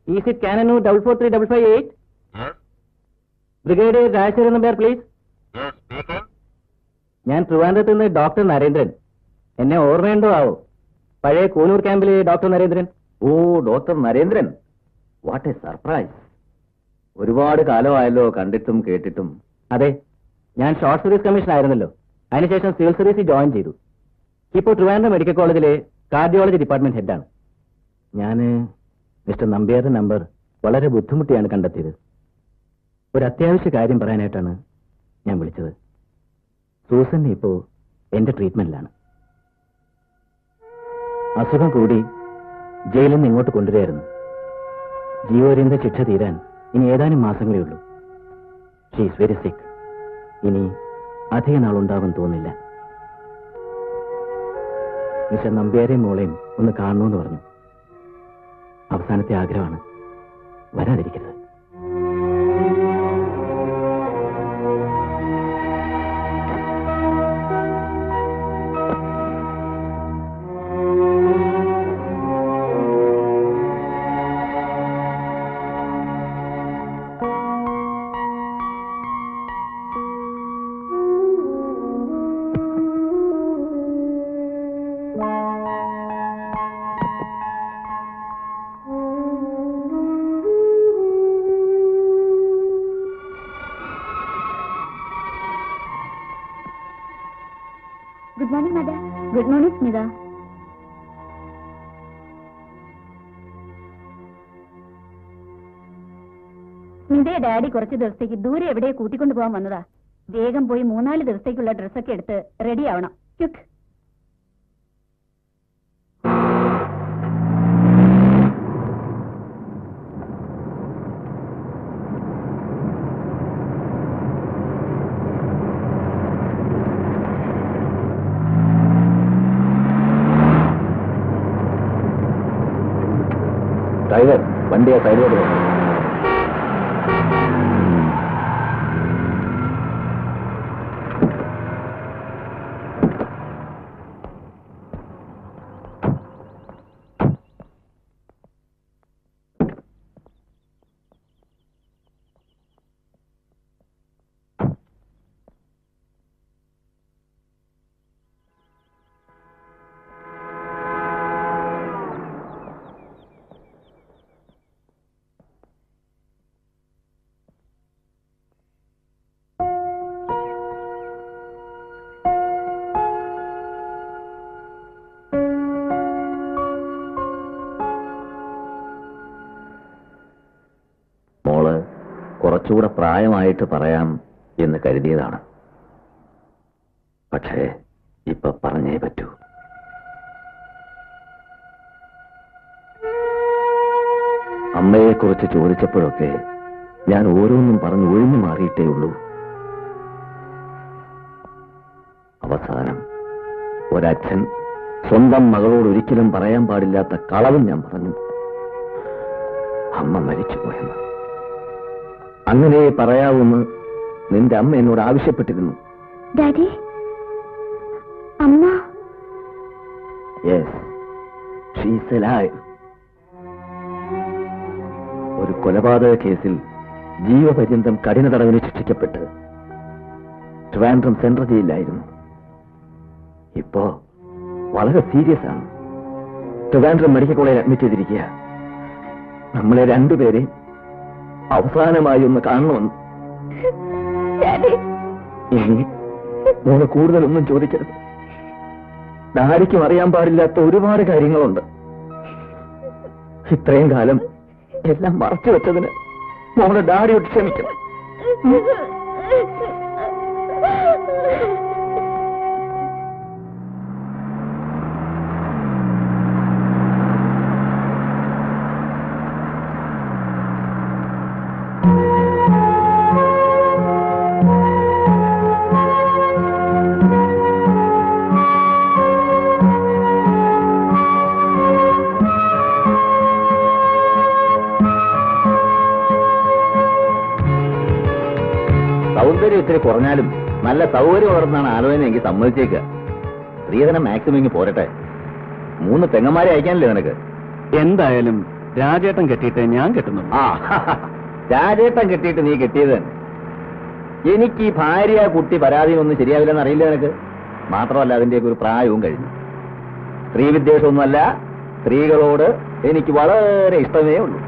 Is it Cananu 443-558? Yes. Brigadier Rajeshwaran Nambiar, please. Yes, speaking. ഞാൻ ട്രിവാൻഡ്രത്ത് നിന്ന് doctor Narendran. എന്നെ ഓർമ്മയുണ്ടോ ആവോ? പഴയ കൂനൂർ ക്യാമ്പിലെ ഡോക്ടർ നരേന്ദ്രൻ. ഓ, doctor Narendran. What a surprise. ഒരുപാട് കാലമായല്ലോ കണ്ടിട്ടും കേട്ടിട്ടും. അതെ, ഞാൻ ഷോർട്ട് സർവീസ് കമ്മീഷൻ ആയിരുന്നല്ലോ. അതിനുശേഷം സിവിൽ സർവീസിൽ ജോയിൻ ചെയ്തു. ഇപ്പോൾ ട്രിവാൻഡ്രം മെഡിക്കൽ കോളേജിലെ കാർഡിയോളജി ഡിപ്പാർട്ട്മെന്റ് ഹെഡാണ്. ഞാൻ മിസ്റ്റർ നമ്പ്യാരുടെ നമ്പർ വളരെ ബുദ്ധിമുട്ടിയാണ് കണ്ടെത്തിയത്. ഒരു അത്യാവശ്യ കാര്യം പറയാനായിട്ടാണ് ഞാൻ വിളിച്ചത്. സൂസൻ ഇപ്പോൾ എന്റെ ട്രീറ്റ്മെന്റിലാണ്. അസുഖം കൂടി ജയിലിൽ നിന്ന് ഇങ്ങോട്ട് കൊണ്ടുവരികയായിരുന്നു. ജീവപര്യന്ത ശിക്ഷ തീരാൻ ഇനി ഏതാനും മാസങ്ങളേ ഉള്ളൂ. ഷീ ഈസ് വെരി സിക്ക്. ഇനി അധിക നാളുണ്ടാകും തോന്നില്ല. മിസ്റ്റർ നമ്പ്യാരെയും മോളെയും ഒന്ന് കാണണമെന്ന് പറഞ്ഞു. അവസാനത്തെ ആഗ്രഹമാണ്. വരാതിരിക്കരുത്. Good morning madam. Good morning Smitha. സ്മിതയെ ഡാഡി കുറച്ച് ദിവസത്തേക്ക് ദൂരെ എവിടെയോ കൂട്ടിക്കൊണ്ടു പോകാൻ വന്നതാ. വേഗം പോയി 3-4 ദിവസത്തേക്കുള്ള ഡ്രസ്സൊക്കെ എടുത്ത് റെഡി ആവണം. ക്യുക്ക്. ഡ്രൈവർ, വണ്ടിയെ സൈഡിലോട്ട് പോകും. കുറച്ചുകൂടെ പ്രായമായിട്ട് പറയാം എന്ന് കരുതിയതാണ്. പക്ഷേ ഇപ്പൊ പറഞ്ഞേ പറ്റൂ. അമ്മയെക്കുറിച്ച് ചോദിച്ചപ്പോഴൊക്കെ ഞാൻ ഓരോന്നും പറഞ്ഞ് ഒഴിഞ്ഞു മാറിയിട്ടേ ഉള്ളൂ. അവസാനം ഒരച്ഛൻ സ്വന്തം മകളോട് ഒരിക്കലും പറയാൻ പാടില്ലാത്ത കളവും ഞാൻ പറഞ്ഞു. അമ്മ മരിച്ചുപോയെന്ന്. അങ്ങനെ പറയാവൂന്ന് നിന്റെ അമ്മ എന്നോട് ആവശ്യപ്പെട്ടിരുന്നു. ഡാഡി, അമ്മ? Yes, she is alive. ഒരു കൊലപാതക കേസിൽ ജീവപര്യന്തം കഠിന തടവിന് ശിക്ഷിക്കപ്പെട്ട് ട്രിവാൻഡ്രം സെൻട്രൽ ജയിലിലായിരുന്നു. ഇപ്പോ വളരെ സീരിയസ് ആണ്. ട്രിവാൻഡ്രം മെഡിക്കൽ കോളേജിൽ അഡ്മിറ്റ് ചെയ്തിരിക്കുക. നമ്മളെ രണ്ടുപേരെയും അവസാനമായി ഒന്ന് കാണണമെന്ന്. ഇനി മോള് കൂടുതലൊന്നും ചോദിക്കരുത്. ഡാഡിക്കും അറിയാൻ പാടില്ലാത്ത ഒരുപാട് കാര്യങ്ങളുണ്ട്. ഇത്രയും കാലം എല്ലാം മറച്ചു വെച്ചതിന് മോളെ ഡാഡിയോട് ക്ഷമിക്കണം. സൗന്ദര്യം ഇത്തിരി കുറഞ്ഞാലും നല്ല സൗകര്യം വളർന്നാണ് ആലോചന എനിക്ക് സമ്മതിച്ചേക്കുക. സ്ത്രീധനം മാക്സിമം ഇങ്ങ് പോരട്ടെ. 3 പെങ്ങന്മാരെ അയക്കാനല്ലേ നിനക്ക്? എന്തായാലും രാജേട്ടൻ കെട്ടിയിട്ട് ഞാൻ കെട്ടുന്നു. ആ രാജേട്ടൻ കെട്ടിയിട്ട് നീ കെട്ടിയത് തന്നെ. എനിക്ക് ഈ ഭാര്യ കുട്ടി പരാതിയൊന്നും ശരിയാവില്ലെന്ന് അറിയില്ല നിനക്ക്. മാത്രമല്ല അതിന്റെയൊക്കെ ഒരു പ്രായവും കഴിഞ്ഞു. സ്ത്രീവിദ്വേഷമൊന്നുമല്ല, സ്ത്രീകളോട് എനിക്ക് വളരെ ഇഷ്ടമേ ഉള്ളൂ.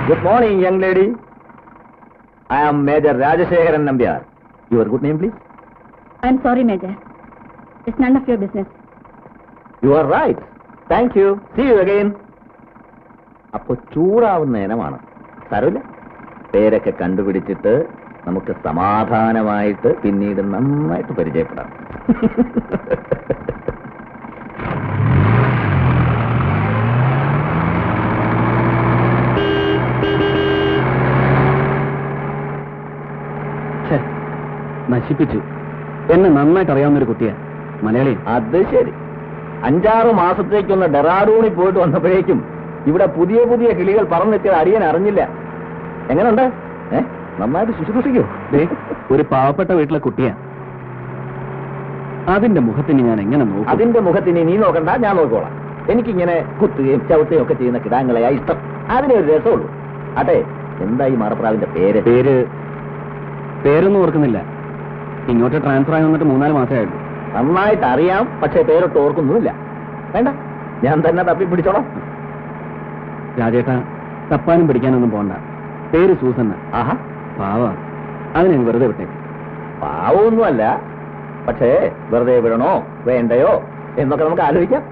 Good morning young lady. I am major Rajasekharan Nambiar. Your good name please? I am sorry major, it's none of your business. You are right. Thank you. See you again. അപ്പൊ ചൂടാവുന്ന ഇനമാണ്. സാരമില്ല, പേരൊക്കെ കണ്ടുപിടിച്ചിട്ട് നമുക്ക് സമാധാനമായിട്ട് പിന്നീട് നന്നായിട്ട് പരിചയപ്പെടാം. നശിപ്പിച്ചു. എന്നെ നന്നായിട്ട് അറിയാവുന്ന ഒരു കുട്ടിയാ, മലയാളി. അത് ശരി. 5-6 മാസത്തേക്കൊന്ന് ഡെറാഡൂണിൽ പോയിട്ട് വന്നപ്പോഴേക്കും ഇവിടെ പുതിയ പുതിയ കിളികൾ പറന്നെത്തിയത് അടിയൻ അറിഞ്ഞില്ല. എങ്ങനെയുണ്ട്? നന്നായിട്ട് ശുശ്രൂഷിക്കൂ. ഒരു പാവപ്പെട്ട വീട്ടിലെ കുട്ടിയാ. അതിന്റെ മുഖത്തിന് ഞാൻ എങ്ങനെ നോക്കും? അതിന്റെ മുഖത്തിന് നീ നോക്കണ്ട, ഞാൻ നോക്കോളാം. എനിക്കിങ്ങനെ കുത്തുകയും ചവിട്ടുകയും ഒക്കെ ചെയ്യുന്ന കിടാങ്ങളെയാ ഇഷ്ടം. അതിനൊരു രസമുള്ളൂ. അതെ, എന്താ ഈ മാറപ്രാവിന്റെ പേര്? പേരൊന്നും ഓർക്കുന്നില്ല. ഇങ്ങോട്ട് ട്രാൻസ്ഫർ ആയി വന്നിട്ട് 3-4 മാസമായുള്ളൂ. നന്നായിട്ട് അറിയാം, പക്ഷേ പേരൊട്ട് ഓർക്കുന്നുമില്ല. വേണ്ട, ഞാൻ തന്നെ തപ്പി പിടിച്ചോളാം. രാജേട്ടാ, തപ്പാനും പിടിക്കാനൊന്നും പോണ്ട. പേര് സൂസന്ന. ആഹാ, പാവ. അതിനെ വെറുതെ വിട്ടേ. പാവമൊന്നുമല്ല, പക്ഷേ വെറുതെ വിടണോ വേണ്ടയോ എന്നൊക്കെ നമുക്ക് ആലോചിക്കാം.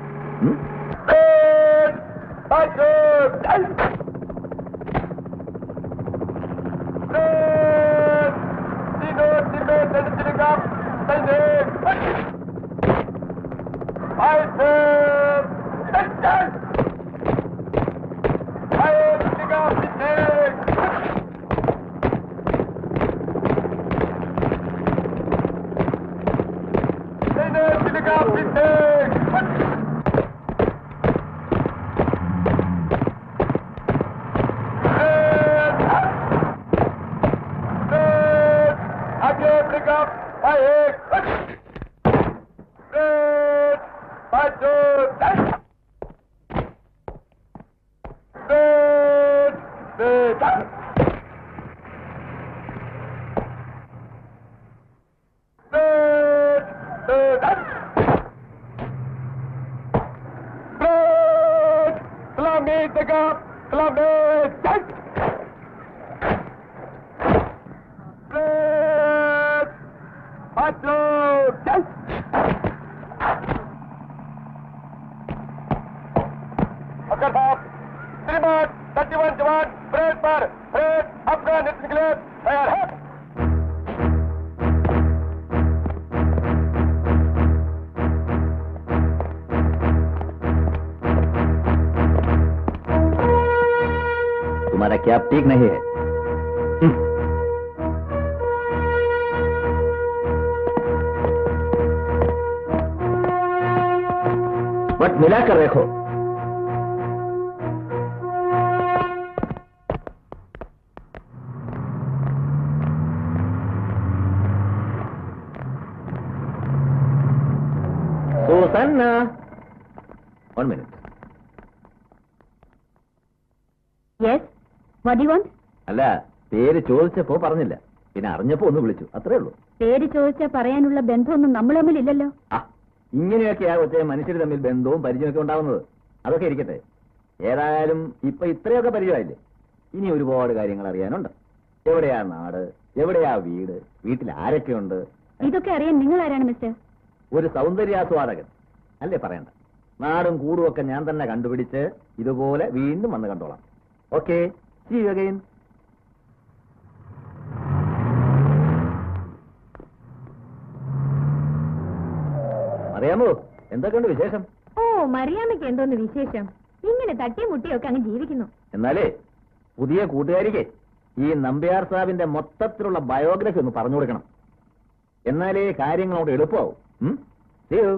तुम्हारा कैप ठीक नहीं है. बट मिलाकर रखो. Susanna, 1 minute. Yes, what you want? അല്ല, പേര് ചോദിച്ചപ്പോ പറഞ്ഞില്ല, പിന്നെ അറിഞ്ഞപ്പോ ഒന്ന് വിളിച്ചു, അത്രേ ഉള്ളൂ. പേര് ചോദിച്ചാൽ പറയാനുള്ള ബന്ധമൊന്നും നമ്മൾ തമ്മിലില്ലല്ലോ. ആ, ഇങ്ങനെയൊക്കെയാ കൊച്ചേ മനുഷ്യർ തമ്മിൽ ബന്ധവും പരിചയമൊക്കെ ഉണ്ടാവുന്നത്. അതൊക്കെ ഇരിക്കട്ടെ. ഏതായാലും ഇപ്പൊ ഇത്രയൊക്കെ പരിചയമായില്ലേ, ഇനി ഒരുപാട് കാര്യങ്ങൾ അറിയാനുണ്ട്. എവിടെയാ നാട്, എവിടെയാ വീട്, വീട്ടിൽ ആരൊക്കെയുണ്ട്? ഇതൊക്കെ അറിയാൻ നിങ്ങൾ ആരാണ് മിസ്റ്റർ? ഒരു സൗന്ദര്യാസ്വാദകൻ അല്ലേ പറയണ്ട. നാടും കൂടുമൊക്കെ ഞാൻ തന്നെ കണ്ടുപിടിച്ച് ഇതുപോലെ വീണ്ടും വന്ന് കണ്ടോളാം. Okay, see you again. അറിയാമോ എന്തൊക്കെയുണ്ട് വിശേഷം? ഓ, മറിയാമ്മയ്ക്ക് എന്തോന്ന് വിശേഷം? ഇങ്ങനെ തട്ടിയും മുട്ടിയൊക്കെ അങ്ങ് ജീവിക്കുന്നു. എന്നാലേ പുതിയ കൂട്ടുകാരിക്ക് ഈ നമ്പ്യാർ സാബിന്റെ മൊത്തത്തിലുള്ള ബയോഗ്രഫി ഒന്ന് പറഞ്ഞു കൊടുക്കണം. എന്നാലേ കാര്യങ്ങളോട് എളുപ്പമാവും. See you.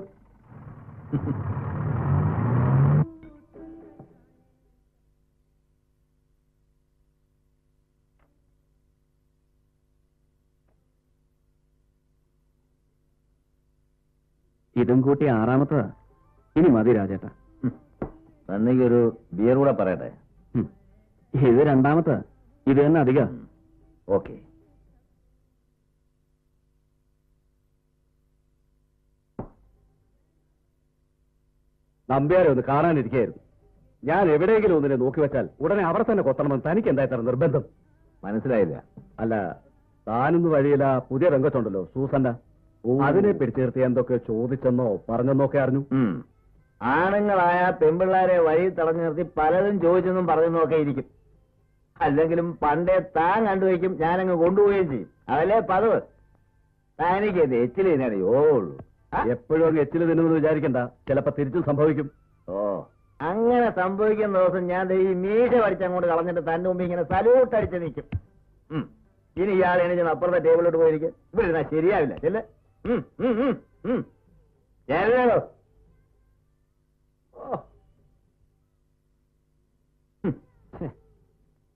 ഇതും കൂട്ടി 6-മത്തതാ. ഇനി മതി രാജേട്ടാ. തന്നെയൊരു ബിയർ കൂടെ പറയട്ടെ. ഇത് 2-മത്തതാ. ഇത് തന്നെ അധികം. ഓക്കെ. നമ്പ്യാരെ ഒന്ന് കാണാനിരിക്കായിരുന്നു. ഞാൻ എവിടെയെങ്കിലും ഒന്നിനെ നോക്കി വെച്ചാൽ ഉടനെ അവർ തന്നെ കൊത്തണമെന്ന് തനിക്ക് എന്തായിട്ടാണ് നിർബന്ധം? മനസ്സിലായില്ല. അല്ല, താനൊന്ന് വഴിയില്ല പുതിയ രംഗത്തുണ്ടല്ലോ സൂസന്ന, അതിനെ പിടിച്ചേർത്തി എന്തൊക്കെ ചോദിച്ചെന്നോ പറഞ്ഞെന്നൊക്കെ അറിഞ്ഞു. ആണുങ്ങളായ പെൺപിള്ളാരെ വഴി തടഞ്ഞു നിർത്തി പലതും ചോദിച്ചെന്നും പറഞ്ഞെന്നൊക്കെ ഇരിക്കും. അല്ലെങ്കിലും പണ്ടേ താൻ കണ്ടുവയ്ക്കും, ഞാനങ്ങ് കൊണ്ടുപോവുകയും ചെയ്യും. അതല്ലേ പതിവ്. താനിക്ക് എച്ചിൽ തിന്നറിയോ ഉള്ളൂ. എപ്പോഴും അങ്ങ് എച്ചിൽ തിന്നുമെന്ന് വിചാരിക്കണ്ട, ചിലപ്പോ തിരിച്ചും സംഭവിക്കും. ഓ, അങ്ങനെ സംഭവിക്കുന്ന ദിവസം ഞാൻ ഈ മീശ പഠിച്ചങ്ങോട്ട് കളഞ്ഞിട്ട് തന്റെ മുമ്പ് ഇങ്ങനെ സല്യൂട്ട് അടിച്ച് നിൽക്കും. ഇനി ഇയാൾ എണീച്ച് അപ്പുറത്തെ ടേബിളിലോട്ട് പോയിരിക്കും. ഇവിടെ ഇരുന്നാ ശരിയാവില്ല. ചെല്ലേ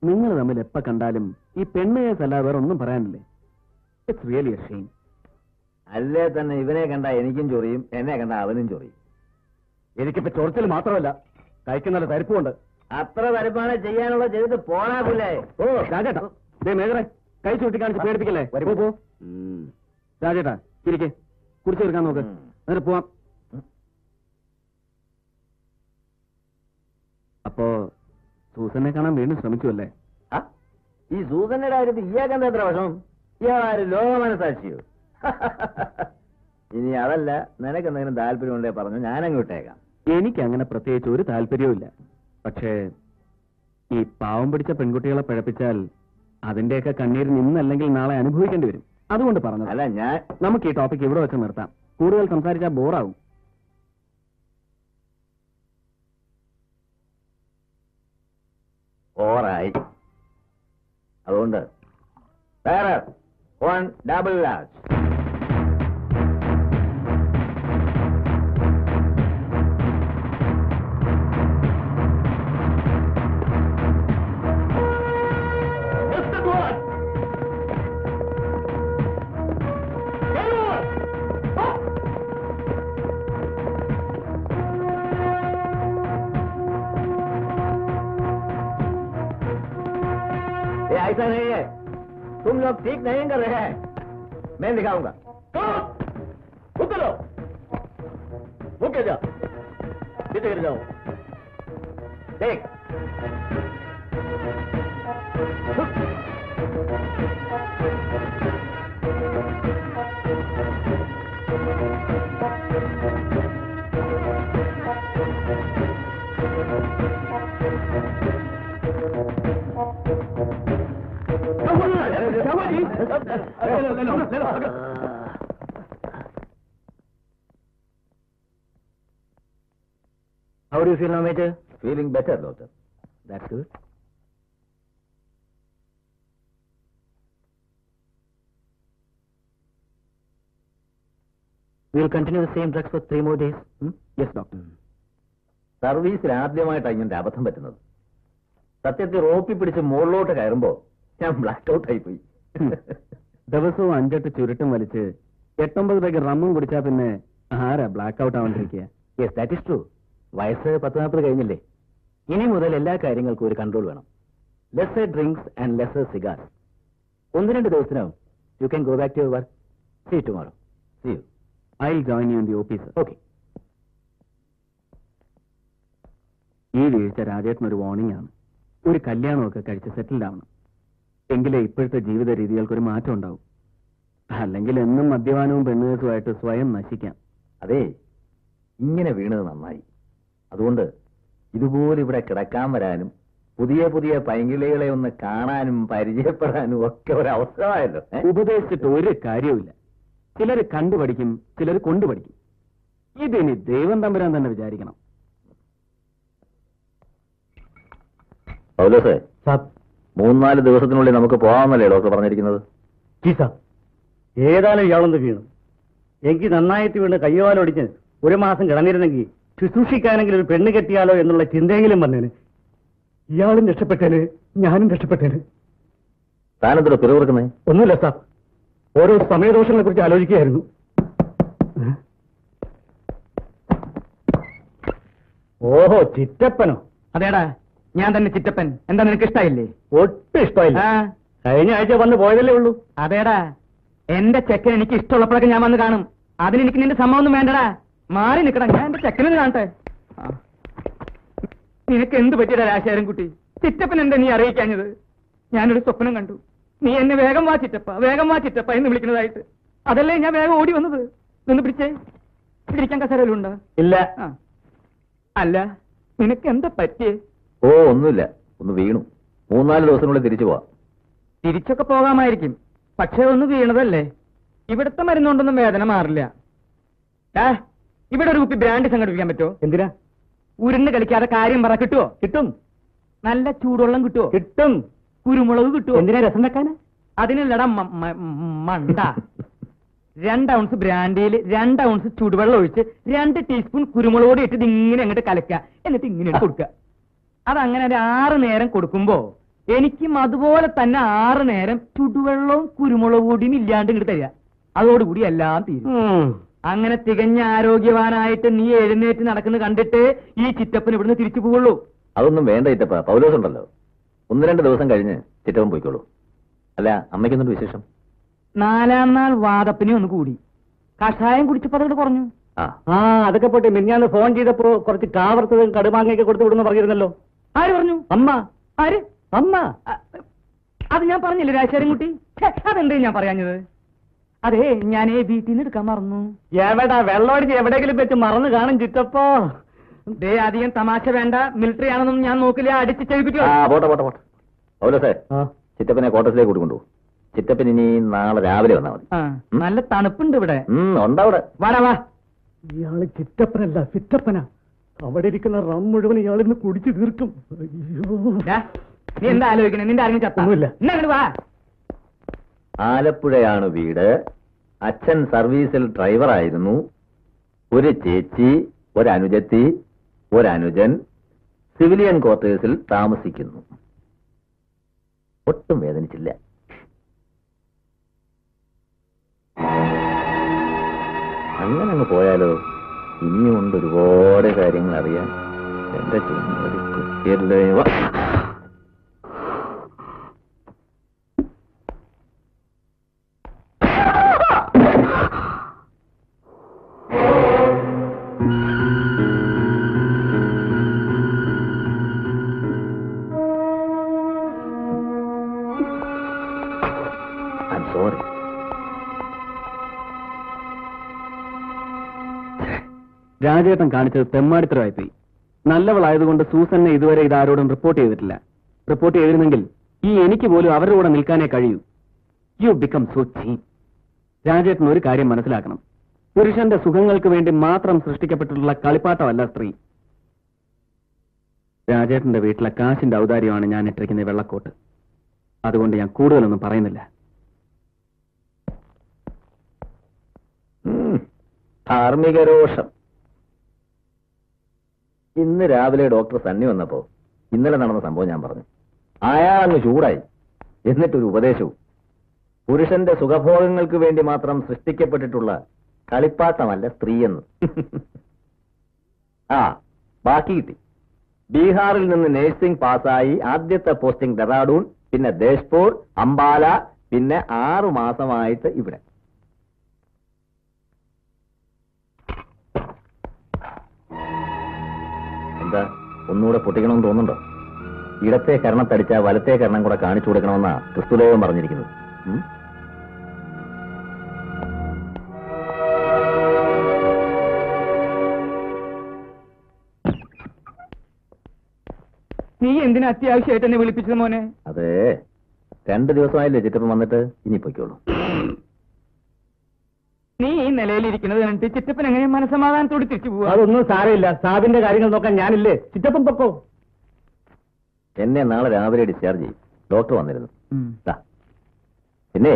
നിങ്ങൾ തമ്മിൽ എപ്പ കണ്ടാലും ഈ പെണ്ണുകേസല്ല വേറെ ഒന്നും പറയാനില്ലേ? It's really a shame. അല്ലേ തന്നെ ഇവനെ കണ്ട എനിക്കും ചൊറിയും, എന്നെ കണ്ട അവനും ചൊറിയും. എനിക്കിപ്പോ ചൊറിച്ചിൽ മാത്രമല്ല, കഴിക്കുന്ന തരിപ്പുണ്ട്. അത്ര തരിപ്പാണ് ചെയ്യാനുള്ള ചെയ്തിട്ട് പോണാക്കില്ലേ? ഓ രാജേട്ടാ, മേഖല കൈ ചൂട്ടി കാണിച്ച് പേടിപ്പിക്കല്ലേ? പോ രാജേട്ടാ, ഇരിക്കെ കുടിച്ചു തീർക്കാൻ നോക്ക്, എന്നിട്ട് പോവാം. അപ്പോ സൂസനെ കാണാൻ വീണ്ടും ശ്രമിച്ചു അല്ലേ? ഈ സൂസന്റെ കാര്യത്തിൽ ഇയാൾക്കെന്താ എത്ര വിഷമം? ഇയാളാരും ലോക മനസാക്ഷിയോ? ഇനി അതല്ല, നിനക്ക് എന്തെങ്കിലും താല്പര്യമുണ്ടേ പറഞ്ഞു, ഞാനങ്ങ് വിട്ടേക്കാം. എനിക്ക് അങ്ങനെ പ്രത്യേകിച്ച് ഒരു താല്പര്യവും ഇല്ല. പക്ഷേ ഈ പാവം പിടിച്ച പെൺകുട്ടികളെ പിഴപ്പിച്ചാൽ അതിന്റെയൊക്കെ കണ്ണീര് നിന്നല്ലെങ്കിൽ നാളെ അനുഭവിക്കേണ്ടി വരും. അതുകൊണ്ട് പറഞ്ഞത്. അല്ല, നമുക്ക് ഈ ടോപ്പിക് ഇവിടെ വെച്ച് നിർത്താം. കൂടുതൽ സംസാരിച്ചാൽ ബോറാവും. ഓറായി. അതുകൊണ്ട് വേറെ 1 ഡബിൾ ലാർജ്. ऐसा नहीं है, तुम लोग ठीक नहीं कर रहे हैं. मैं दिखाऊंगा. रुक जा, नीचे गिर जाओ. देख. How do you feel now, Major? Feeling better, Doctor. That's good. We'll continue the same drugs for 3 more days. Yes, Doctor. സർവീസിൽ ആദ്യമായിട്ടാണ് ഇങ്ങനെ അബദ്ധം പറ്റുന്നത്. സത്യത്തിൽ റോപ്പി പിടിച്ച് മുകളിലോട്ട് കയറുമ്പോ ഞാൻ ബ്ലാക്ക് ഔട്ട് ആയിപ്പോയി. ദിവസവും 5-8 ചുരുട്ടും വലിച്ച് 8-9 പേർക്ക് റമ്മും കുടിച്ചാ പിന്നെ ആരാ ബ്ലാക്ക് ഔട്ട് ആവാണ്ടിരിക്കുക? Yes, that is true. വയസ്സ് 10-40 കഴിഞ്ഞില്ലേ? ഇനി മുതൽ എല്ലാ കാര്യങ്ങൾക്കും ഒരു കൺട്രോൾ വേണം. Lesser drinks and lesser cigars. 1-2 ദിവസത്തിനകം you can go back to your work. See you tomorrow. See you. I will join you in the office. Okay. ഈ വീഴ്ച രാജേട്ടനൊരു വാർണിംഗ് ആണ്. ഒരു കല്യാണമൊക്കെ കഴിച്ച് സെറ്റിൽഡ് ആവണം. എങ്കിലേ ഇപ്പോഴത്തെ ജീവിത രീതികൾക്കൊരു മാറ്റം ഉണ്ടാവും. അല്ലെങ്കിൽ എന്നും മദ്യപാനവും പെണ്ണുകേസുമായിട്ട് സ്വയം നശിക്കാം. അതെ, ഇങ്ങനെ വീണത് നന്നായി. അതുകൊണ്ട് ഇതുപോലെ ഇവിടെ കിടക്കാൻ വരാനും പുതിയ പുതിയ പൈങ്കിളികളെ ഒന്ന് കാണാനും പരിചയപ്പെടാനും ഒക്കെ ഒരു അവസരമായല്ലോ. ഉപദേശിച്ചിട്ട് ഒരു കാര്യവുമില്ല. ചിലർ കണ്ടുപഠിക്കും, ചിലർ കൊണ്ടുപഠിക്കും. ഇതിനി ദൈവം തമ്പുരാൻ തന്നെ വിചാരിക്കണം. പൗലോസേ, 3-4 ദിവസത്തിനുള്ളിൽ നമുക്ക് പോകാമെന്നല്ലേ ഡോക്ടർ പറഞ്ഞിരിക്കുന്നത്? ഏതായാലും ഇയാളൊന്ന് വീണു. എനിക്ക് നന്നായിട്ട് വീണ് കയ്യോലൊടിച്ച് 1 മാസം കിടന്നിരുന്നെങ്കിൽ ശുശ്രൂഷിക്കാനെങ്കിലും ഒരു പെണ്ണ് കെട്ടിയാലോ എന്നുള്ള ചിന്തയെങ്കിലും വന്നേന്. ഇയാളും രക്ഷപ്പെട്ടേന്, ഞാനും രക്ഷപ്പെട്ടേന്. താനെന്തോ പിറവിറക്കുന്നേ? ഒന്നുമില്ല സാർ, ഓരോ സമയദോഷങ്ങളെ കുറിച്ച് ആലോചിക്കുകയായിരുന്നു. ഓഹോ, ചിറ്റപ്പനോ? അതേടാ, ഞാൻ തന്നെ ചിറ്റപ്പൻ. എന്താ നിനക്ക് ഇഷ്ടായില്ലേ? ഒട്ടും ഇഷ്ടമില്ല. കഴിഞ്ഞ ആഴ്ച വന്ന് പോയതല്ലേ ഉള്ളൂ. അതേടാ, എന്റെ ചെക്കൻ എനിക്ക് ഇഷ്ടമുള്ളപ്പോഴൊക്കെ ഞാൻ വന്ന് കാണും. അതിനെനിക്ക് നിന്റെ സമ്മതമൊന്നും വേണ്ടടാ. മാറി നിൽക്കടാ, ഞാൻ എന്റെ ചെക്കനൊന്ന് കാണട്ടെ. നിനക്ക് എന്ത് പറ്റിയടാ രാശാരൻ കുട്ടി? ചിറ്റപ്പൻ എന്താ നീ അറിയിക്കാഞ്ഞത്? ഞാനൊരു സ്വപ്നം കണ്ടു. നീ എന്നെ വേഗം വാ ചിറ്റപ്പ, വേഗം വാ ചിറ്റപ്പ എന്ന് വിളിക്കുന്നതായിട്ട്. അതല്ലേ ഞാൻ വേഗം ഓടി വന്നത്. നിന്ന് പിടിച്ചേ. പിടിക്കാൻ കസേരയിലുണ്ടോ? ഇല്ല. അല്ല, നിനക്ക് എന്താ പറ്റിയേ? ഓ, ഒന്നുമില്ല, ഒന്ന് വീണു. 3-4 ദിവസത്തിനുള്ളിൽ തിരിച്ചു പോവാം. തിരിച്ചൊക്കെ പോകാമായിരിക്കും, പക്ഷെ ഒന്ന് വീണതല്ലേ. ഇവിടുത്തെ മരുന്നുകൊണ്ടൊന്നും വേദന മാറില്ല. ഇവിടെ ഒരു കുപ്പി ബ്രാൻഡ് സംഘടിപ്പിക്കാൻ പറ്റുമോ? എന്തിനാ? ഉരുണ്ട് കളിക്കാതെ കാര്യം പറ. കിട്ടുമോ? കിട്ടും. നല്ല ചൂടുവെള്ളം കിട്ടുമോ? കിട്ടും. കുരുമുളക് കിട്ടുമോ? എന്തിനാ രസം വെക്കാന്? അതിനല്ലടാ മണ്ട. 2 ഔൺസ് ബ്രാൻഡിയിൽ 2 ഔൺസ് ചൂടുവെള്ളം ഒഴിച്ച് 2 ടീസ്പൂൺ കുരുമുളക് പൊടി ഇട്ടിട്ട് ഇങ്ങനെ അങ്ങോട്ട് കലക്കുക. എന്നിട്ട് ഇങ്ങനെ കൊടുക്കുക. അതങ്ങനെ ഒരു 6 നേരം കൊടുക്കുമ്പോ എനിക്കും അതുപോലെ തന്നെ 6 നേരം ചുടുവെള്ളവും കുരുമുളക് പൊടിയും ഇല്ലാണ്ട് ഇങ്ങോട്ട് തരിക. അതോടുകൂടി എല്ലാം തീരും. അങ്ങനെ തികഞ്ഞ ആരോഗ്യവാനായിട്ട് നീ എഴുന്നേറ്റ് നടക്കുന്നത് കണ്ടിട്ട് ഈ ചിറ്റപ്പൻ ഇവിടുന്ന് തിരിച്ചു പോവുള്ളൂ. അതൊന്നും വേണ്ട ചിറ്റപ്പ, പൗലോസ് ഉണ്ടല്ലോ. 1-2 ദിവസം കഴിഞ്ഞ് ചിറ്റപ്പൻ പോയിക്കോളൂ. അല്ല, അമ്മയ്ക്കൊന്നും വിശേഷം? 4-ാം നാൾ വാദപ്പിനെ ഒന്ന് കൂടി. കഷായം കുടിച്ചപ്പോ അതോട് കുറഞ്ഞു. അതൊക്കെ പോട്ടെ. മിഞ്ഞാന്ന് ഫോൺ ചെയ്തപ്പോ കുറച്ച് കാവർത്തതും കടുമാങ്ങയൊക്കെ കൊടുത്തു വിടുന്ന പറഞ്ഞിരുന്നല്ലോ. ആര് പറഞ്ഞു? അമ്മ. ആര്? അമ്മ. അത് ഞാൻ പറഞ്ഞില്ലേ രാശാരൻകുട്ടി? അതെന്തേ ഞാൻ പറയാഞ്ഞത്? അതെ, ഞാനേ വീട്ടിൽ നിന്ന് എടുക്കാൻ മറന്നു. എവിടാ? വെള്ളമടിച്ച് എവിടെയെങ്കിലും വെച്ച് മറന്നു കാണും ചിറ്റപ്പോ. ദേ, അധികം തമാശ വേണ്ട. മിലിറ്ററി ആണെന്നും ഞാൻ നോക്കില്ല. അടിച്ച് ചെവിപ്പിക്കോ. പോട്ടെ പോട്ടെ പോട്ടെ. പൗലോസേ, ചിറ്റപ്പനെ ക്വാർട്ടേഴ്സിലേക്ക് കൂട്ടിക്കൊണ്ടു. ചിറ്റപ്പൻ ഇനി നാളെ രാവിലെ വന്നാൽ മതി. നല്ല തണുപ്പുണ്ട് ഇവിടെ. ഉണ്ടവിടെ. വാടാ വാ. ഇയാള് ചിറ്റപ്പനല്ല, ചിറ്റപ്പനാ. അവിടെ ഇരിക്കുന്ന റം മുഴുവൻ ഇയാളിന്ന് കുടിച്ചു തീർക്കും. നീ എന്താ ആലോചിക്കണേ? നിന്റെ ആരെങ്കിലും ചത്തൊന്നുമില്ല. എന്നാ വാ. ആലപ്പുഴയാണ് വീട്. അച്ഛൻ സർവീസിൽ ഡ്രൈവറായിരുന്നു. ഒരു ചേച്ചി, ഒരനുജത്തി, ഒരനുജൻ സിവിലിയൻ ക്വാർട്ടേഴ്സിൽ താമസിക്കുന്നു. ഒട്ടും വേദനിച്ചില്ല. അങ്ങനെ അങ്ങ് പോയാലോ? ഇനിയും ഉണ്ട് ഒരുപാട് കാര്യങ്ങൾ അറിയാൻ. എന്റെ ചുമതല കുട്ടിയല്ലേ. സോറി. രാജേട്ടൻ കാണിച്ചത് തെമ്മാടിത്തരമായിപ്പോയി. നല്ലവളായതുകൊണ്ട് സൂസന്നെ ഇതുവരെ ഇതാരോടും റിപ്പോർട്ട് ചെയ്തിട്ടില്ല. റിപ്പോർട്ട് ചെയ്തിരുന്നെങ്കിൽ ഈ എനിക്ക് പോലും അവരുടെ കൂടെ നിൽക്കാനേ കഴിയൂ. യു ബിക്കം സോ ചീപ്പ്. രാജേട്ടൻ ഒരു കാര്യം മനസ്സിലാക്കണം. പുരുഷന്റെ സുഖങ്ങൾക്ക് വേണ്ടി മാത്രം സൃഷ്ടിക്കപ്പെട്ടിട്ടുള്ള കളിപ്പാട്ടമല്ല സ്ത്രീ. രാജേട്ടന്റെ വീട്ടിലെ കാശിന്റെ ഔദാര്യമാണ് ഞാൻ ഇട്ടിരിക്കുന്ന വെള്ളക്കോട്ട്. അതുകൊണ്ട് ഞാൻ കൂടുതലൊന്നും പറയുന്നില്ല. ധാർമ്മിക രോഷം. ഇന്ന് രാവിലെ ഡോക്ടർ സണ്ണി വന്നപ്പോ ഇന്നലെ നടന്ന സംഭവം ഞാൻ പറഞ്ഞു. അയാളങ്ങ് ചൂടായി. എന്നിട്ടൊരു ഉപദേശവും. പുരുഷന്റെ സുഖഭോഗങ്ങൾക്ക് വേണ്ടി മാത്രം സൃഷ്ടിക്കപ്പെട്ടിട്ടുള്ള കളിപ്പാട്ടമല്ല സ്ത്രീയെന്ന്. ബാക്കി കിട്ടി. ബീഹാറിൽ നിന്ന് നേഴ്സിംഗ് പാസ്സായി ആദ്യത്തെ പോസ്റ്റിംഗ് ഡെറാഡൂൺ, പിന്നെ ദേശ്പൂർ, അംബാല, പിന്നെ 6 മാസമായിട്ട് ഇവിടെ. എന്താ, ഒന്നുകൂടെ പൊട്ടിക്കണമെന്ന് തോന്നുന്നുണ്ടോ? ഇടത്തെ കരണത്തടിച്ച വലത്തെ കരണം കൂടെ കാണിച്ചു കൊടുക്കണമെന്നാ ക്രിസ്തുലോകം പറഞ്ഞിരിക്കുന്നത്. നീ എന്തിനാ അത്യാവശ്യമായിട്ട് എന്നെ വിളിപ്പിച്ചത് മോനെ? അതെ, 2 ദിവസമായില്ലേ ചിറ്റപ്പൻ വന്നിട്ട്. ഇനി പൊയ്ക്കോളൂ. നീ ഈ നിലയിലിരിക്കുന്നത് കണ്ടിട്ട് ചിറ്റപ്പൻ എങ്ങനെ മനസ്സമാധാനത്തോട് തിരിച്ചു പോവാ? അതൊന്നും സാരമില്ല. സാബിന്റെ കാര്യങ്ങൾ നോക്കാൻ ഞാനില്ലേ. ചിറ്റപ്പൻ പൊക്കോ. എന്നെ നാളെ രാവിലെ ഡിസ്ചാർജ് ചെയ്യും. ഡോക്ടർ വന്നിരുന്നു. പിന്നെ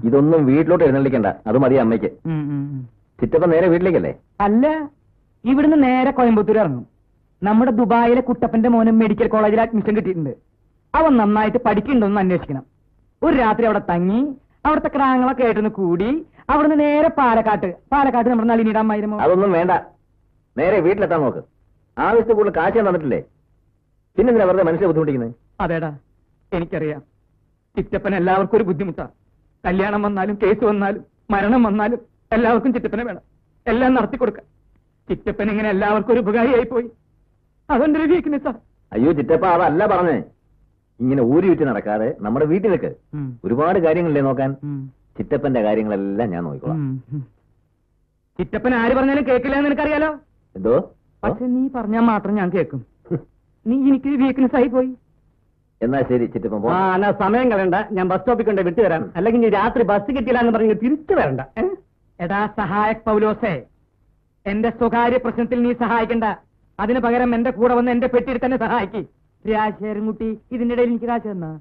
ഇതൊന്നും വീട്ടിലോട്ട് എഴുന്നള്ളിക്കണ്ട. അത് മതി അമ്മയ്ക്ക്. ചിറ്റപ്പൻ നേരെ വീട്ടിലേക്കല്ലേ? അല്ല, ഇവിടുന്ന് നേരെ കോയമ്പത്തൂർ ഇറങ്ങും. നമ്മുടെ ദുബായിലെ കുട്ടപ്പന്റെ മോനും മെഡിക്കൽ കോളേജിൽ അഡ്മിഷൻ കിട്ടിയിട്ടുണ്ട്. അവൻ നന്നായിട്ട് പഠിക്കുന്നുണ്ടോന്ന് അന്വേഷിക്കണം. ഒരു രാത്രി അവിടെ തങ്ങി അവിടുത്തെ ക്രാങ്ങളൊക്കെ ആയിട്ടൊന്ന് കൂടി അവിടുന്ന് നേരെ പാലക്കാട്ട് നമ്മുടെ നളിനിയുടെ അമ്മായിരമോ. അതൊന്നും വേണ്ട. നേരെ വീട്ടിലെത്താൻ നോക്ക്. ആവശ്യത്തിൽ കൂടുതൽ കാശ് ഞാൻ തന്നിട്ടില്ലേ? പിന്നെന്തിനാ വെറുതെ മനുഷ്യരെ ബുദ്ധിമുട്ടിക്കുന്നത്? അതേടാ, എനിക്കറിയാം. ചിറ്റപ്പൻ എല്ലാവർക്കും ഒരു ബുദ്ധിമുട്ടാ. കല്യാണം വന്നാലും കേസ് വന്നാലും മരണം വന്നാലും എല്ലാവർക്കും ചിറ്റപ്പനെ വേണം. എല്ലാം നടത്തി കൊടുക്കാം. ചിറ്റപ്പൻ ഇങ്ങനെ എല്ലാവർക്കും ഒരു ഉപകാരിയായി പോയി. അതെന്റെ ഒരു വീക്ക്നെസ്സാ. അയ്യോ ചിറ്റപ്പ, അതല്ല പറഞ്ഞേ. ഇങ്ങനെ ഊരി വിറ്റ് നടക്കാതെ നമ്മുടെ വീട്ടിൽ നിൽക്ക്. ഒരുപാട് കാര്യങ്ങളില്ലേ നോക്കാൻ. ചിറ്റപ്പന്റെ കാര്യങ്ങളെല്ലാം ഞാൻ നോക്കിക്കോളാം. ചിറ്റപ്പൻ ആര് പറഞ്ഞാലും കേൾക്കില്ല എന്ന് എനിക്കറിയാലോ. എന്തോ? പക്ഷെ നീ പറഞ്ഞാൽ മാത്രം ഞാൻ കേൾക്കും. നീ എനിക്ക് വീക്ക്നെസ് ആയി പോയി. എന്നാ ശരി ചിറ്റപ്പൻ പോ. എന്നാ സമയം കളയണ്ട, ഞാൻ ബസ് സ്റ്റോപ്പിൽ കൊണ്ട് വിട്ടുതരാം. അല്ലെങ്കിൽ നീ രാത്രി ബസ് കിട്ടില്ല എന്ന് പറഞ്ഞ് തിരിച്ചു വരണ്ട. എടാ സഹായക് പൗലോസേ, എന്റെ സ്വകാര്യ പ്രശ്നത്തിൽ നീ സഹായിക്കണ്ട. അതിന് പകരം എന്റെ കൂടെ വന്ന് എന്റെ പെട്ടിയിൽ തന്നെ സഹായിക്കും. രാജശേഖരൻകുട്ടി ഇതിന്റെ ഇടയിൽ എനിക്ക് കാശ് തന്നാ?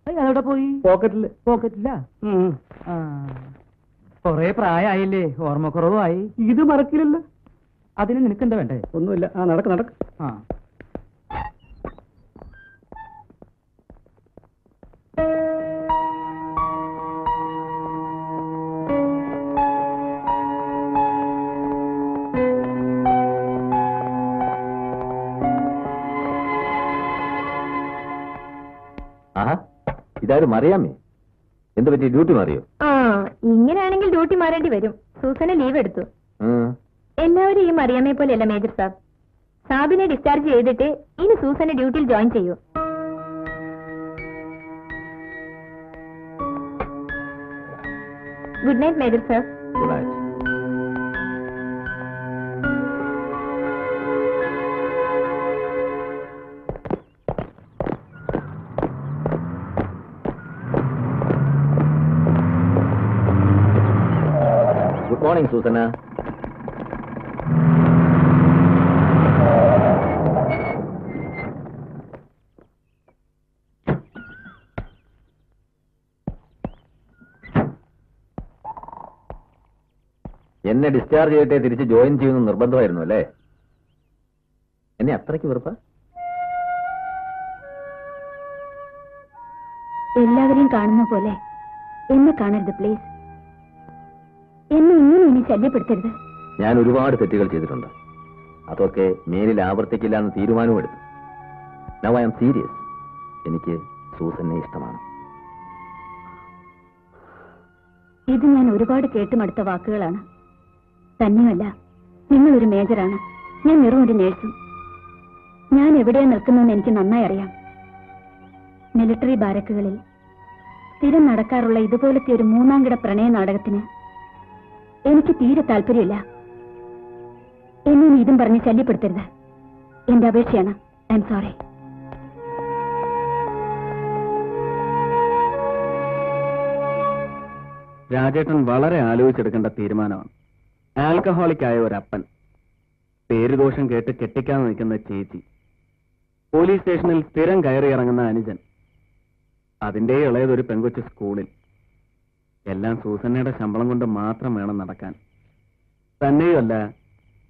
അതവിടെ പോയി. പോക്കറ്റില്ല. കൊറേ പ്രായമായില്ലേ, ഓർമ്മക്കുറവായി. ഇത് മറക്കില്ലല്ലോ. അതിന് നിനക്കെന്താ വേണ്ടേ? ഒന്നുമില്ല. നടക്ക്. ആഹാ, ഇതാരും അറിയാമേ. എന്ത് പറ്റി? ഡ്യൂട്ടി മാറിയോ? ഇങ്ങനെയാണെങ്കിൽ ഡ്യൂട്ടി മാറേണ്ടി വരും. സൂസന ലീവ് എടുത്തു. എല്ലാവരും ഈ മറിയാമ്മയെ പോലെയല്ല മേജർ സാബ്. സാബിനെ ഡിസ്ചാർജ് ചെയ്തിട്ട് ഇനി സൂസന ഡ്യൂട്ടിയിൽ ജോയിൻ ചെയ്യൂ. Good night major sahab. Good night. Good morning Susanna. എന്നെ ഡിസ്ചാർജ് ചെയ്തിട്ടേ തിരിച്ച് ജോയിൻ ചെയ്യുന്ന നിർബന്ധമായിരുന്നു അല്ലേ? എന്നെ അത്രയ്ക്ക് വെറുപ്പ? എല്ലാവരെയും കാണുന്ന പോലെ എന്നെ കാണരുത് പ്ലീസ്. എന്നെ ഇനി ശല്യപ്പെടുത്തരുത്. ഞാൻ ഒരുപാട് തെറ്റുകൾ ചെയ്തിട്ടുണ്ട്. അതൊക്കെ മേലിൽ ആവർത്തിക്കില്ല എന്ന് തീരുമാനവും എടുത്തു. Now I am serious. എനിക്ക് സൂസനെ ഇഷ്ടമാണ്. ഇത് ഞാൻ ഒരുപാട് കേട്ടുമടുത്ത വാക്കുകളാണ്. തന്നെയല്ല, നിങ്ങളൊരു മേജറാണ്, ഞാൻ വെറും ഒരു നേഴ്സും. ഞാൻ എവിടെയാ നിൽക്കുന്നതെന്ന് എനിക്ക് നന്നായി അറിയാം. മിലിറ്ററി ബാരക്കുകളിൽ സ്ഥിരം നടക്കാറുള്ള ഇതുപോലത്തെ ഒരു മൂന്നാംകിട പ്രണയ നാടകത്തിന് എനിക്ക് തീരെ താല്പര്യമില്ല. എന്നെ ഇതും പറഞ്ഞ് ശല്യപ്പെടുത്തരുത്. എന്റെ അപേക്ഷയാണ്. I am sorry. രാജേട്ടൻ വളരെ ആലോചിച്ചെടുക്കേണ്ട തീരുമാനമാണ്. ആൽക്കഹോളിക് ആയ ഒരപ്പൻ, പേരുദോഷം കേട്ട് കെട്ടിക്കാൻ നിൽക്കുന്ന ചേച്ചി, പോലീസ് സ്റ്റേഷനിൽ സ്ഥിരം കയറി ഇറങ്ങുന്ന അനുജൻ, അതിന്റെ ഇളയതൊരു പെങ്കൊച്ച് സ്കൂളിൽ. എല്ലാം സൂസന്നയുടെ ശമ്പളം കൊണ്ട് മാത്രം വേണം നടക്കാൻ. തന്നെയുമല്ല,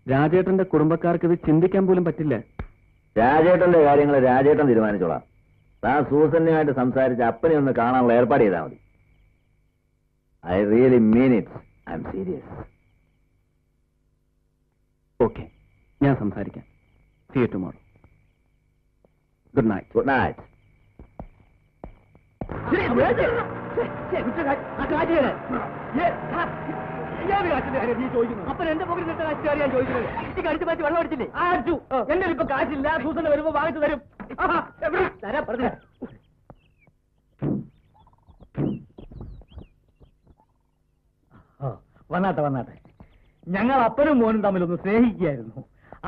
രാജേട്ടന്റെ കുടുംബക്കാർക്ക് ഇത് ചിന്തിക്കാൻ പോലും പറ്റില്ല. രാജേട്ടന്റെ കാര്യങ്ങൾ രാജേട്ടൻ തീരുമാനിച്ചോളാം. താൻ സൂസന്നയുമായിട്ട് സംസാരിച്ച് അപ്പനെ ഒന്ന് കാണാനുള്ള ഏർപ്പാട് ചെയ്താൽ മതി. I really mean it. I am serious. Okay, ഞാൻ സംസാരിക്കാം. See you tomorrow. Good night. Good night. അപ്പൊ എന്റെ പോകിൽ ഞാൻ ചോദിക്കുന്നത് ഈ കടിച്ചു മാറ്റി വെള്ളം അടിച്ചില്ലേ? എന്റെ ഇപ്പൊ കാശില്ല. സൂസന വരുമ്പോ വാങ്ങിച്ചു തരും. തരാ പറഞ്ഞു. വന്നാട്ടെ. ഞങ്ങൾ അപ്പനും മോനും തമ്മിലൊന്ന് സ്നേഹിക്കുകയായിരുന്നു.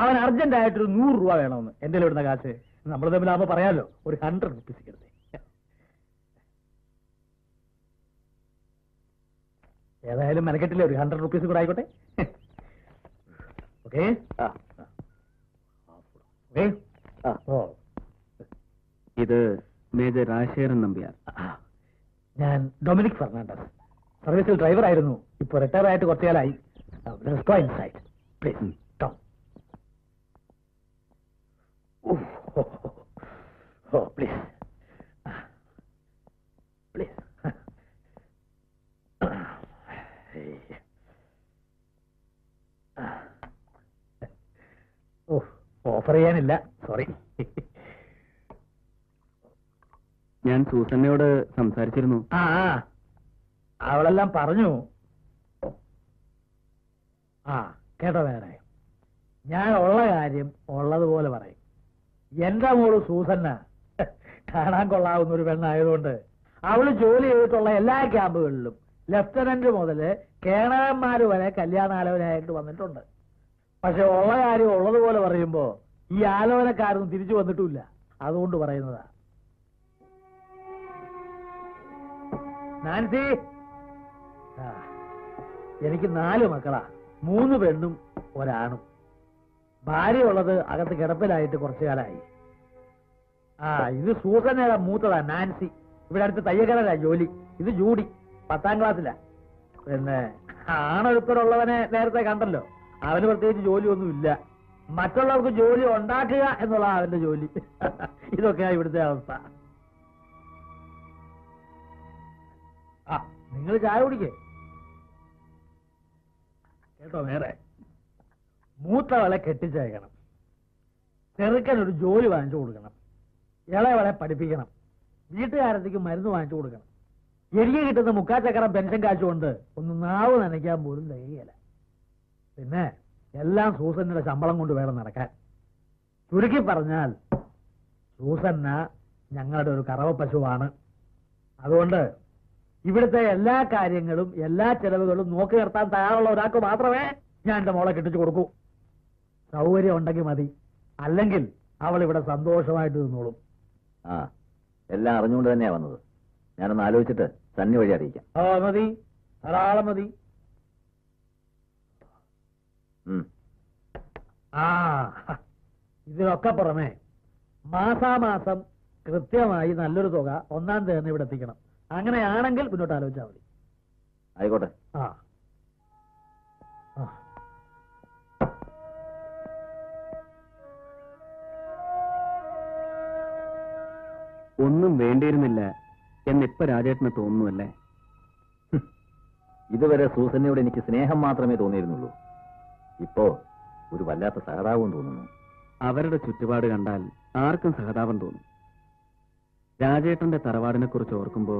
അവൻ അർജന്റായിട്ടൊരു 100 രൂപ വേണമെന്ന്. എന്തെങ്കിലും ഇടുന്ന കാശ് നമ്മൾ തമ്മിലാകുമ്പോ പറയാമല്ലോ. ഒരു 100 റുപ്പീസ് കിടന്നേ. ഏതായാലും മെനക്കെട്ടില്ലേ, ഒരു 100 റുപ്പീസ് കൂടെ ആയിക്കോട്ടെ. ഓക്കെ. ഇത് മേജർ രാജശേഖരൻ നമ്പ്യാർ. ഞാൻ ഡൊമിനിക് ഫെർണാണ്ടസ്. സർവീസിൽ ഡ്രൈവർ ആയിരുന്നു. ഇപ്പൊ റിട്ടയർ ആയിട്ട് കുറച്ചുകാലായി. Please come. Please please. Offer ചെയ്യാനില്ല, സോറി. ഞാൻ സൂസന്നയോട് സംസാരിച്ചിരുന്നു. ആ അവളെല്ലാം പറഞ്ഞു. ആ കേട്ടോ വേറെ, ഞാൻ ഉള്ള കാര്യം ഉള്ളതുപോലെ പറയും. എന്റെ മോള് സൂസന്ന കാണാൻ കൊള്ളാവുന്ന ഒരു പെണ്ണായതുകൊണ്ട് അവള് ജോലി ചെയ്തിട്ടുള്ള എല്ലാ ക്യാമ്പുകളിലും ലെഫ്റ്റനന്റ് മുതല് കേണലന്മാര് വരെ കല്യാണാലോചനയായിട്ട് വന്നിട്ടുണ്ട്. പക്ഷെ ഉള്ള കാര്യം ഉള്ളതുപോലെ പറയുമ്പോ ഈ ആലോചനക്കാരൊന്നും തിരിച്ചു വന്നിട്ടുമില്ല. അതുകൊണ്ട് പറയുന്നതാ. നാൻസി, എനിക്ക് 4 മക്കളാ, 3 പെണ്ണും ഒരാണും. ഭാര്യ ഉള്ളത് അകത്ത് കിടപ്പിലായിട്ട് കുറച്ചു കാലമായി. ഇത് സൂസനയുടെ മൂത്തതാ നാൻസി. ഇവിടെ അടുത്ത് തയ്യക്കടലാ ജോലി. ഇത് ജൂഡി, 10ാം ക്ലാസ്സിലാ. പിന്നെ ആണൊരുത്തരുള്ളവനെ നേരത്തെ കണ്ടല്ലോ, അവന് പ്രത്യേകിച്ച് ജോലിയൊന്നും ഇല്ല. മറ്റുള്ളവർക്ക് ജോലി ഉണ്ടാക്കുക എന്നുള്ളതാണ് അവന്റെ ജോലി. ഇതൊക്കെയാ ഇവിടുത്തെ അവസ്ഥ. നിങ്ങൾ ചായ കുടിക്കേ കേട്ടോ. വേറെ മൂത്തവളെ കെട്ടിച്ചയക്കണം, ചെറുക്കനൊരു ജോലി വാങ്ങിച്ചു കൊടുക്കണം, ഇളയവളെ പഠിപ്പിക്കണം, വീട്ടുകാരത്തേക്ക് മരുന്ന് വാങ്ങിച്ചു കൊടുക്കണം. എനിക്ക് കിട്ടുന്ന 3/4 ചക്രം പെൻഷൻ കാശുകൊണ്ട് ഒന്ന് നാവ് നനയ്ക്കാൻ പോലും തികയില്ല. പിന്നെ എല്ലാം സൂസന്നയുടെ ശമ്പളം കൊണ്ട് വേണം നടക്കാൻ. ചുരുക്കി പറഞ്ഞാൽ സൂസന്ന ഞങ്ങളുടെ ഒരു കറവ പശുവാണ്. അതുകൊണ്ട് ഇവിടുത്തെ എല്ലാ കാര്യങ്ങളും എല്ലാ ചെലവുകളും നോക്കി നിർത്താൻ തയ്യാറുള്ള ഒരാൾക്ക് മാത്രമേ ഞാൻ എന്റെ മോളെ കെട്ടിച്ചു കൊടുക്കൂ. സൗകര്യം ഉണ്ടെങ്കിൽ മതി, അല്ലെങ്കിൽ അവൾ ഇവിടെ സന്തോഷമായിട്ട് നിന്നോളും. എല്ലാം അറിഞ്ഞുകൊണ്ട് തന്നെയാ വന്നത്. ഞാനൊന്ന് ആലോചിച്ചിട്ട് തന്നെ വഴി അറിയിക്കാം. മതി, ധാരാളം മതി. ഇതിനൊക്കെ പുറമെ മാസാമാസം കൃത്യമായി നല്ലൊരു തുക 1-ാം തീയതി ഇവിടെ എത്തിക്കണം. അങ്ങനെയാണെങ്കിൽ മുന്നോട്ട് ആലോചിച്ചാൽ മതി. ആയിക്കോട്ടെ. ഒന്നും വേണ്ടിയിരുന്നില്ല എന്നിപ്പ രാജേട്ടന് തോന്നുന്നുവല്ലേ? ഇതുവരെ സൂസന്നയോട് എനിക്ക് സ്നേഹം മാത്രമേ തോന്നിയിരുന്നുള്ളൂ. ഇപ്പോ ഒരു വല്ലാത്ത സഹതാപം തോന്നുന്നു. അവരുടെ ചുറ്റുപാട് കണ്ടാൽ ആർക്കും സഹതാപം തോന്നും. രാജേട്ടന്റെ തറവാടിനെ കുറിച്ച് ഓർക്കുമ്പോ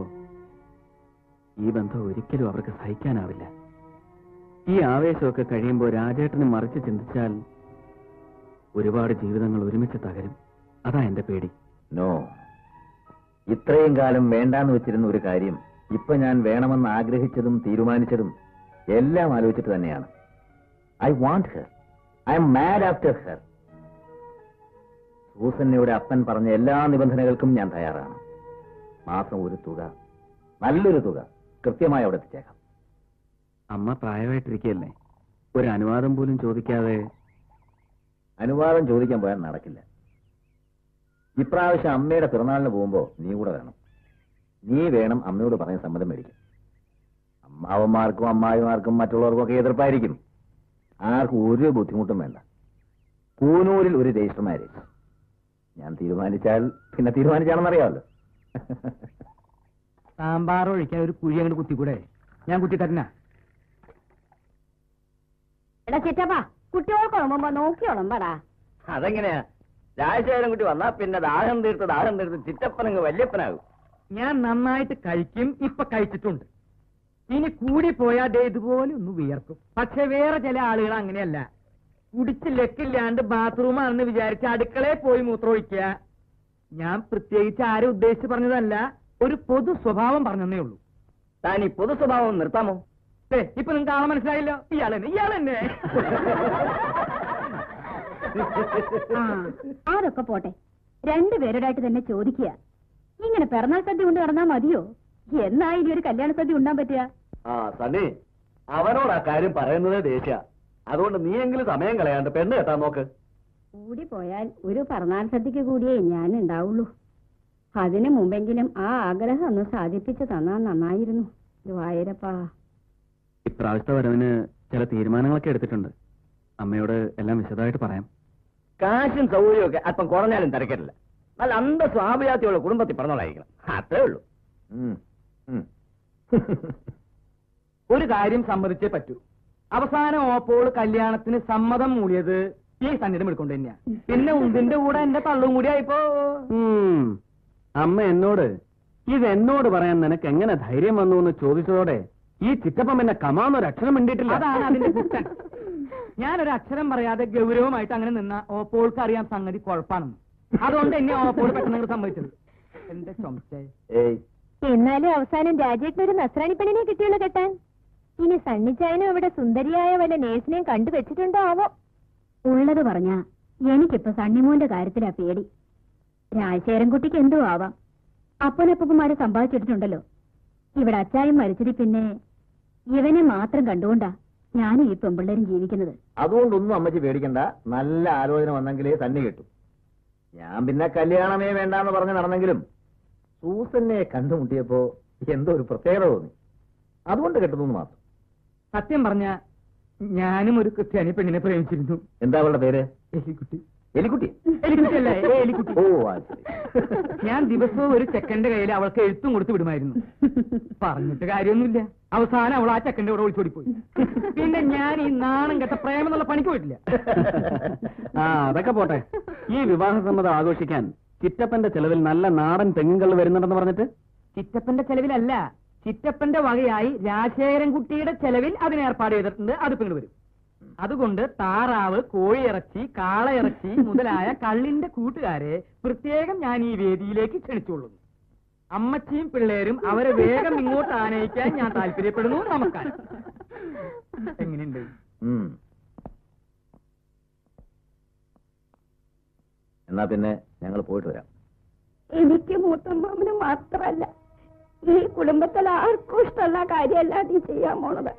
ഈ ബന്ധം ഒരിക്കലും അവർക്ക് സഹിക്കാനാവില്ല. ഈ ആവേശമൊക്കെ കഴിയുമ്പോൾ രാജേട്ടനെ മറിച്ച് ചിന്തിച്ചാൽ ഒരുപാട് ജീവിതങ്ങൾ ഒരുമിച്ച് തകരും. അതാ എന്റെ പേടി. നോ, ഇത്രയും കാലം വേണ്ടാന്ന് വെച്ചിരുന്ന ഒരു കാര്യം ഇപ്പൊ ഞാൻ വേണമെന്ന് ആഗ്രഹിച്ചതും തീരുമാനിച്ചതും എല്ലാം ആലോചിച്ചിട്ട് തന്നെയാണ്. I want her, I am mad after her. സൂസന്നയുടെ അപ്പൻ പറഞ്ഞ എല്ലാ നിബന്ധനകൾക്കും ഞാൻ തയ്യാറാണ്. മാസം ഒരു തുക, നല്ലൊരു തുക കൃത്യമായി അവിടെ എത്തിച്ചേക്കാം. അമ്മ പ്രായമായിട്ടിരിക്കുകയല്ലേ, ഒരു അനുവാദം പോലും ചോദിക്കാതെ? അനുവാദം ചോദിക്കാൻ പോയാൽ നടക്കില്ല. ഇപ്രാവശ്യം അമ്മയുടെ പിറന്നാളിന് പോകുമ്പോ നീ കൂടെ വേണം. നീ വേണം അമ്മയോട് പറഞ്ഞ സമ്മതം മേടിക്കും. അമ്മാവന്മാർക്കും അമ്മായിമാർക്കും മറ്റുള്ളവർക്കും ഒക്കെ എതിർപ്പായിരിക്കും. ആർക്കും ഒരു ബുദ്ധിമുട്ടും വേണ്ട. കൂനൂരിൽ ഒരു രജിസ്റ്റർ മാരേജ്. ഞാൻ തീരുമാനിച്ചാൽ പിന്നെ തീരുമാനിച്ചാണെന്നറിയാമല്ലോ. സാമ്പാർ ഒഴിക്കാൻ ഒരു കുഴി അങ്ങോട്ട് കുത്തിക്കൂടെ? ഞാൻ കുത്തി തരണ. എടാ ചിറ്റപ്പാ, കുട്ടികൾക്കുളമ്പോ നോക്കിയോളമ്പടാ. അതെങ്ങനെയാ? രാജശേഖരൻ കുട്ടി വന്നാ പിന്നെ ദാഹം തീർത്ത് ചിറ്റപ്പനങ്ങ് വല്യപ്പനാകും. ഞാൻ നന്നായിട്ട് കഴിക്കും, ഇപ്പൊ കഴിച്ചിട്ടുണ്ട്. ഇനി കൂടിപ്പോയാ ദേ ഇതുപോലെ ഒന്ന് വിയർക്കും. പക്ഷെ വേറെ ചില ആളുകൾ അങ്ങനെയല്ല. കുടിച്ച് ലക്കില്ലാണ്ട് ബാത്റൂമാണെന്ന് വിചാരിച്ച് അടുക്കളയിൽ പോയി മൂത്രമൊഴിക്കുക. ഞാൻ പ്രത്യേകിച്ച് ആരും ഉദ്ദേശിച്ച് പറഞ്ഞതല്ല, ഒരു പൊതു സ്വഭാവം പറഞ്ഞതേ ഉള്ളൂ. താൻ ഈ പൊതു സ്വഭാവം നിർത്താമോ? ഇപ്പൊ നിങ്ങൾക്ക് ആളെ മനസ്സിലായില്ലോ. ഇയാളെന്നെ അതൊക്കെ പോട്ടെ, രണ്ടുപേരോടായിട്ട് തന്നെ ചോദിക്കുക. ഇങ്ങനെ പിറന്നാൾ സദ്യ കൊണ്ട് നടന്നാ മതിയോ? എന്നാ ഇനി ഒരു കല്യാണ സദ്യ ഉണ്ടാൻ പറ്റുക? സണ്ണി, അവനോട് ആ കാര്യം പറയുന്നത് ദേഷ്യ. അതുകൊണ്ട് നീയെങ്കിലും സമയം കളയാണ്ട് പെണ്ണ് കെട്ടാൻ നോക്ക്. കൂടിപ്പോയാൽ ഒരു പിറന്നാൾ സദ്യക്ക് കൂടിയേ ഞാൻ ഉണ്ടാവുള്ളൂ. അതിനു മുമ്പെങ്കിലും ആ ആഗ്രഹം ഒന്ന് സാധിപ്പിച്ചു തന്നാ നന്നായിരുന്നു. വായരപ്പാ, ഇപ്രാവശ്യത്തെ വരവിന് ചില തീരുമാനങ്ങളൊക്കെ എടുത്തിട്ടുണ്ട്. അമ്മയോട് എല്ലാം വിശദമായിട്ട് പറയാം. കാശും സൗകര്യമൊക്കെ അല്പം കുറഞ്ഞാലും തിരക്കില്ല. നല്ല അന്തസ്വാഭിജാത്തിയുള്ള കുടുംബത്തിൽ പറഞ്ഞോളായിരിക്കണം. അത്രേ ഉള്ളൂ. ഒരു കാര്യം സമ്മതിച്ചേ പറ്റൂ. അവസാനം ഓപ്പോൾ കല്യാണത്തിന് സമ്മതം മൂളിയത് ഈ സന്നിധം എടുക്കൊണ്ട് തന്നെയാ. പിന്നെ ഉന്തിന്റെ കൂടെ എന്റെ തള്ളും കൂടി ആയിപ്പോ. അമ്മ എന്നോട് ഇതെന്നോട് പറയാൻ നിനക്ക് എങ്ങനെ ധൈര്യം വന്നു എന്ന് ചോദിച്ചതോടെ ഈ ചിറ്റപ്പം എന്നെ കമാന്നൊരു അക്ഷരം മിണ്ടിയിട്ടില്ല. അതാണ് അതിന്റെ കുറ്റൻ. ഞാനൊരു അക്ഷരം പറയാതെ ഗൗരവമായിട്ട് അങ്ങനെ നിന്ന ഓപ്പോൾക്ക് അറിയാം സംഗതി കുഴപ്പാണെന്ന്. അതുകൊണ്ട് എന്നെ ഓപ്പോൾ പെട്ടെന്ന് സംഭവിച്ചത്. എന്റെ ചുമച്ചേ. എന്നാലും അവസാനം രാജേട്ടനൊരു നസ്രാണി പെണ്ണിനെ കിട്ടിയുള്ളൂ കെട്ടാൻ. ഇനി സണ്ണിച്ചായനും അവിടെ സുന്ദരിയായ വല്ല നേഴ്സിനെയും കണ്ടുവച്ചിട്ടുണ്ടോ ആവോ? ഉള്ളത് പറഞ്ഞാ എനിക്കിപ്പോ സണ്ണിമോന്റെ കാര്യത്തിലാ പേടി. രാജശേഖരൻകുട്ടിക്ക് എന്തോ ആവാം. അപ്പനപ്പന്മാരെ സമ്പാദിച്ചിട്ടുണ്ടല്ലോ. ഇവിടെ അച്ചായം മരിച്ചതി പിന്നെ ഇവനെ മാത്രം കണ്ടുകൊണ്ടാ ഞാനും ഈ പെമ്പിള്ളേരും ജീവിക്കുന്നത്. അതുകൊണ്ടൊന്നും അമ്മച്ചി പേടിക്കണ്ട. നല്ല ആലോചന വന്നെങ്കിലേ തന്നെ കിട്ടും. ഞാൻ പിന്നെ കല്യാണമേ വേണ്ടാന്ന് പറഞ്ഞ് നടന്നെങ്കിലും സൂസന്നെ കണ്ടുമുട്ടിയപ്പോ എന്തോ ഒരു പ്രത്യേകത തോന്നി. അതുകൊണ്ട് കെട്ടുന്നു മാത്രം. സത്യം പറഞ്ഞ ഞാനും ഒരു ക്രിസ്ത്യാനി പെണ്ണിനെ പ്രേമിച്ചിരുന്നു. എന്താ അവളുടെ പേര്? എലിക്കുട്ടി. എലിക്കുട്ടി? എലിക്കുട്ടിയല്ല, എലിക്കുട്ടി. ഓ ശരി. ഞാൻ ദിവസവും ഒരു ചെക്കന്റെ കയ്യിൽ അവൾക്ക് എഴുത്തും കൊടുത്ത് വിടുമായിരുന്നു. പറഞ്ഞിട്ട് കാര്യമൊന്നുമില്ല. അവസാനം അവൾ ആ ചെക്കന്റെ കൂടെ ഒളിച്ചോടിപ്പോയി. പിന്നെ ഞാൻ ഈ നാണം കെട്ട പ്രേമം എന്നുള്ള പണിക്ക് പോയിട്ടില്ല. അതൊക്കെ പോട്ടെ. ഈ വിവാഹ സമ്മതം ആഘോഷിക്കാൻ ചിറ്റപ്പന്റെ ചെലവിൽ നല്ല നാടൻ തെങ്ങുകൾ വരുന്നുണ്ടെന്ന് പറഞ്ഞിട്ട്? ചിറ്റപ്പന്റെ ചെലവിലല്ല, ചിറ്റപ്പന്റെ വകയായി രാജശേഖരൻകുട്ടിയുടെ ചെലവിൽ അതിന് ഏർപ്പാട് ചെയ്തിട്ടുണ്ട്. അത് പിന്നീട് വരും. അതുകൊണ്ട് താറാവ്, കോഴിയിറച്ചി, കാളയിറച്ചി മുതലായ കള്ളിന്റെ കൂട്ടുകാരെ പ്രത്യേകം ഞാൻ ഈ വേദിയിലേക്ക് ക്ഷണിച്ചുകൊള്ളുന്നു. അമ്മച്ചിയും പിള്ളേരും അവരെ വേഗം ഇങ്ങോട്ട് ആനയിക്കാൻ ഞാൻ താല്പര്യപ്പെടുന്നു. നമസ്കാരം. എങ്ങനെയുണ്ട്? എന്നാ പിന്നെ ഞങ്ങൾ പോയിട്ട് വരാം. എനിക്ക് മൂത്തമ്മാമന് മാത്രല്ല, ഈ കുടുംബത്തിൽ ആർക്കും ഇഷ്ടമുള്ള കാര്യമല്ല നീ ചെയ്യാൻ പോണത്.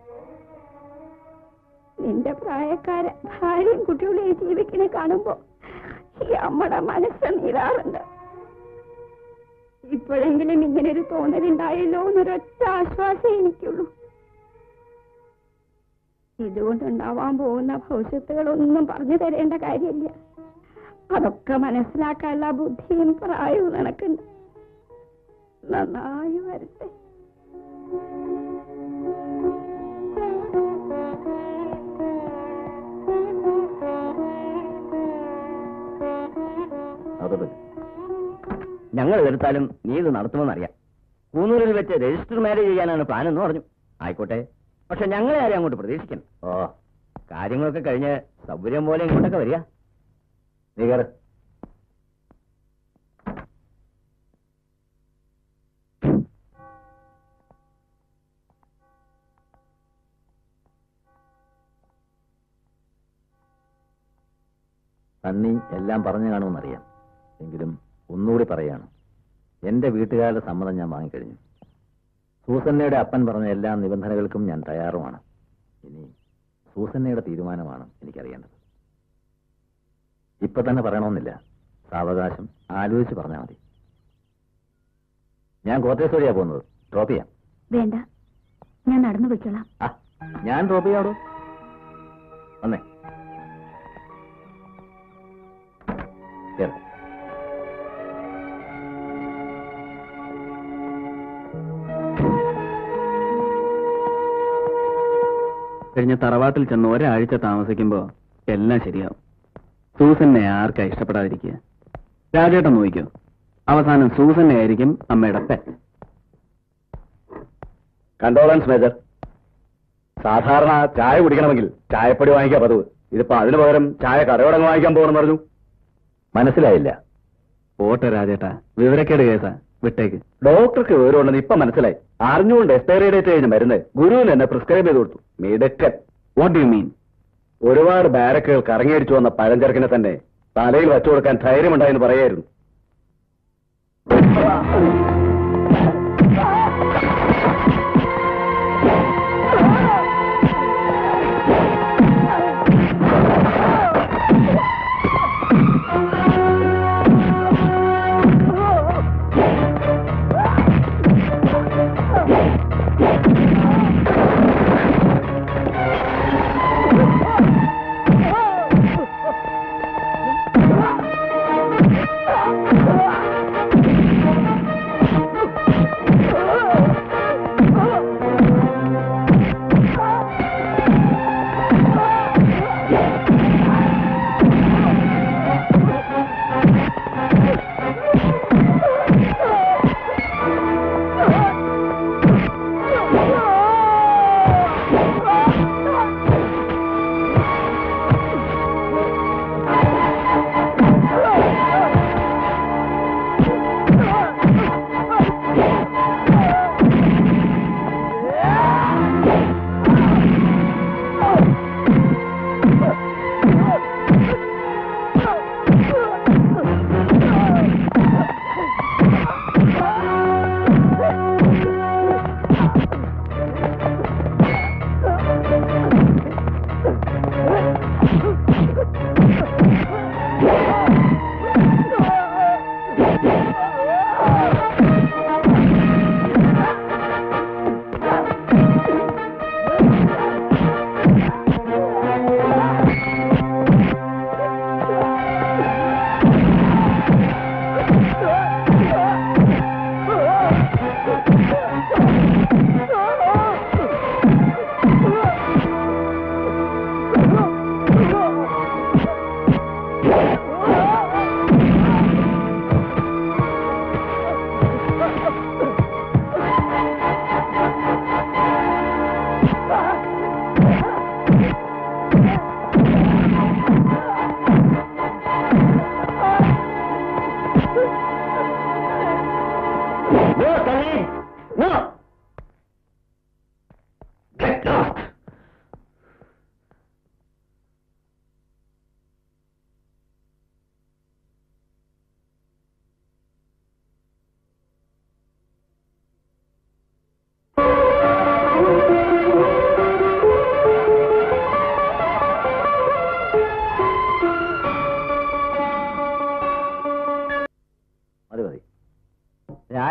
നിന്റെ പ്രായക്കാരെ ഭാര്യയും കുട്ടികളെയും ജീവിക്കണെ കാണുമ്പോ ഈ അമ്മയുടെ മനസ്സ് നീറാറുണ്ട്. ഇപ്പോഴെങ്കിലും ഇങ്ങനൊരു തോന്നലുണ്ടായല്ലോ എന്നൊരൊറ്റ ആശ്വാസം എനിക്കുള്ളൂ. ഇതുകൊണ്ടുണ്ടാവാൻ പോകുന്ന ഭവിഷ്യത്തുകളൊന്നും പറഞ്ഞു തരേണ്ട കാര്യമില്ല. അതൊക്കെ മനസ്സിലാക്കാനുള്ള ബുദ്ധിയും പ്രായവും നിനക്കുണ്ട്. നന്നായി വരട്ടെ. ഞങ്ങൾ എതിർത്താലും നീ ഇത് നടത്തുമെന്നറിയാം. കൂന്നൂരിൽ വെച്ച് രജിസ്റ്റർ മാരേജ് ചെയ്യാനാണ് പ്ലാൻ എന്ന് പറഞ്ഞു. ആയിക്കോട്ടെ, പക്ഷെ ഞങ്ങളെ ആരും അങ്ങോട്ട് പ്രതീക്ഷിക്കണം. കാര്യങ്ങളൊക്കെ കഴിഞ്ഞ് സൗകര്യം പോലെ ഇങ്ങോട്ടൊക്കെ വരിക. നീ കയറ്. സണ്ണി എല്ലാം പറഞ്ഞു കാണുമെന്നറിയാം. എങ്കിലും ഒന്നുകൂടി പറയാണ്, എന്റെ വീട്ടുകാരുടെ സമ്മതം ഞാൻ വാങ്ങിക്കഴിഞ്ഞു. സൂസന്നയുടെ അപ്പൻ പറഞ്ഞ എല്ലാ നിബന്ധനകൾക്കും ഞാൻ തയ്യാറുമാണ്. ഇനി സൂസന്നയുടെ തീരുമാനമാണ് എനിക്കറിയേണ്ടത്. ഇപ്പൊ തന്നെ പറയണമെന്നില്ല. സാവകാശം ആലോചിച്ച് പറഞ്ഞാൽ മതി. ഞാൻ കോട്ടേഴ്സ് വഴിയാ പോകുന്നത്. ഡ്രോപ്പ് ചെയ്യാം? വേണ്ട, ഞാൻ നടന്നു പോയിക്കോളാം. ഞാൻ ഡ്രോപ്പ് ചെയ്യാടോ. വന്നേ. കഴിഞ്ഞ തറവാട്ടിൽ ചെന്ന് ഒരാഴ്ച താമസിക്കുമ്പോ എല്ലാം ശരിയാവും. സൂസന്നെ ആർക്കാ ഇഷ്ടപ്പെടാതിരിക്കുക? രാജേട്ടൻ നോക്കിക്കോ, അവസാനം സൂസന്നെ ആയിരിക്കും അമ്മയുടെ പെറ്റ്. Condolence major. സാധാരണ ചായ കുടിക്കണമെങ്കിൽ ചായപ്പൊടി വാങ്ങിക്കാൻ പതിവ്. ഇതിപ്പോ അതിനു പകരം ചായ കടയോടങ്ങ് വാങ്ങിക്കാൻ പോകണമെന്ന് പറഞ്ഞു. മനസ്സിലായില്ല. പോട്ടെ രാജേട്ടാ, വിവരക്കേട് കേസാ, വിട്ടേക്ക്. ഡോക്ടർക്ക് വിവരമുണ്ടെന്ന് ഇപ്പൊ മനസ്സിലായി. അറിഞ്ഞുകൊണ്ട് എക്സ്പയറി ഡേറ്റ് കഴിഞ്ഞ് മരുന്ന് ഗുരുവിന് എന്നെ പ്രിസ്ക്രൈബ് ചെയ്ത് കൊടുത്തു. മിടുക്കൻ. What you mean? ഒരുപാട് ബാരക്കുകൾ കറങ്ങിയടിച്ചു വന്ന പഴഞ്ചരക്കിനെ തന്നെ തലയിൽ വച്ചു കൊടുക്കാൻ ധൈര്യമുണ്ടായെന്ന് പറയായിരുന്നു.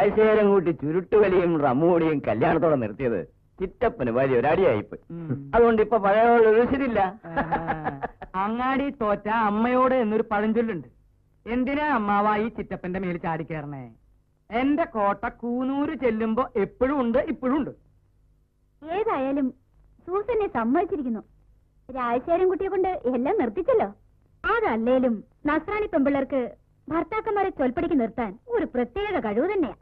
രാജശേഖരം കൂട്ടി ചുരുട്ടുവലിയും റമ്മൂടിയും കല്യാണത്തോടെ നിർത്തിയത് ചിറ്റപ്പന് വലിയ ഒരടിയായിപ്പോയി. അതുകൊണ്ട് ഇപ്പൊ പഴയ രുചിയില്ല. അങ്ങാടി തോറ്റ അമ്മയോട് എന്നൊരു പഴഞ്ചൊല്ലുണ്ട്. എന്തിനാ അമ്മാവ ഈ ചിറ്റപ്പന്റെ മേൽ ചാടിക്കയറണേ? എന്റെ കോട്ട കൂനൂര് ചെല്ലുമ്പോ എപ്പോഴും ഉണ്ട്, ഇപ്പോഴും ഉണ്ട്. ഏതായാലും സൂസനെ സമ്മതിച്ചിരിക്കുന്നു. രാജശേഖരൻ കുട്ടിയെ കൊണ്ട് എല്ലാം നിർത്തിച്ചല്ലോ. അതല്ലേലും നസ്രാണി പെമ്പിള്ളേർക്ക് ഭർത്താക്കന്മാരെ ചൊൽപ്പടിക്ക് നിർത്താൻ ഒരു പ്രത്യേക കഴിവ് തന്നെയാ.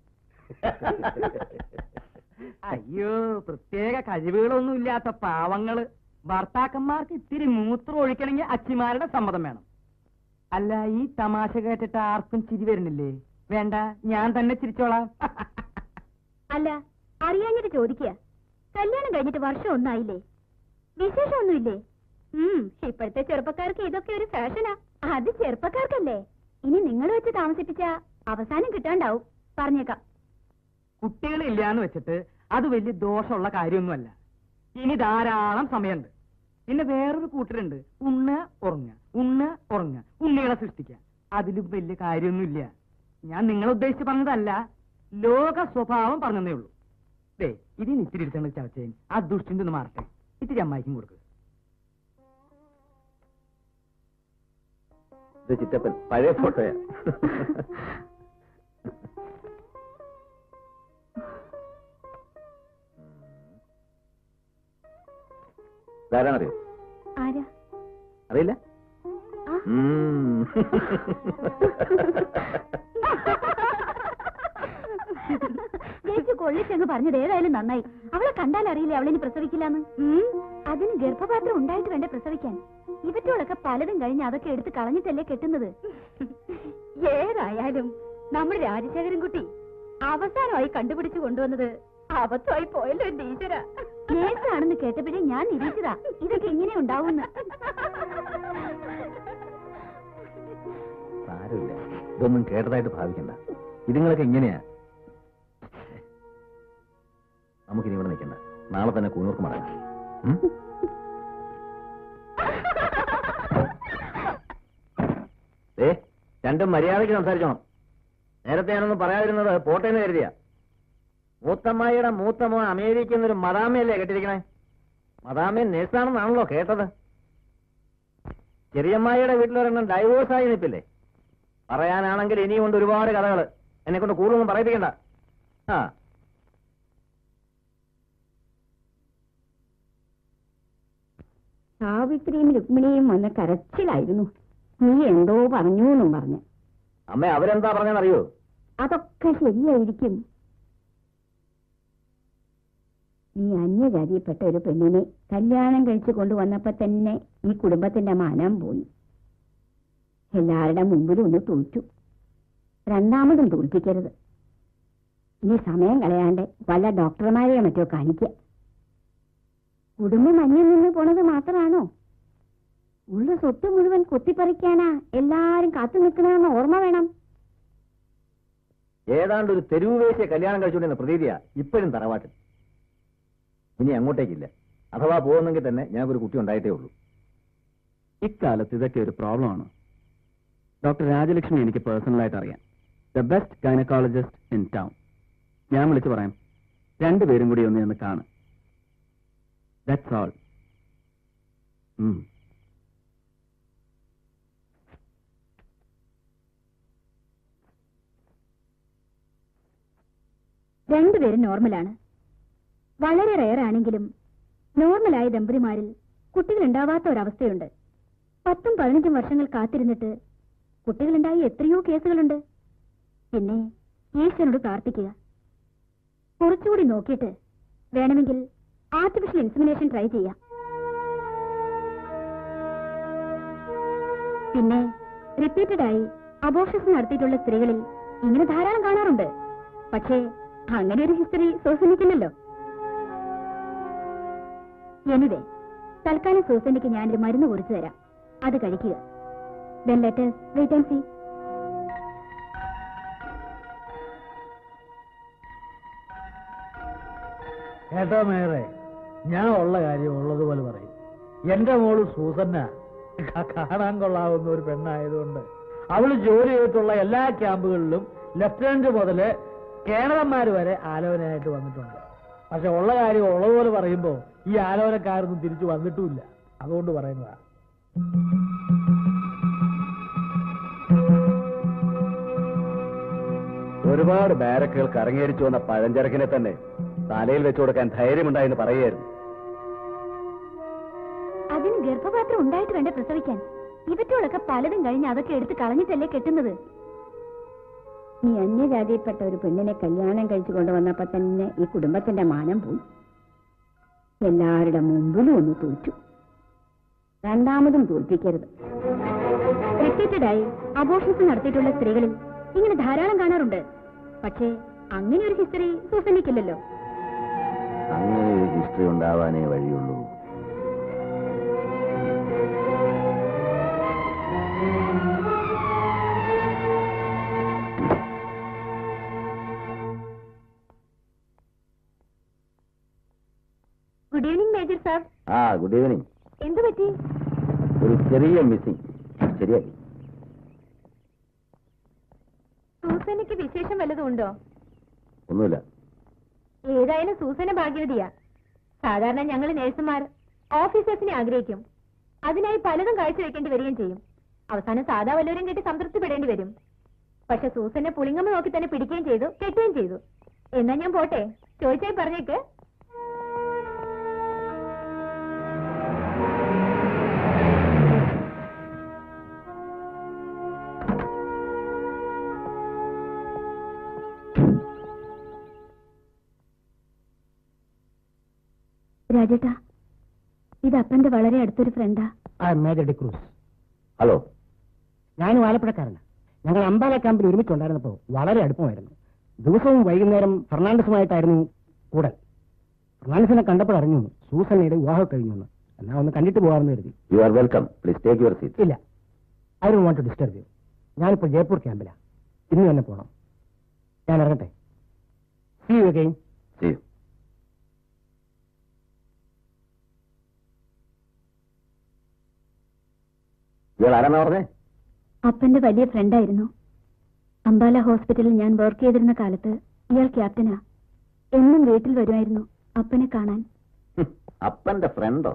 അയ്യോ, പ്രത്യേക കഴിവുകളൊന്നും ഇല്ലാത്ത പാവങ്ങള്. ഭർത്താക്കന്മാർക്ക് ഇത്തിരി മൂത്രം ഒഴിക്കണമെങ്കിൽ അച്ചിമാരുടെ സമ്മതം വേണം. അല്ല, ഈ തമാശ കേട്ടിട്ട് ആർക്കും ചിരി വരുന്നില്ലേ? വേണ്ട, ഞാൻ തന്നെ ചിരിച്ചോളാം. അല്ല, അറിയാഞ്ഞിട്ട് ചോദിക്കുക. കല്യാണം കഴിഞ്ഞിട്ട് വർഷം ഒന്നായില്ലേ? വിശേഷമൊന്നുമില്ലേ? ഇപ്പോഴത്തെ ചെറുപ്പക്കാർക്ക് ഇതൊക്കെ ഒരു ഫാഷനാ. അത് ചെറുപ്പക്കാർക്കല്ലേ. ഇനി നിങ്ങൾ വെച്ച് താമസിപ്പിച്ച അവസാനം കിട്ടാണ്ടാവും. പറഞ്ഞേക്കാം. കുട്ടികളില്ലാന്ന് വെച്ചിട്ട് അത് വലിയ ദോഷമുള്ള കാര്യമൊന്നുമല്ല. ഇനി ധാരാളം സമയമുണ്ട്. പിന്നെ വേറൊരു കൂട്ടരുണ്ട്, ഉണ്ണ ഉറങ്ങ, ഉണ്ണ ഉറങ്ങ, ഉണ്ണികളെ സൃഷ്ടിക്കുക. അതിലും വലിയ കാര്യമൊന്നുമില്ല. ഞാൻ നിങ്ങളെ ഉദ്ദേശിച്ച് പറഞ്ഞതല്ല, ലോക സ്വഭാവം പറഞ്ഞതേ ഉള്ളൂ. ദേ, ഇതിന് ഇത്തിരി എടുത്തേണ്ട ചവച്ചേൻ ആ ദുഷ്ടിന്റെ ഒന്ന് മാറട്ടെ. ഇത്തിരി അമ്മായിക്കും കൊടുക്കുക. ചിറ്റപ്പൻ പഴയ ഫോട്ടോയാ. ധാരാണറിയോ? ആരാ? അറിയില്ല. ചേച്ചി കൊള്ളിച്ചെന്ന് പറഞ്ഞത് ഏതായാലും നന്നായി. അവളെ കണ്ടാൽ അറിയില്ലേ അവളിനി പ്രസവിക്കില്ലാന്ന്. അതിന് ഗർഭപാത്രം ഉണ്ടായിട്ട് വേണ്ട പ്രസവിക്കാൻ. ഇവറ്റോളൊക്കെ പലതും കഴിഞ്ഞ് അതൊക്കെ എടുത്ത് കളഞ്ഞിട്ടല്ലേ കെട്ടുന്നത്. ഏതായാലും നമ്മുടെ രാജശേഖരൻ കുട്ടി അവസാനമായി കണ്ടുപിടിച്ചു കൊണ്ടുവന്നത് അബദ്ധമായി പോയല്ലോ എന്റെ ഈശ്വര. നേഴ്സാണെന്ന് കേട്ടപ്പോഴേ ഞാൻ നിരീക്ഷിച്ചതാ ഇതൊക്കെ എങ്ങനെ ഉണ്ടാവുമെന്ന്. സാരമില്ല, ഇതൊന്നും കേട്ടതായിട്ട് ഭാവിക്കണ്ട. ഇതുങ്ങളൊക്കെ ഇങ്ങനെയാ. നമുക്കിനി ഇവിടെ നിൽക്കണ്ട, നാളെ തന്നെ കൂനൂർക്ക് മടങ്ങാം. രണ്ടും മര്യാദയ്ക്ക് സംസാരിച്ചോണം. നേരത്തെ ഞാനൊന്നും പറയാതിരുന്നത് പോട്ടേന്ന് കരുതിയ. മൂത്തമ്മായിയുടെ മൂത്തമ്മ അമേരിക്കയിൽ നിന്നൊരു മദാമയല്ലേ കേട്ടിരിക്കണേ? മദാമ നേഴ്സാണെന്നാണല്ലോ കേട്ടത്. ചെറിയമ്മായിയുടെ വീട്ടിലൊരെണ്ണം ഡൈവോഴ്സായി നിൽപ്പില്ലേ? പറയാനാണെങ്കിൽ ഇനിയുണ്ട് ഒരുപാട് കഥകൾ. എന്നെ കൊണ്ട് കൂടുതലൊന്നും പറയിപ്പിക്കണ്ട. സാവിത്രിയും രുക്മിണിയും വന്ന കരച്ചിലായിരുന്നു. നീ എന്തോ പറഞ്ഞു എന്നും പറഞ്ഞ്. അമ്മ അവരെന്താ പറഞ്ഞെന്നറിയോ? അതൊക്കെ ശരിയായിരിക്കും. നീ അന്യജാതിയിൽപ്പെട്ട ഒരു പെണ്ണിനെ കല്യാണം കഴിച്ചു കൊണ്ടുവന്നപ്പോ തന്നെ ഈ കുടുംബത്തിന്റെ മാനം പോയി. എല്ലാവരുടെ മുമ്പിലും ഒന്ന് തോറ്റു. രണ്ടാമതും തോൽപ്പിക്കരുത്. ഇനി സമയം കളയാണ്ട് വല്ല ഡോക്ടർമാരെയോ മറ്റോ കാണിക്കുക. കുടുംബം അന്യം നിന്ന് പോണത് മാത്രമാണോ? ഉള്ള സ്വത്ത് മുഴുവൻ കൊത്തിപ്പറിക്കാനാ എല്ലാരും കാത്തു നിൽക്കണമെന്ന് ഓർമ്മ വേണം. ഏതാണ്ട് ഒരു തെരുവ് വേശിയെ കല്യാണം കഴിച്ചുകൊണ്ടിരുന്ന പ്രതീതിയാ ഇപ്പോഴും തറവാട്ടിൽ. ഇനി അങ്ങോട്ടേക്കില്ല. അഥവാ പോകുന്നെങ്കിൽ തന്നെ ഞങ്ങൾക്കൊരു കുട്ടി ഉണ്ടായിട്ടേ ഉള്ളൂ. ഇക്കാലത്ത് ഇതൊക്കെ ഒരു പ്രോബ്ലമാണ്. ഡോക്ടർ രാജലക്ഷ്മി എനിക്ക് പേഴ്സണലായിട്ട് അറിയാം. The best gynaecologist in town. ഞാൻ വിളിച്ചു പറയാം, രണ്ടുപേരും കൂടി ഒന്ന് കാണും. That's all. രണ്ടുപേരും നോർമലാണ്. വളരെ റെയർ ആണെങ്കിലും നോർമലായ ദമ്പതിമാരിൽ കുട്ടികളുണ്ടാവാത്ത ഒരവസ്ഥയുണ്ട്. 10-15 വർഷങ്ങൾ കാത്തിരുന്നിട്ട് കുട്ടികളുണ്ടായി എത്രയോ കേസുകളുണ്ട്. പിന്നെ ഈശ്വരനോട് പ്രാർത്ഥിക്കുക. കുറച്ചുകൂടി നോക്കിയിട്ട് വേണമെങ്കിൽ ആർട്ടിഫിഷ്യൽ ഇൻസെമിനേഷൻ ട്രൈ ചെയ്യാം. പിന്നെ റിപ്പീറ്റഡായി അബോർഷൻസ് നടത്തിയിട്ടുള്ള സ്ത്രീകളിൽ ഇങ്ങനെ ധാരാളം കാണാറുണ്ട്. പക്ഷേ അങ്ങനെ ഒരു ഹിസ്റ്ററി സൂസനിക്കില്ലല്ലോ. എനിവേ, തൽക്കാലം സൂസനിക്ക് ഞാനൊരു മരുന്ന് കുറിച്ചു തരാം. അത് കഴിക്കുക. Then let us wait and see. കേട്ടോ മേറെ, ഞാൻ ഉള്ള കാര്യം ഉള്ളതുപോലെ പറയും. എന്റെ മോള് സൂസന്ന കാണാൻ കൊള്ളാവുന്ന ഒരു പെണ്ണായതുകൊണ്ട് അവള് ജോലി ചെയ്തിട്ടുള്ള എല്ലാ ക്യാമ്പുകളിലും ലെഫ്റ്റനന്റ് മുതല് കേണലന്മാര് വരെ ആലോചനയായിട്ട് വന്നിട്ടുണ്ട്. പക്ഷെ ഉള്ള കാര്യം ഉള്ളതുപോലെ പറയുമ്പോ ഈ ആലോചനക്കാരൊന്നും തിരിച്ചു വന്നിട്ടുമില്ല. അതുകൊണ്ട് പറയുന്നതാ. ഒരുപാട് ബാരക്കുകൾക്ക് അരങ്ങേറിച്ചു വന്ന പഴഞ്ചരക്കിനെ തന്നെ തലയിൽ വെച്ചു കൊടുക്കാൻ ധൈര്യമുണ്ടായെന്ന് പറയുകയായിരുന്നു. അതിന് ഗർഭപാത്രം ഉണ്ടായിട്ട് വേണ്ട പ്രസവിക്കാൻ. ഇവറ്റോളൊക്കെ പലതും കഴിഞ്ഞ് അതൊക്കെ എടുത്ത് കളഞ്ഞിട്ടല്ലേ കെട്ടുന്നത്. നീ അന്യജാതിയിൽപ്പെട്ട ഒരു പെണ്ണിനെ കല്യാണം കഴിച്ചു കൊണ്ടുവന്നപ്പോ തന്നെ ഈ കുടുംബത്തിന്റെ മാനം പോയി. എല്ലാവരുടെ മുമ്പിലും ഒന്ന് തോറ്റു. രണ്ടാമതും തോൽപ്പിക്കരുത്. റിപ്പീറ്റഡായി അബോർഷൻസ് നടത്തിയിട്ടുള്ള സ്ത്രീകളിൽ ഇങ്ങനെ ധാരാളം കാണാറുണ്ട്. പക്ഷേ അങ്ങനെ ഒരു ഹിസ്റ്ററി സൂസനിക്കില്ലല്ലോ. അങ്ങനെ ഒരു ഹിസ്റ്ററി ഉണ്ടാവാനേ വഴിയുള്ളൂ. Good evening major sir. Good evening. എന്തു പറ്റി? ഒരു ചെറിയ മിസ്സിംഗ്. ശരിയാക്കി. സൂസനയ്ക്ക് വിശേഷം വല്ലതും ഉണ്ടോ? ഒന്നുമില്ല. ഏതായാലും സൂസന ഭാഗ്യവതിയാ. സാധാരണ ഞങ്ങൾ നേഴ്സുമാർ ഓഫീസേഴ്സിനെ ആഗ്രഹിക്കും. അതിനായി പലതും കാഴ്ചവെക്കേണ്ടി വരികയും ചെയ്യും. അവസാനം സാധാ വല്ലവരും കെട്ടി സംതൃപ്തിപ്പെടേണ്ടി വരും. പക്ഷെ സൂസനെ പുളിങ്ങമ്മ നോക്കി തന്നെ പിടിക്കുകയും ചെയ്തു, കെട്ടുകയും ചെയ്തു. എന്നാ ഞാൻ പോട്ടെ. ചോദിച്ചായി പറഞ്ഞേക്ക്. രാജേട്ടാ, ഇത് അപ്പന്റെ വളരെ അടുത്തൊരു ഫ്രണ്ടാ. മേജർ ഡിക്രൂസ്. ഹലോ. ഞാനും ആലപ്പുഴക്കാരനാണ്. ഞങ്ങൾ അംബാല ക്യാമ്പിൽ ഒരുമിച്ചുണ്ടായിരുന്നപ്പോൾ വളരെ അടുപ്പമായിരുന്നു. ദിവസവും വൈകുന്നേരം ഫെർണാണ്ടസുമായിട്ടായിരുന്നു കൂടൽ. ഫെർണാണ്ടസിനെ കണ്ടപ്പോഴറിഞ്ഞു സൂസനയുടെ വിവാഹം കഴിഞ്ഞു എന്ന്. എന്നാ ഒന്ന് കണ്ടിട്ട് പോകാമെന്ന് കരുതി. You are welcome. Please take your seat. ഇല്ല, I don't want to disturb you. ഞാനിപ്പോൾ ജയ്പൂർ ക്യാമ്പിലാണ്. ഇന്ന് തന്നെ പോകണം. ഞാൻ ഇറങ്ങട്ടെ. See you again. See you. ഇയാൾ ആരാന്നാ പറഞ്ഞേ? അപ്പന്റെ വലിയ ഫ്രണ്ടായിരുന്നു. അംബാല ഹോസ്പിറ്റലിൽ ഞാൻ വർക്ക് ചെയ്തിരുന്ന കാലത്ത് ഇയാൾ ക്യാപ്റ്റനാ. എന്നും വീട്ടിൽ വരുമായിരുന്നു അപ്പനെ കാണാൻ. അപ്പന്റെ ഫ്രണ്ടോ?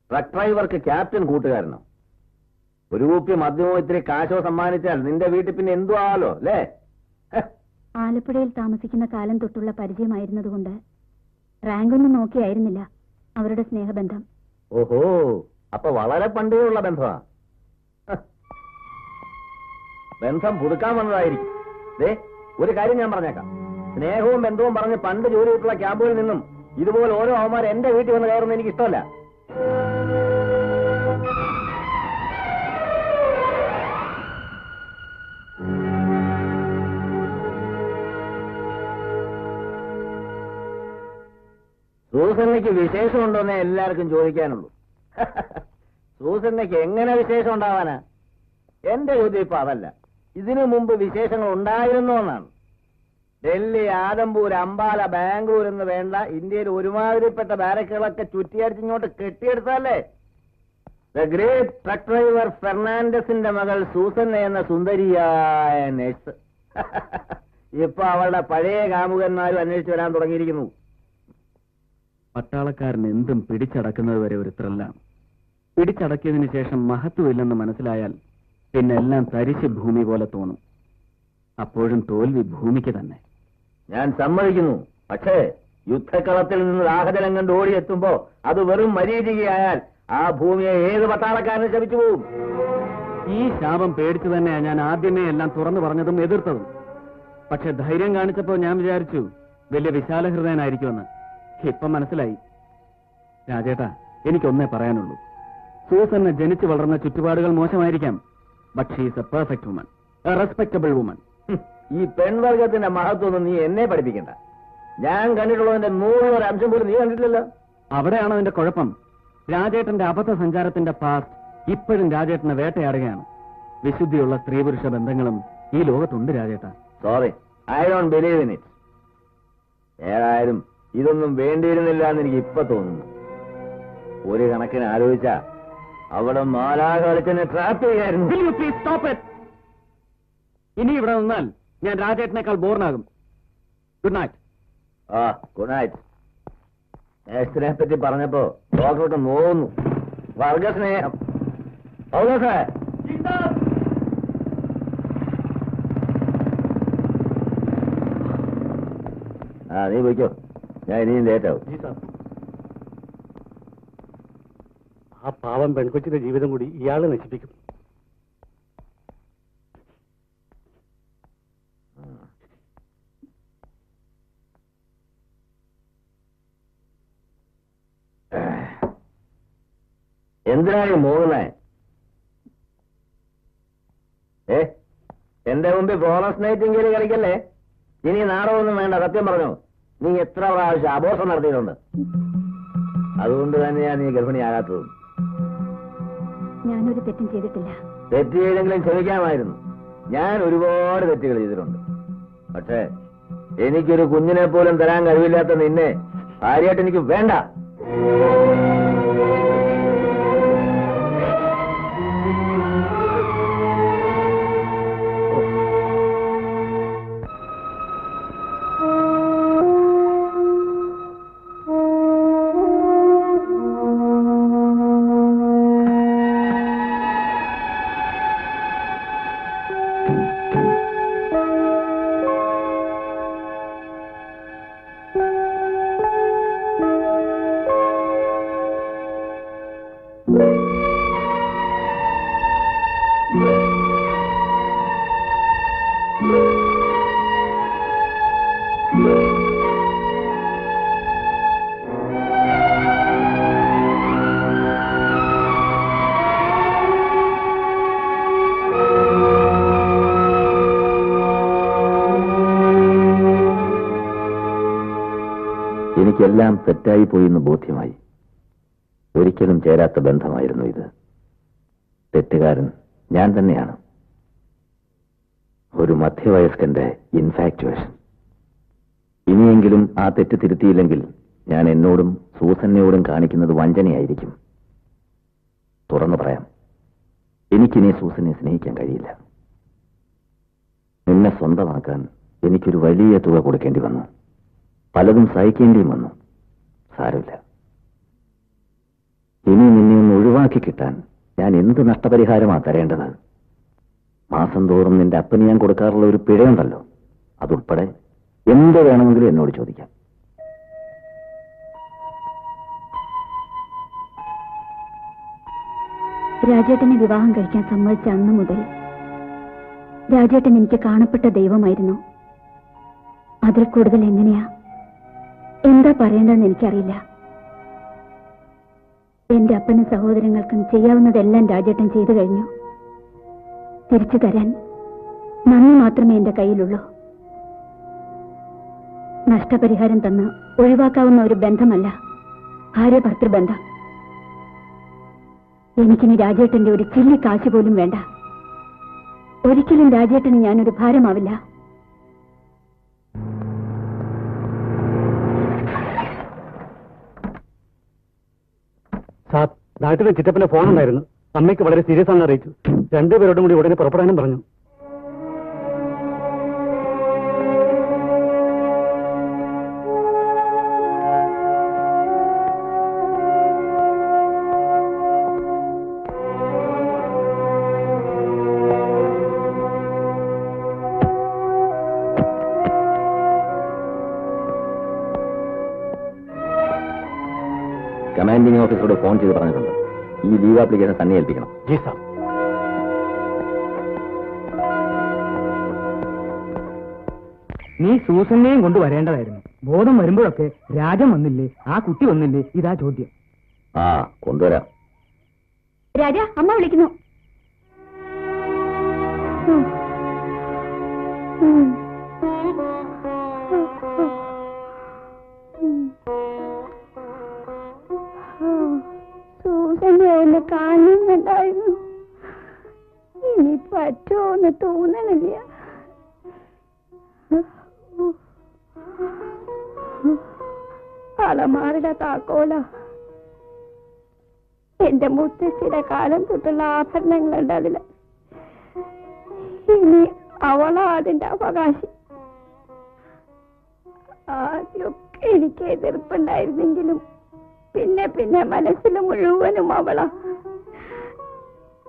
ട്രക്ക് ഡ്രൈവർക്ക് ക്യാപ്റ്റൻ കൂട്ടുകാരനോ? ഒരു കുപ്പി മദ്യമോ ഇത്തിരി കാശോ സമ്മാനിച്ചാൽ നിന്റെ വീട്ടിൽ പിന്നെ എന്തു ആവാലോ അല്ലേ? ആലപ്പുഴയിൽ താമസിക്കുന്ന കാലം തൊട്ടുള്ള പരിചയമായിരുന്നതുകൊണ്ട് റാങ്കൊന്നും നോക്കിയായിരുന്നില്ല അവരുടെ സ്നേഹബന്ധം. ഓഹോ, അപ്പൊ വളരെ പണ്ടേയുള്ള ബന്ധമാ. ബന്ധം പുതുക്കാൻ വന്നതായിരിക്കും. ദേ, ഒരു കാര്യം ഞാൻ പറഞ്ഞേക്കാം. സ്നേഹവും ബന്ധവും പറഞ്ഞ് പണ്ട് ജോലി ചെയ്തിട്ടുള്ള ക്യാമ്പുകളിൽ നിന്നും ഇതുപോലെ ഓരോ അവന്മാർ എന്റെ വീട്ടിൽ വന്ന് കയറുന്ന എനിക്ക് ഇഷ്ടമല്ല. സൂസന്നയ്ക്ക് വിശേഷമുണ്ടോന്നേ എല്ലാവർക്കും ചോദിക്കാനുള്ളൂ. സൂസന്നയ്ക്ക് എങ്ങനെ വിശേഷം ഉണ്ടാവാനാ? എന്റെ ചോദ്യം ഇപ്പൊ അതല്ല. ഇതിനു മുമ്പ് വിശേഷങ്ങൾ ഉണ്ടായിരുന്നു എന്നാണ്. ഡൽഹി, ആദംപൂർ, അംബാല, ബാംഗ്ലൂർ എന്ന് വേണ്ട ഇന്ത്യയിൽ ഒരുമാതിരിപ്പെട്ട ബാരക്കുകളൊക്കെ ചുറ്റിയടിച്ചിങ്ങോട്ട് കെട്ടിയെടുത്തല്ലേ ദ ഗ്രേറ്റ് ട്രക്ക് ഡ്രൈവർ ഫെർണാണ്ടസിന്റെ മകൾ സൂസന്ന എന്ന സുന്ദരിയായ നഴ്സ്. ഇപ്പൊ അവളുടെ പഴയ കാമുകന്മാരും അന്വേഷിച്ചു വരാൻ തുടങ്ങിയിരിക്കുന്നു. പട്ടാളക്കാരൻ എന്തും പിടിച്ചടക്കുന്നത് വരെ ഒരു ത്രില്ലാണ്. പിടിച്ചടക്കിയതിനു ശേഷം മഹത്വമില്ലെന്ന് മനസ്സിലായാൽ പിന്നെ എല്ലാം തരിശ് ഭൂമി പോലെ തോന്നും. അപ്പോഴും തോൽവി ഭൂമിക്ക് തന്നെ. ഞാൻ സമ്മതിക്കുന്നു. പക്ഷേ യുദ്ധക്കളത്തിൽ നിന്ന് ദാഹജലം കണ്ട് ഓടിയെത്തുമ്പോ അത് വെറും മരീചികയായാൽ ആ ഭൂമിയെ ഏത് പട്ടാളക്കാരന് ശപിച്ചു പോവും. ഈ ശാപം പേടിച്ചു തന്നെയാ ഞാൻ ആദ്യമേ എല്ലാം തുറന്നു പറഞ്ഞതും എതിർത്തതും. പക്ഷെ ധൈര്യം കാണിച്ചപ്പോ ഞാൻ വിചാരിച്ചു വലിയ വിശാല ഹൃദയനായിരിക്കുമെന്ന്. ഇപ്പം മനസ്സിലായി. രാജേട്ടാ, എനിക്കൊന്നേ പറയാനുള്ളൂ. സൂസന്നെ ജനിച്ചു വളർന്ന ചുറ്റുപാടുകൾ മോശമായിരിക്കാം. But she is a perfect woman, a respectable woman. ഈ പെൺവർഗത്തിന്റെ മഹത്വമൊന്നും നീ എന്നെ പഠിപ്പിക്കണ്ട. ഞാൻ കണ്ടിട്ടുള്ളതിന്റെ 100 അംശം പോലും നീ കണ്ടിട്ടില്ലല്ലോ. അവിടെയാണോ അതിന്റെ കുഴപ്പം? രാജേട്ടന്റെ അബദ്ധ സഞ്ചാരത്തിന്റെ പാസ്റ്റ് ഇപ്പോഴും രാജേട്ടനെ വേട്ടയാടുകയാണ്. വിശുദ്ധിയുള്ള സ്ത്രീ പുരുഷ ബന്ധങ്ങളും ഈ ലോകത്തുണ്ട് രാജേട്ടാ. Sorry, I don't believe in it. ഏതായാലും ഇതൊന്നും വേണ്ടിയിരുന്നില്ല എന്ന് എനിക്ക് ഇപ്പൊ തോന്നുന്നു. ഒരു കണക്കിന് ആലോചിച്ചാ അവിടെ മാലാഖ കളിച്ചെന്നെ ട്രാപ്പ് ചെയ്യായിരുന്നു. ഇനി ഇവിടെ നിന്നാൽ ഞാൻ രാജേട്ടനേക്കാൾ ബോർണാകും. Good night. ആ ഗുഡ് നൈറ്റ്. നേഴ്സിനെ പറ്റി പറഞ്ഞപ്പോ ഡോക്ടർക്ക് നോവുന്നു. വർഗസ്നേഹം. സാറേ ആ നീ പോയിക്കോ, ഞാൻ ഇനിയും ലേറ്റാവും. ആ പാവം പെൺകൊച്ചിന്റെ ജീവിതം കൂടി ഇയാള് നശിപ്പിക്കും. എന്തിനാണ് പോകുന്നേ? എന്റെ മുമ്പിൽ ബോണസ് നൈറ്റിംഗേല് കളിക്കല്ലേ. ഇനി നാടകമൊന്നും വേണ്ട. സത്യം പറഞ്ഞു, നീ എത്ര പ്രാവശ്യം അബോർഷം നടത്തിയിട്ടുണ്ട്. അതുകൊണ്ട് തന്നെയാണ് നീ ഗർഭിണിയാകാത്തത്. ഞാനൊരു തെറ്റും ചെയ്തിട്ടില്ല. തെറ്റ് ചെയ്തെങ്കിലും ക്ഷമിക്കാമായിരുന്നു. ഞാൻ ഒരുപാട് തെറ്റുകൾ ചെയ്തിട്ടുണ്ട്. പക്ഷേ എനിക്കൊരു കുഞ്ഞിനെ പോലും തരാൻ കഴിവില്ലാത്ത നിന്നെ ഭാര്യയായിട്ട് എനിക്ക് വേണ്ട. എനിക്കെല്ലാം തെറ്റായി പോയെന്ന് ബോധ്യമായി. ഒരിക്കലും ചേരാത്ത ബന്ധമായിരുന്നു ഇത്. തെറ്റുകാരൻ ഞാൻ തന്നെയാണ്. ഒരു മധ്യവയസ്കന്റെ ഇൻഫാക്ച്വേഷൻ. ഇനിയെങ്കിലും ആ തെറ്റ് തിരുത്തിയില്ലെങ്കിൽ ഞാൻ എന്നോടും സൂസന്നയോടും കാണിക്കുന്നത് വഞ്ചനയായിരിക്കും. തുറന്നു പറയാം, എനിക്കിനി സൂസനെ സ്നേഹിക്കാൻ കഴിയില്ല. നിന്നെ സ്വന്തമാക്കാൻ എനിക്കൊരു വലിയ തുക കൊടുക്കേണ്ടി വന്നു. പലതും സഹിക്കേണ്ടിയും വന്നു. സാരമില്ല. ഇനി നിന്നെ ഒന്ന് ഒഴിവാക്കി കിട്ടാൻ ഞാൻ എന്ത് നഷ്ടപരിഹാരമാണ് തരേണ്ടത്? മാസം തോറും നിന്റെ അപ്പന് ഞാൻ കൊടുക്കാറുള്ള ഒരു പിഴയുണ്ടല്ലോ, അതുൾപ്പെടെ എന്ത് വേണമെങ്കിലും എന്നോട് ചോദിക്കാം. രാജേട്ടനെ വിവാഹം കഴിക്കാൻ സമ്മതിച്ച അന്നു മുതൽ രാജേട്ടൻ എനിക്ക് കാണപ്പെട്ട ദൈവമായിരുന്നു. അതിൽ കൂടുതൽ എങ്ങനെയാ, എന്താ പറയേണ്ടതെന്ന് എനിക്കറിയില്ല. എന്റെ അപ്പനും സഹോദരങ്ങൾക്കും ചെയ്യാവുന്നതെല്ലാം രാജേട്ടൻ ചെയ്തു കഴിഞ്ഞു. തിരിച്ചു തരാൻ നന്ദി മാത്രമേ എന്റെ കയ്യിലുള്ളൂ. നഷ്ടപരിഹാരം തന്ന് ഒഴിവാക്കാവുന്ന ഒരു ബന്ധമല്ല ഭാര്യ ഭർത്തൃബന്ധം. എനിക്കിനി രാജേട്ടന്റെ ഒരു ചില്ലി കാശ് പോലും വേണ്ട. ഒരിക്കലും രാജേട്ടന് ഞാനൊരു ഭാരമാവില്ല. സാർ, നാട്ടിലെ ചിറ്റപ്പന്റെ ഫോൺ ഉണ്ടായിരുന്നു. അമ്മയ്ക്ക് വളരെ സീരിയസ് ആണെന്ന് അറിയിച്ചു. രണ്ടുപേരോടും കൂടി ഉടനെ പുറപ്പെടാനും പറഞ്ഞു. കമാൻഡിംഗ് ഓഫീസറോട് ഫോൺ ചെയ്ത് പറഞ്ഞിട്ടുണ്ട്. ഈ ലീവ് ആപ്ലിക്കേഷൻ തന്നെ ഏൽപ്പിക്കണം. G sir. നീ സൂസനെയും കൊണ്ടുവരേണ്ടതായിരുന്നു. ബോധം വരുമ്പോഴൊക്കെ രാജൻ വന്നില്ലേ, ആ കുട്ടി വന്നില്ലേ, ഇതാ ചോദ്യം. ആ കൊണ്ടുവരാം. രാജ, അമ്മ വിളിക്കുന്നു. സൂസനെ കാണുന്നുണ്ടായിരുന്നു. ഇനി പറ്റുമോന്ന് തോന്നണില്ല. അലമാരുടെ താക്കോല എന്റെ മുത്തശ്ശിയുടെ കാലം തൊട്ടുള്ള ആഭരണങ്ങളുണ്ട് അതില്. ഇനി അവളാ അതിന്റെ അവകാശി. ആദ്യമൊക്കെ എനിക്ക് എതിർപ്പുണ്ടായിരുന്നെങ്കിലും പിന്നെ പിന്നെ മനസ്സിൽ മുഴുവനും അവളാ.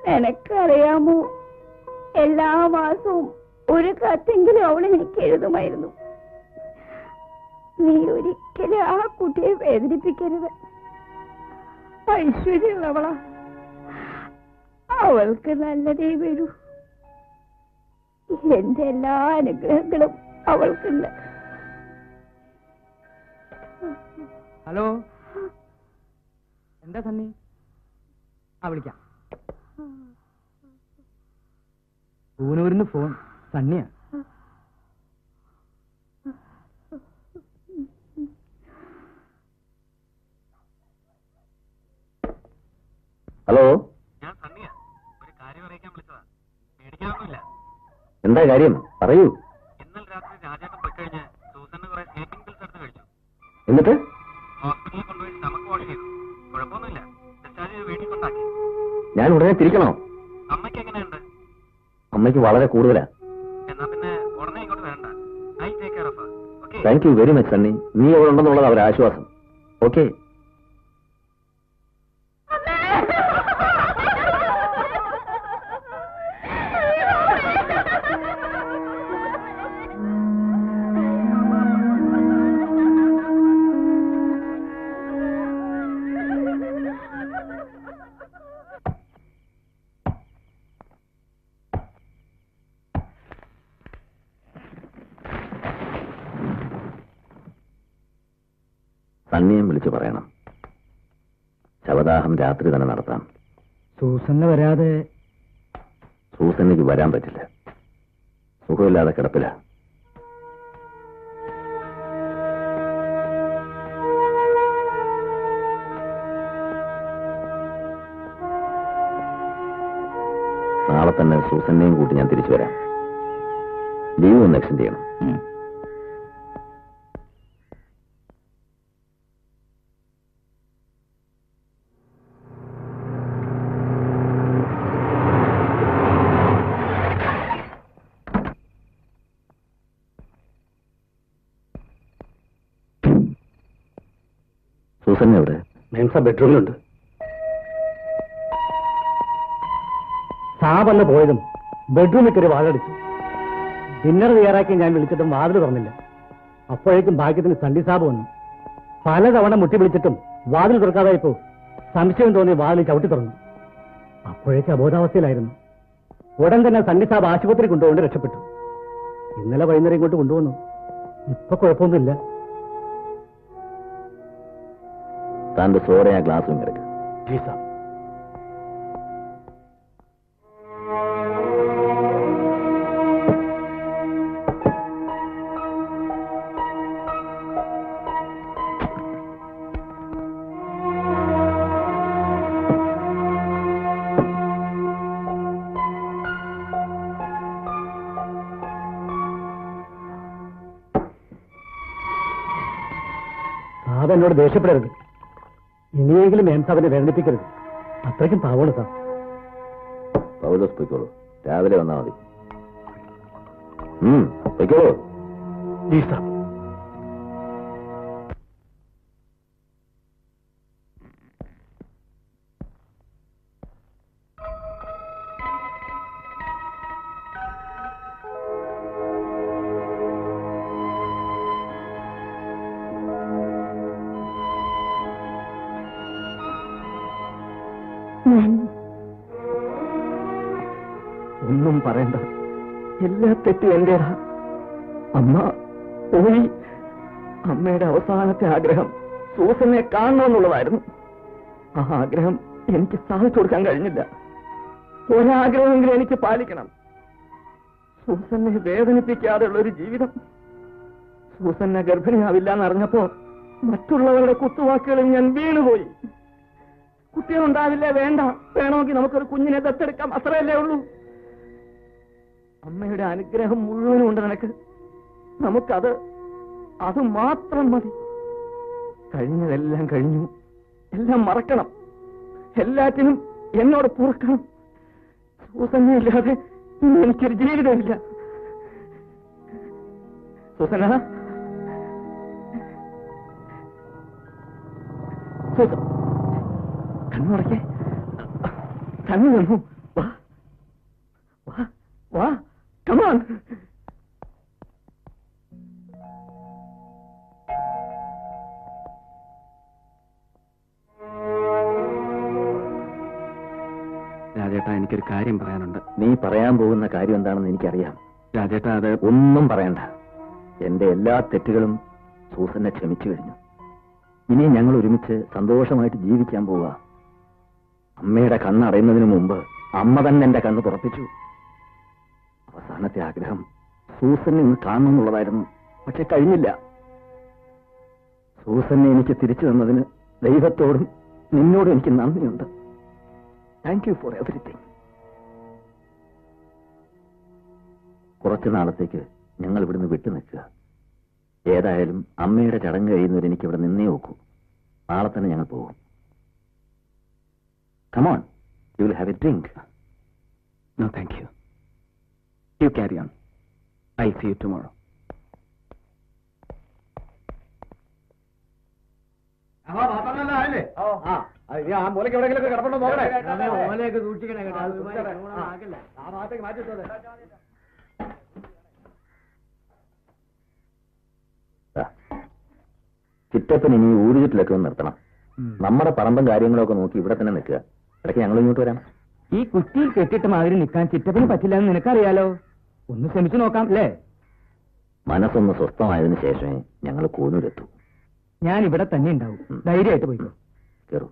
നിനക്കറിയാമോ, എല്ലാ മാസവും ഒരു കത്തെങ്കിലും അവൾ എനിക്ക് എഴുതുമായിരുന്നു. നീ ഒരിക്കലും ആ കുട്ടിയെ വേദനിപ്പിക്കരുത്. ഐശ്വര്യമുള്ളവളാ, അവൾക്ക് നല്ലതേ വരൂ. എന്റെ എല്ലാ അനുഗ്രഹങ്ങളും അവൾക്കുണ്ട്. ഹലോ, എന്താ സണ്ണി? വിളിക്കാം. പൂനൂരിന്ന് ഫോൺ. സണ്ണിയാ? ഹലോ, ഞാൻ സണ്ണിയാ. ഒരു കാര്യം അറിയിക്കാൻ വിളിച്ചതാ. പേടിക്കാനൊന്നുമില്ല. എന്താ കാര്യം പറയൂ. ഇന്നലെ രാത്രി രാജേട്ടൻ പൊയ്ക്കഴിഞ്ഞ് സൂസന് കുറെ സ്ലീപ്പിംഗ് പിൽസ് എടുത്ത് കഴിച്ചു. എന്നിട്ട് ഹോസ്പിറ്റലിൽ കൊണ്ടുപോയി സ്റ്റമക്ക് വാഷ് ചെയ്തു. കുഴപ്പമൊന്നുമില്ല. ഡിസ്ചാർജ് ചെയ്ത് വീട്ടിൽ കൊണ്ടാക്കി. ഞാൻ ഉടനെ തിരിക്കണോ? അമ്മയ്ക്ക് എങ്ങനെയുണ്ട്? അമ്മയ്ക്ക് വളരെ കൂടുതലാ. എന്നാ പിന്നെ ഉടനെ ഇങ്ങോട്ട് വരണ്ട. I take care of her. Okay? Thank you very much Sunny. നീ അവിടെ ഉണ്ടെന്നുള്ളത് അവരുടെ ആശ്വാസം. ഓക്കെ. സണ്ണിയെ വിളിച്ചു പറയണം. ശവദാഹം രാത്രി തന്നെ നടത്താം. സൂസന്ന് വരാതെ? സൂസന്നിക്ക് വരാൻ പറ്റില്ല. സുഖമില്ലാതെ കിടപ്പില്ല. നാളെ തന്നെ സൂസന്നെയും കൂട്ടി ഞാൻ തിരിച്ചു വരാം. ലീവ് ഒന്ന് എക്സ്റ്റെൻഡ് ചെയ്യണം. സൂസൻ എവിടെ? മേംസ ബെഡ്റൂമിലുണ്ട്. സാബന്ന് പോയതും ബെഡ്റൂമിൽ കയറി വാതിലടിച്ചു. ഡിന്നർ തയ്യാറാക്കി ഞാൻ വിളിച്ചിട്ടും വാതിൽ തുറന്നില്ല. അപ്പോഴേക്കും ഭാഗ്യത്തിന് സണ്ണി സാബ് വന്നു. പലതവണ മുട്ടി വിളിച്ചിട്ടും വാതിൽ തുറക്കാതായപ്പോ സംശയം തോന്നി വാതിൽ ചവിട്ടി തുറന്നു. അപ്പോഴേക്ക് അബോധാവസ്ഥയിലായിരുന്നു. ഉടൻ തന്നെ സണ്ണി സാബ് ആശുപത്രി കൊണ്ടുപോകൊണ്ട് രക്ഷപ്പെട്ടു. ഇന്നലെ വൈകുന്നേരം ഇങ്ങോട്ട് കൊണ്ടുവന്നു. ഇപ്പൊ കുഴപ്പമൊന്നുമില്ല. താൻ്റെ സോഡ ആ ഗ്ലാസും കിടക്കുക. ജി സാബ്. സാബ് എന്നോട് ദേഷ്യപ്പെടരുത്. ഇനിയെങ്കിലും മേംസാബിനെ വേദനിപ്പിക്കരുത്. അത്രയ്ക്കും പാവമാണ് സാർ. പൗലോസ് പൊയ്ക്കോളൂ. രാവിലെ വന്നാൽ മതി. പൊയ്ക്കോളൂ. ജി സാബ്. ഒന്നും പറയണ്ട. എല്ലാ തെറ്റും എന്റേതാ. അമ്മ പോയി. അമ്മയുടെ അവസാനത്തെ ആഗ്രഹം സൂസനെ കാണണമെന്നുള്ളതായിരുന്നു. ആ ആഗ്രഹം എനിക്ക് സാധിച്ചു കൊടുക്കാൻ കഴിഞ്ഞില്ല. ഒരാഗ്രഹമെങ്കിലും എനിക്ക് പാലിക്കണം. സൂസനെ വേദനിപ്പിക്കാതെയുള്ള ഒരു ജീവിതം. സൂസനെ ഗർഭിണിയാവില്ല എന്നറിഞ്ഞപ്പോ മറ്റുള്ളവരുടെ കുത്തുവാക്കുകളിൽ ഞാൻ വീണുപോയി. കുട്ടികളുണ്ടാവില്ല, വേണ്ട, വേണമെങ്കിൽ നമുക്കൊരു കുഞ്ഞിനെ ദത്തെടുക്കാം, അത്രയല്ലേ ഉള്ളൂ. അമ്മയുടെ അനുഗ്രഹം മുഴുവനും ഉണ്ട് നിനക്ക്. നമുക്കത് മാത്രം മതി. കഴിഞ്ഞതെല്ലാം കഴിഞ്ഞു. എല്ലാം മറക്കണം. എല്ലാറ്റിനും എന്നോട് പൊറുക്കണം. സൂസനെ ഇല്ലാതെ എനിക്കൊരു ജീവിതമില്ല. സൂസന, കണ്ണുടക്കേ, കണ്ണു വന്നു. വാ വാ വാ, കമാൺ. രാജേട്ടാ, എനിക്കൊരു കാര്യം പറയാനുണ്ട്. നീ പറയാൻ പോകുന്ന കാര്യം എന്താണെന്ന് എനിക്കറിയാം. രാജേട്ടാ, അത് ഒന്നും പറയണ്ട. എന്റെ എല്ലാ തെറ്റുകളും സൂസനെ ക്ഷമിച്ചു കഴിഞ്ഞു. ഇനി ഞങ്ങൾ ഒരുമിച്ച് സന്തോഷമായിട്ട് ജീവിക്കാൻ പോവുക. അമ്മയുടെ കണ്ണടയുന്നതിന് മുമ്പ് അമ്മ തന്നെ എന്റെ കണ്ണ് തുറപ്പിച്ചു. അവസാനത്തെ ആഗ്രഹം സൂസനെ ഒന്ന് കാണണമെന്നുള്ളതായിരുന്നു. പക്ഷെ കഴിഞ്ഞില്ല. സൂസനെ എനിക്ക് തിരിച്ചു തന്നതിന് ദൈവത്തോടും നിന്നോടും എനിക്ക് നന്ദിയുണ്ട്. Thank you for everything. കുറച്ചു നാളത്തേക്ക് ഞങ്ങൾ ഇവിടുന്ന് വിട്ടു നിൽക്കുക. ഏതായാലും അമ്മയുടെ ചടങ്ങ് കഴിയുന്നവർ എനിക്ക് ഇവിടെ നിന്നേ നോക്കൂ. നാളെ തന്നെ ഞങ്ങൾ പോകും. Come on, you will have a drink. No thank you. You carry on. I see you tomorrow. മൂലയ്ക്ക് എവിടെയെങ്കിലും കിടപ്പുണ്ടോ നോക്കണേ. ഓലയൊക്കെ സൂക്ഷിക്കണേ കേട്ടോ. ആ ഭാഗത്തേക്ക് മാറ്റി. ചിറ്റപ്പൻ ഇനി ഊരുചുറ്റിലൊക്കെ ഒന്ന് നിർത്തണം. നമ്മുടെ പറമ്പും കാര്യങ്ങളൊക്കെ നോക്കി ഇവിടെ തന്നെ നിൽക്കുക. ഇടയ്ക്ക് ഞങ്ങൾ ഇങ്ങോട്ട് വരാം. ഈ കുറ്റിയിൽ കെട്ടിട്ട് മാതിരി നിൽക്കാൻ ചിറ്റപ്പിന് പറ്റില്ല എന്ന് നിനക്കറിയാലോ. ഒന്ന് ശ്രമിച്ചു നോക്കാം അല്ലേ? മനസ്സൊന്ന് സ്വസ്ഥമായതിനു ശേഷമേ ഞങ്ങൾ കൂനൂരെത്തൂ. ഞാൻ ഇവിടെ തന്നെ ഉണ്ടാവും. ധൈര്യമായിട്ട് പോയിക്കോ. കയറൂ.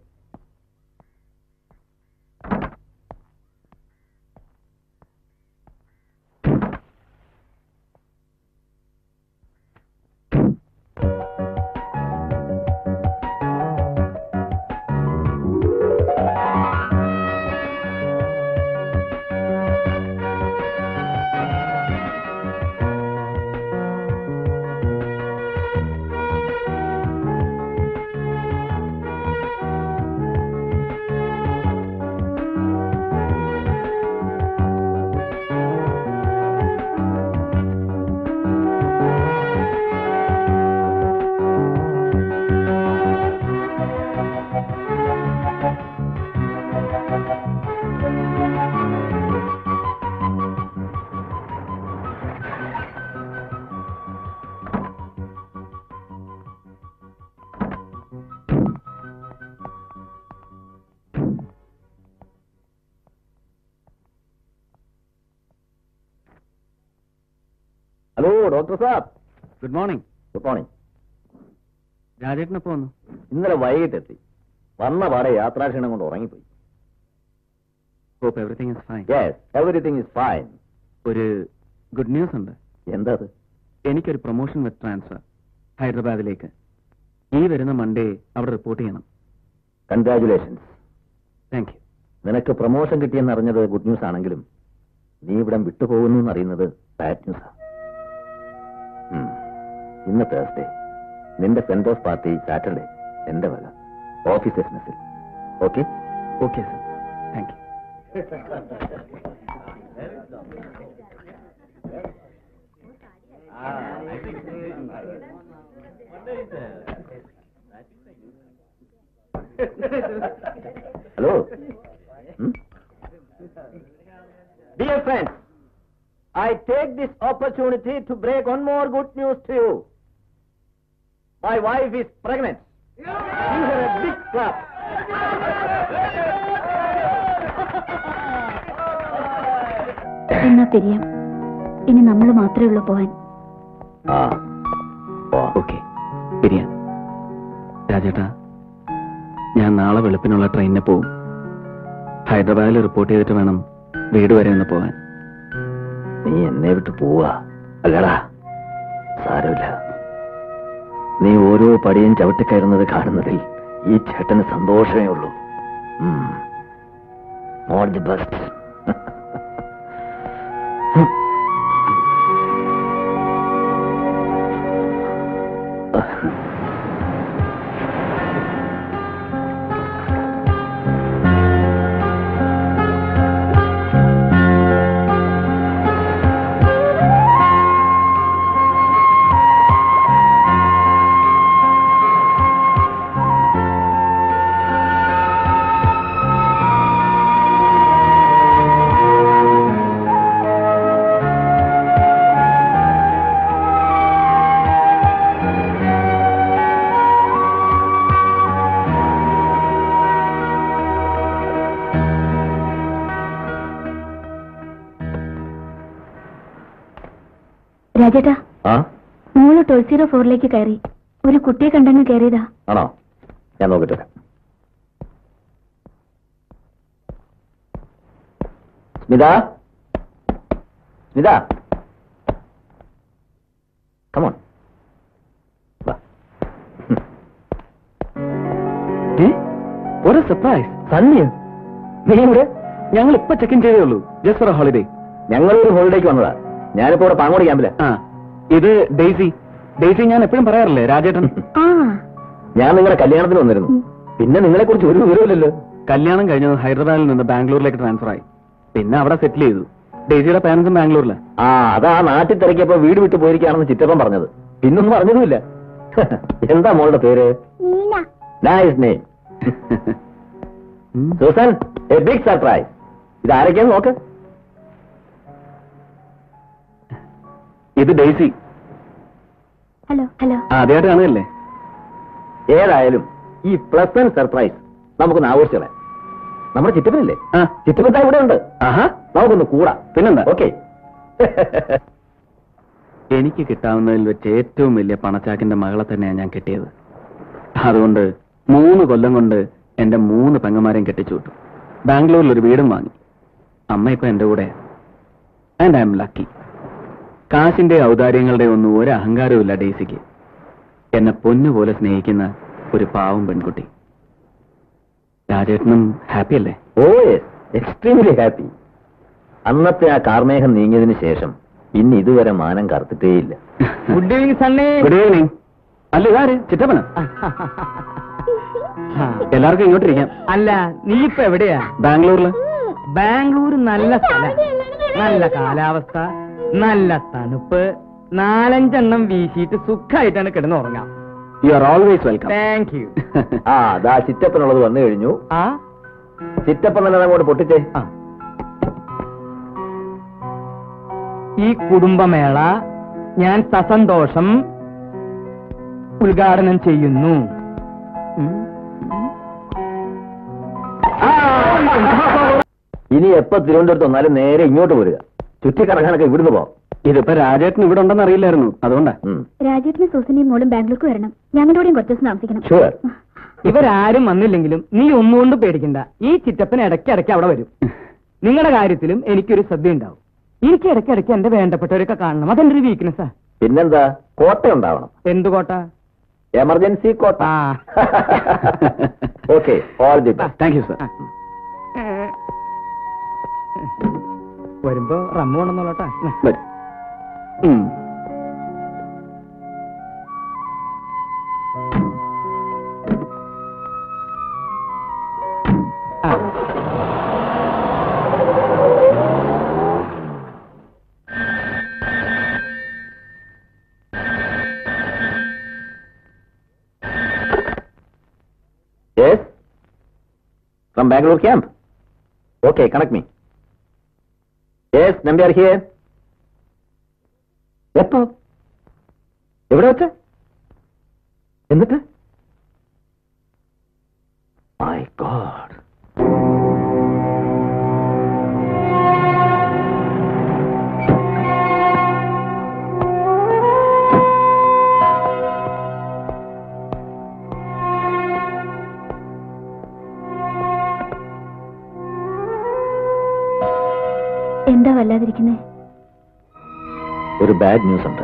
Hello doctor sahab. Good morning. Good morning. രാജേട്ടനപ്പോ വന്നു? ഇന്നലെ വൈകിട്ടെത്തി. വന്ന പാടെ യാത്രാക്ഷീണം കൊണ്ട് ഉറങ്ങിപ്പോയി. Hope everything is fine. Yes, everything is fine. ഒരു ഗുഡ് ന്യൂസ് ഉണ്ട്. എന്താ അത്? എനിക്കൊരു പ്രൊമോഷൻ വിത്ത് ട്രാൻസ്ഫർ ഹൈദരാബാദിലേക്ക്. ഈ വരുന്ന മൺഡേ അവിടെ റിപ്പോർട്ട് ചെയ്യണം. കൺഗ്രാറ്റുലേഷൻസ്. Thank you. നിനക്ക് പ്രൊമോഷൻ കിട്ടിയെന്ന് അറിഞ്ഞത് ഗുഡ് ന്യൂസ് ആണെങ്കിലും നീ ഇവിടം വിട്ടുപോകുന്നു എന്നറിയുന്നത് ബാഡ് ന്യൂസാണ്. ഇന്ന് തേഴ്സ്ഡേ, നിന്റെ സെന്റ് ഓഫ് പാർട്ടി സാറ്റർഡേ. എന്റെ വക ഓഫീസേഴ്സ് മെസ്സിൽ. Okay? Okay sir. Thank you. Hello. Dear friends, I take this opportunity to break one more good news to you. My wife is pregnant. Give her a big clap. എന്നാ പിരിയാം. ഇനി നമ്മൾ മാത്രമേ ഉള്ളൂ പോവാൻ. Okay, പിരിയാം. രാജേട്ടാ, ഞാൻ നാളെ വെളുപ്പിനുള്ള ട്രെയിനിന് പോവും. ഹൈദരാബാദിൽ റിപ്പോർട്ട് ചെയ്തിട്ട് വേണം വീട് വരെ ഒന്ന് പോവാൻ. നീ എന്നെ വിട്ട് പോവാ അല്ലടാ? സാരമില്ല. നീ ഓരോ പടിയും ചവിട്ടിക്കയറുന്നത് കാണുന്നതിൽ ഈ ചേട്ടന് സന്തോഷമേ ഉള്ളൂ. All the best. രാജേട്ടാ, ആ മോള് 1204 കയറി. ഒരു കുട്ടിയെ കണ്ടങ്ങ് കയറിയതാ. ആണോ? ഞാൻ നോക്കിട്ട് വരാം. സ്മിത, സ്മിത, കമോൺ. ഒരു സർപ്രൈസ്. സണ്ണിയോ? നീ ഇവിടെ? ഞങ്ങൾ ഇപ്പൊ ചെക്ക് ഇൻ ചെയ്തേ ഉള്ളൂ. Just for holiday. ഞങ്ങളൊരു ഹോളിഡേക്ക് വന്നതാ. ഞാനിപ്പോ ഇവിടെ പാങ്ങോട് ക്യാമ്പില. ആ, ഇത് ഡെയ്സി. ഡെയ്സി ഞാൻ എപ്പോഴും പറയാറില്ലേ രാജേട്ടൻ. ആ, ഞാൻ നിങ്ങളുടെ കല്യാണത്തിന് വന്നിരുന്നു. പിന്നെ നിങ്ങളെ കുറിച്ച് ഒരു വിവരമില്ലല്ലോ. കല്യാണം കഴിഞ്ഞത് ഹൈദരാബാദിൽ നിന്ന് ബാംഗ്ലൂരിലേക്ക് ട്രാൻസ്ഫർ ആയി. പിന്നെ അവിടെ സെറ്റിൽ ചെയ്തു. ഡെയ്സിയുടെ പാരന്റ്സും ബാംഗ്ലൂരില്. ആ, അതാ നാട്ടിൽ തിരക്കിയപ്പോ വീട് വിട്ടു പോയിരിക്കുകയാണെന്ന് ചിറ്റപ്പൻ പറഞ്ഞത്. പിന്നൊന്നും പറഞ്ഞതുമില്ല. എന്താ മോളുടെ പേര്? Nice name. Susan, a big surprise. ഇത് ആരൊക്കെയാന്ന് നോക്ക്. ഇത് ഡെയ്സി. Hello hello. ആദ്യമായിട്ട് കാണുകയല്ലേ? ഏതായാലും ഈ പ്ലസന്റ് സർപ്രൈസ് നമുക്കൊന്ന് ആഘോഷിച്ചോളാം. നമ്മുടെ ചിറ്റപ്പനില്ലേ? ആ, ചിറ്റപ്പൻ ഇവിടെ ഉണ്ട്. ആഹാ, നമുക്കൊന്ന് കൂടാം. പിന്നെന്താ? ഓക്കെ. എനിക്ക് കിട്ടാവുന്നതിൽ വെച്ച് ഏറ്റവും വലിയ പണച്ചാക്കിന്റെ മകളെ തന്നെയാണ് ഞാൻ കെട്ടിയത്. അതുകൊണ്ട് 3 കൊല്ലം കൊണ്ട് എന്റെ 3 പെങ്ങന്മാരെയും കെട്ടിച്ചു വിട്ടു. ബാംഗ്ലൂരിൽ ഒരു വീടും വാങ്ങി. അമ്മ ഇപ്പൊ എന്റെ കൂടെ. And I M lucky. കാശിന്റെ ഔദാര്യങ്ങളുടെ ഒന്നും ഒരു അഹങ്കാരവുമില്ല ഡെയ്സിക്ക്. എന്നെ പൊന്നുപോലെ സ്നേഹിക്കുന്ന ഒരു പാവം പെൺകുട്ടി. രാജേട്ടനും ഹാപ്പി അല്ലേ? Oh yes, extremely happy. അന്നത്തെ ആ കാർമേഘം നീങ്ങിയതിനു ശേഷം ഇന്ന് ഇതുവരെ മാനം കറുത്തിട്ടേയില്ല. Good evening Sunny. Good evening. അല്ല, ഇതാര്? ചിറ്റപ്പന? എല്ലാവർക്കും ഇങ്ങോട്ട് ഇരിക്കാം. അല്ല, നീ ഇപ്പൊ എവിടെയാ? ബാംഗ്ലൂരില്. ബാംഗ്ലൂർ നല്ല സ്ഥലം, നല്ല കാലാവസ്ഥ, നല്ല തണുപ്പ്. 4-5 വീശിയിട്ട് സുഖമായിട്ടാണ് കിടന്നുറങ്ങാം. You are always welcome. Thank you. ആ, അതാ ചിറ്റപ്പനുള്ളത് വന്നു കഴിഞ്ഞു. ആ, ചിറ്റപ്പൻ തന്നെ അങ്ങോട്ട് പൊട്ടിച്ചേ. ഈ കുടുംബമേള ഞാൻ സസന്തോഷം ഉദ്ഘാടനം ചെയ്യുന്നു. ഇനി എപ്പോ തിരുവനന്തപുരത്ത് വന്നാലും നേരെ ഇങ്ങോട്ട് പോരുക. ചുറ്റിക്കറങ്ങാനൊക്കെ ഇവിടുന്ന് പോവാം. ഇതിപ്പോ രാജേട്ടൻ ഇവിടെ ഉണ്ടെന്ന് അറിയില്ലായിരുന്നു, അതുകൊണ്ടാ. രാജേട്ടനും സൂസനെയും മോളും ബാംഗ്ലൂർക്ക് വരണം. ഞങ്ങളുടെ കൂടെയും കുറച്ച് ദിവസം താമസിക്കണം. ഷുവർ. ഇവരാരും വന്നില്ലെങ്കിലും നീ ഒന്നുകൊണ്ട് പേടിക്കണ്ട. ഈ ചിറ്റപ്പൻ ഇടയ്ക്കിടയ്ക്ക് അവിടെ വരും. നിങ്ങളുടെ കാര്യത്തിലും എനിക്കൊരു ശ്രദ്ധയുണ്ടാവും. എനിക്ക് ഇടയ്ക്കിടയ്ക്ക് എന്റെ വേണ്ടപ്പെട്ടവരൊക്കെ കാണണം. അതെന്റെ ഒരു വീക്ക്നെസ്സാ. പിന്നെന്താ, കോട്ട ഉണ്ടാവണം. എന്തു കോട്ട? എമർജൻസി കോട്ട. ആ. Okay, all the best. Thank you sir. വരുമ്പോ റമ്മ കൊണ്ടെന്നോളട്ടാ. വരും. Yes? From Bangalore camp? Okay, connect me. Yes, Nambiar here. എപ്പോ? എവിടെ വെച്ച്? എന്നിട്ട്? My God. എന്താ വല്ലാതിരിക്കുന്നേ? ഒരു ബാഡ് ന്യൂസ് ഉണ്ട്.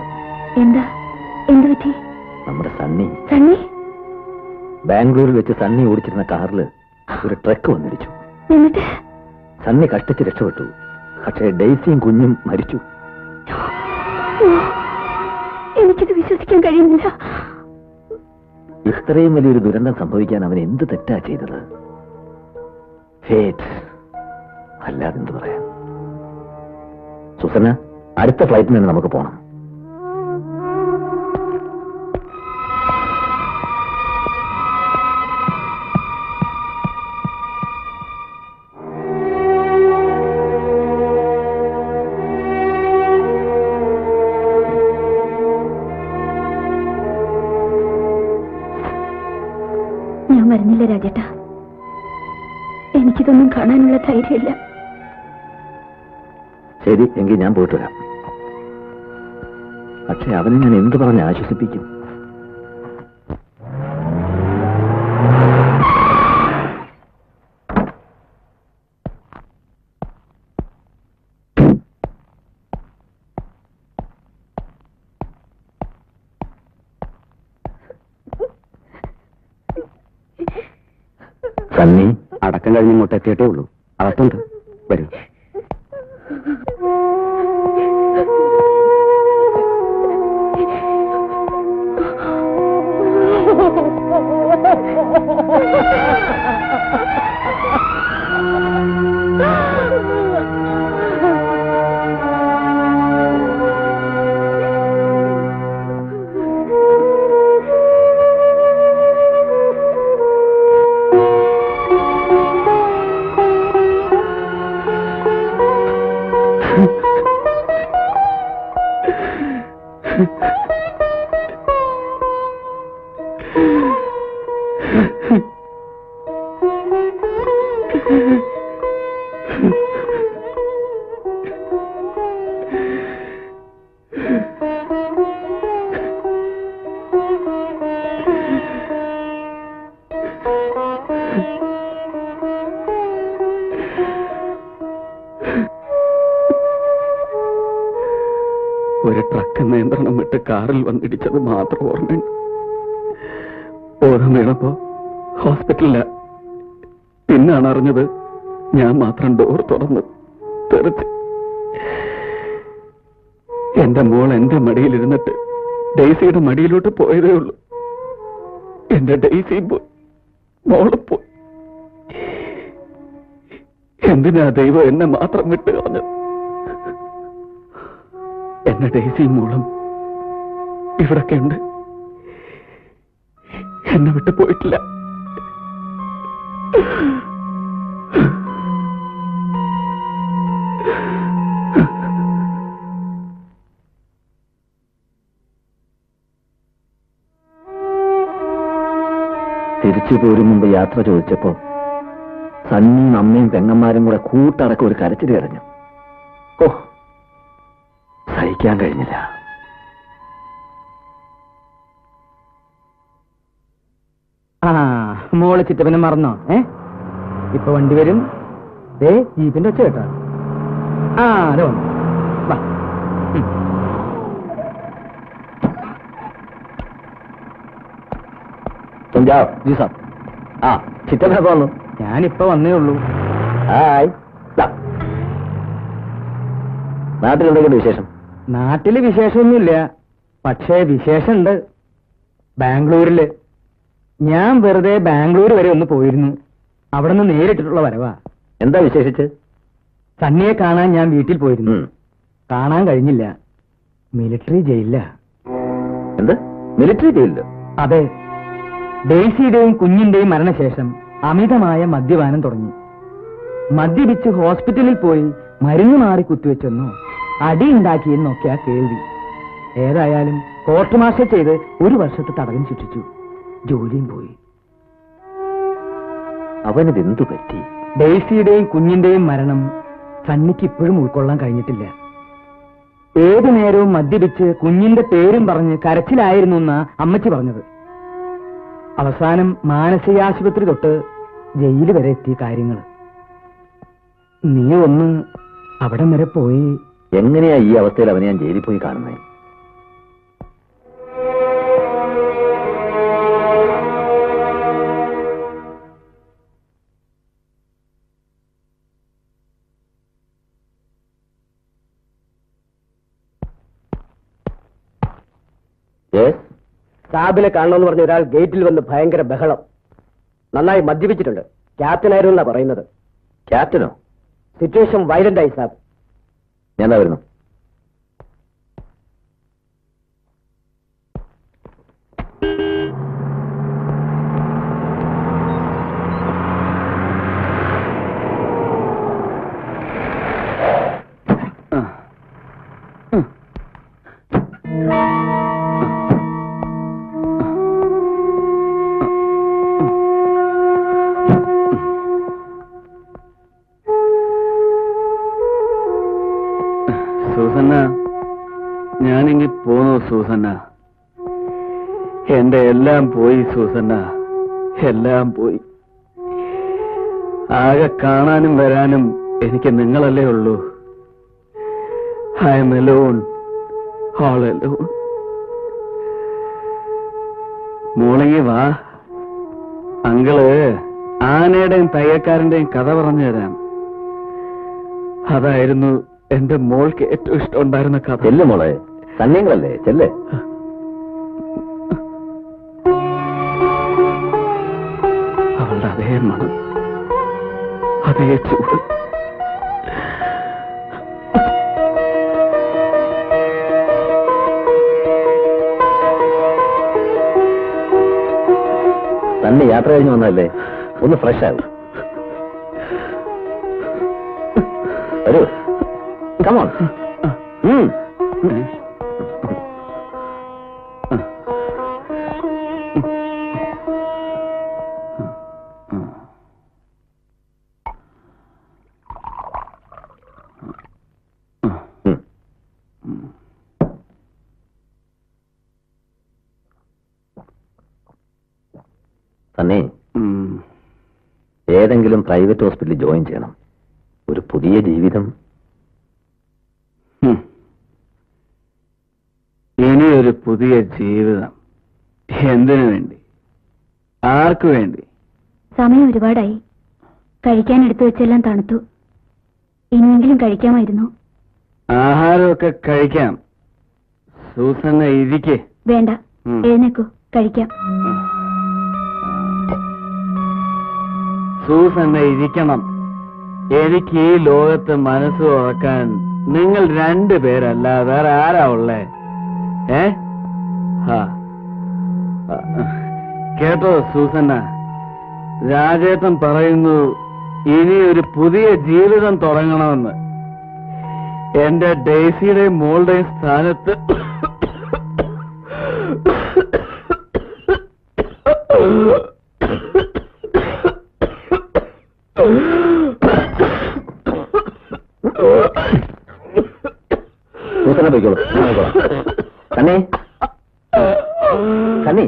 എന്താ? എന്ത് പറ്റി? നമ്മുടെ സണ്ണി സണ്ണി ബാംഗ്ലൂരിൽ വെച്ച് സണ്ണി ഓടിച്ചിരുന്ന കാറിൽ ഒരു ട്രക്ക് വന്നിടിച്ചു. എന്നിട്ട് സണ്ണി കഷ്ടിച്ച് രക്ഷപ്പെട്ടു. പക്ഷേ ഡെയ്സിയും കുഞ്ഞും മരിച്ചു. എനിക്കിത് വിശ്വസിക്കാൻ കഴിയുന്നില്ല. ഇത്രയും വലിയൊരു ദുരന്തം സംഭവിക്കാൻ അവൻ എന്ത് തെറ്റാ ചെയ്തത്? ഫേറ്റ്, അല്ലാതെന്ത് പറയാം. സുസന, അടുത്ത ഫ്ലൈറ്റിൽ നിന്ന് നമുക്ക് പോകണം. ഞാൻ വരുന്നില്ല രാജേട്ടാ. എനിക്കിതൊന്നും കാണാനുള്ള ധൈര്യമില്ല. ശരി, എങ്കിൽ ഞാൻ പോയിട്ട് വരാം. പക്ഷെ അവനെ ഞാൻ എന്ത് പറഞ്ഞ് ആശ്വസിപ്പിക്കും? സണ്ണി അടക്കം കഴിഞ്ഞ് ഇങ്ങോട്ട് എത്തിയിട്ടേ ഉള്ളൂ. അകത്തുണ്ട്, വരൂ. ഒരു ട്രക്ക് നിയന്ത്രണം വിട്ട് കാറിൽ വന്നിടിച്ചത് മാത്രം ഓർമ്മയുണ്ട്. ബോധം വീണപ്പോ ഹോസ്പിറ്റലില. പിന്നാണ് അറിഞ്ഞത് ഞാൻ മാത്രം ഡോർ തുറന്ന് തെറിച്ച്. എന്റെ മോൾ എന്റെ മടിയിലിരുന്നിട്ട് ഡെയ്സിയുടെ മടിയിലോട്ട് പോയതേ ഉള്ളൂ. എന്റെ ഡെയ്സി പോയി, മോള് പോയി. എന്തിനാ ദൈവം എന്നെ മാത്രം വിട്ട് കളഞ്ഞത്? എന്റെ ഡെയ്സി മോളും ഇവിടൊക്കെ ഉണ്ട്, എന്നെ വിട്ടു പോയിട്ടില്ല. തിരിച്ചു പോരും മുമ്പ് യാത്ര ചോദിച്ചപ്പോ സണ്ണിയും അമ്മയും പെങ്ങന്മാരും കൂടെ കൂട്ടടക്കം ഒരു കരച്ചിൽ കരഞ്ഞു. ഓ, സഹിക്കാൻ കഴിഞ്ഞില്ല. മോള് ചിറ്റപ്പനെ മറന്നോ? ഇപ്പൊ വണ്ടി വരും. ജീപ്പിന്റെ ഒച്ച കേട്ടോ? അതെ വന്നു. വാ. ജി സാബ്. ചിറ്റപ്പനൊക്കെ വന്നു. ഞാനിപ്പോ വന്നേ ഉള്ളൂ. ഹായ്. നാട്ടിലെന്തെങ്കിലും വിശേഷം? നാട്ടില് വിശേഷമൊന്നുമില്ല, പക്ഷേ വിശേഷമുണ്ട്. ബാംഗ്ലൂരില് ഞാൻ വെറുതെ ബാംഗ്ലൂർ വരെ ഒന്ന് പോയിരുന്നു. അവിടെ നിന്ന് നേരിട്ടിട്ടുള്ള വരവാ. എന്താ വിശേഷിച്ച്? സണ്ണിയെ കാണാൻ ഞാൻ വീട്ടിൽ പോയിരുന്നു. കാണാൻ കഴിഞ്ഞില്ല. മിലിറ്ററി ജയിലില്ല. എന്ത്? മിലിറ്ററി ജയിലില്? അതെ. ഡെയ്സിയുടെയും കുഞ്ഞിന്റെയും മരണശേഷം അമിതമായ മദ്യപാനം തുടങ്ങി. മദ്യപിച്ച് ഹോസ്പിറ്റലിൽ പോയി മരുന്ന് മാറി കുത്തിവെച്ചെന്നോ അടിയുണ്ടാക്കിയെന്നൊക്കെയാ കേൾവി. ഏതായാലും കോർട്ട് മാർഷൽ ചെയ്ത് 1 വർഷത്തെ തടവിന് ശിക്ഷിച്ചു. ജോലിയും പോയി. അവനിതെന്തു പറ്റി? ഡെയ്സിയുടെയും കുഞ്ഞിന്റെയും മരണം സണ്ണിക്ക് ഇപ്പോഴും ഉൾക്കൊള്ളാൻ കഴിഞ്ഞിട്ടില്ല. ഏതു നേരവും മദ്യപിച്ച് കുഞ്ഞിന്റെ പേരും പറഞ്ഞ് കരച്ചിലായിരുന്നു എന്നാ അമ്മച്ചി പറഞ്ഞത്. അവസാനം മാനസികാശുപത്രി തൊട്ട് ജയില് വരെ എത്തിയ കാര്യങ്ങൾ. നീ ഒന്ന് അവിടം വരെ പോയി. എങ്ങനെയാ ഈ അവസ്ഥയിൽ അവനെ ഞാൻ ജയിലിൽ പോയി കാണുന്നത്? സാബിനെ കാണണമെന്ന് പറഞ്ഞ ഒരാൾ ഗേറ്റിൽ വന്ന് ഭയങ്കര ബഹളം. നന്നായി മദ്യപിച്ചിട്ടുണ്ട്. ക്യാപ്റ്റനായിരുന്നു എന്നാ പറയുന്നത്. ക്യാപ്റ്റനോ? സിറ്റുവേഷൻ വയലന്റ് ആയി സാബ്. ഞാൻ വരുന്നു. ഞാനിങ്ങി പോന്നു സൂസന്ന. എന്റെ എല്ലാം പോയി സൂസന്ന, എല്ലാം പോയി. ആകെ കാണാനും വരാനും എനിക്ക് നിങ്ങളല്ലേ ഉള്ളൂ. I am alone, all alone. മോളിങ്ങി വാ, അങ്കിള് ആനയുടെയും തയ്യക്കാരന്റെയും കഥ പറഞ്ഞു തരാം. അതായിരുന്നു എന്റെ മോൾക്ക് ഏറ്റവും ഇഷ്ടം ഉണ്ടായിരുന്ന കഥ. ചെല്ല് മോളെ, സന്യങ്ങളല്ലേ, ചെല്ല്. അവളുടെ അതേ മണം, അതേ ചൂട്. തന്നെ യാത്ര കഴിഞ്ഞ് വന്നതല്ലേ, ഒന്ന് ഫ്രഷ് ആകും. വരൂ, കമോൺ. തന്നെ ഏതെങ്കിലും പ്രൈവറ്റ് ഹോസ്പിറ്റലിൽ ജോയിൻ ചെയ്യണം. ഒരു പുതിയ ജീവിതം. ഇനിയൊരു പുതിയ ജീവിതം. എന്തിനു വേണ്ടി? ആർക്കു വേണ്ടി? സമയം ഒരുപാടായി. കഴിക്കാൻ എടുത്തു വെച്ചെല്ലാം തണുത്തു. ഇനിയെങ്കിലും കഴിക്കാമായിരുന്നു. ആഹാരമൊക്കെ കഴിക്കാം. സൂസന്ന ഇരിക്കേ. വേണ്ട, എഴുന്നേക്കൂ, കഴിക്കാം. സൂസന്ന ഇരിക്കണം. എനിക്ക് ഈ ലോകത്ത് മനസ്സ് തുറക്കാൻ നിങ്ങൾ രണ്ടുപേരല്ല, വേറെ ആരാ ഉള്ളേ? കേട്ടോ സൂസന്ന, രാജേട്ടൻ പറയുന്നു ഇനി ഒരു പുതിയ ജീവിതം തുടങ്ങണമെന്ന്. എന്റെ ഡെയ്സിയുടെയും മോളുടെയും സ്ഥാനത്ത് സൂസന പോയിക്കോളൂ. കണ്ണി, കണ്ണി,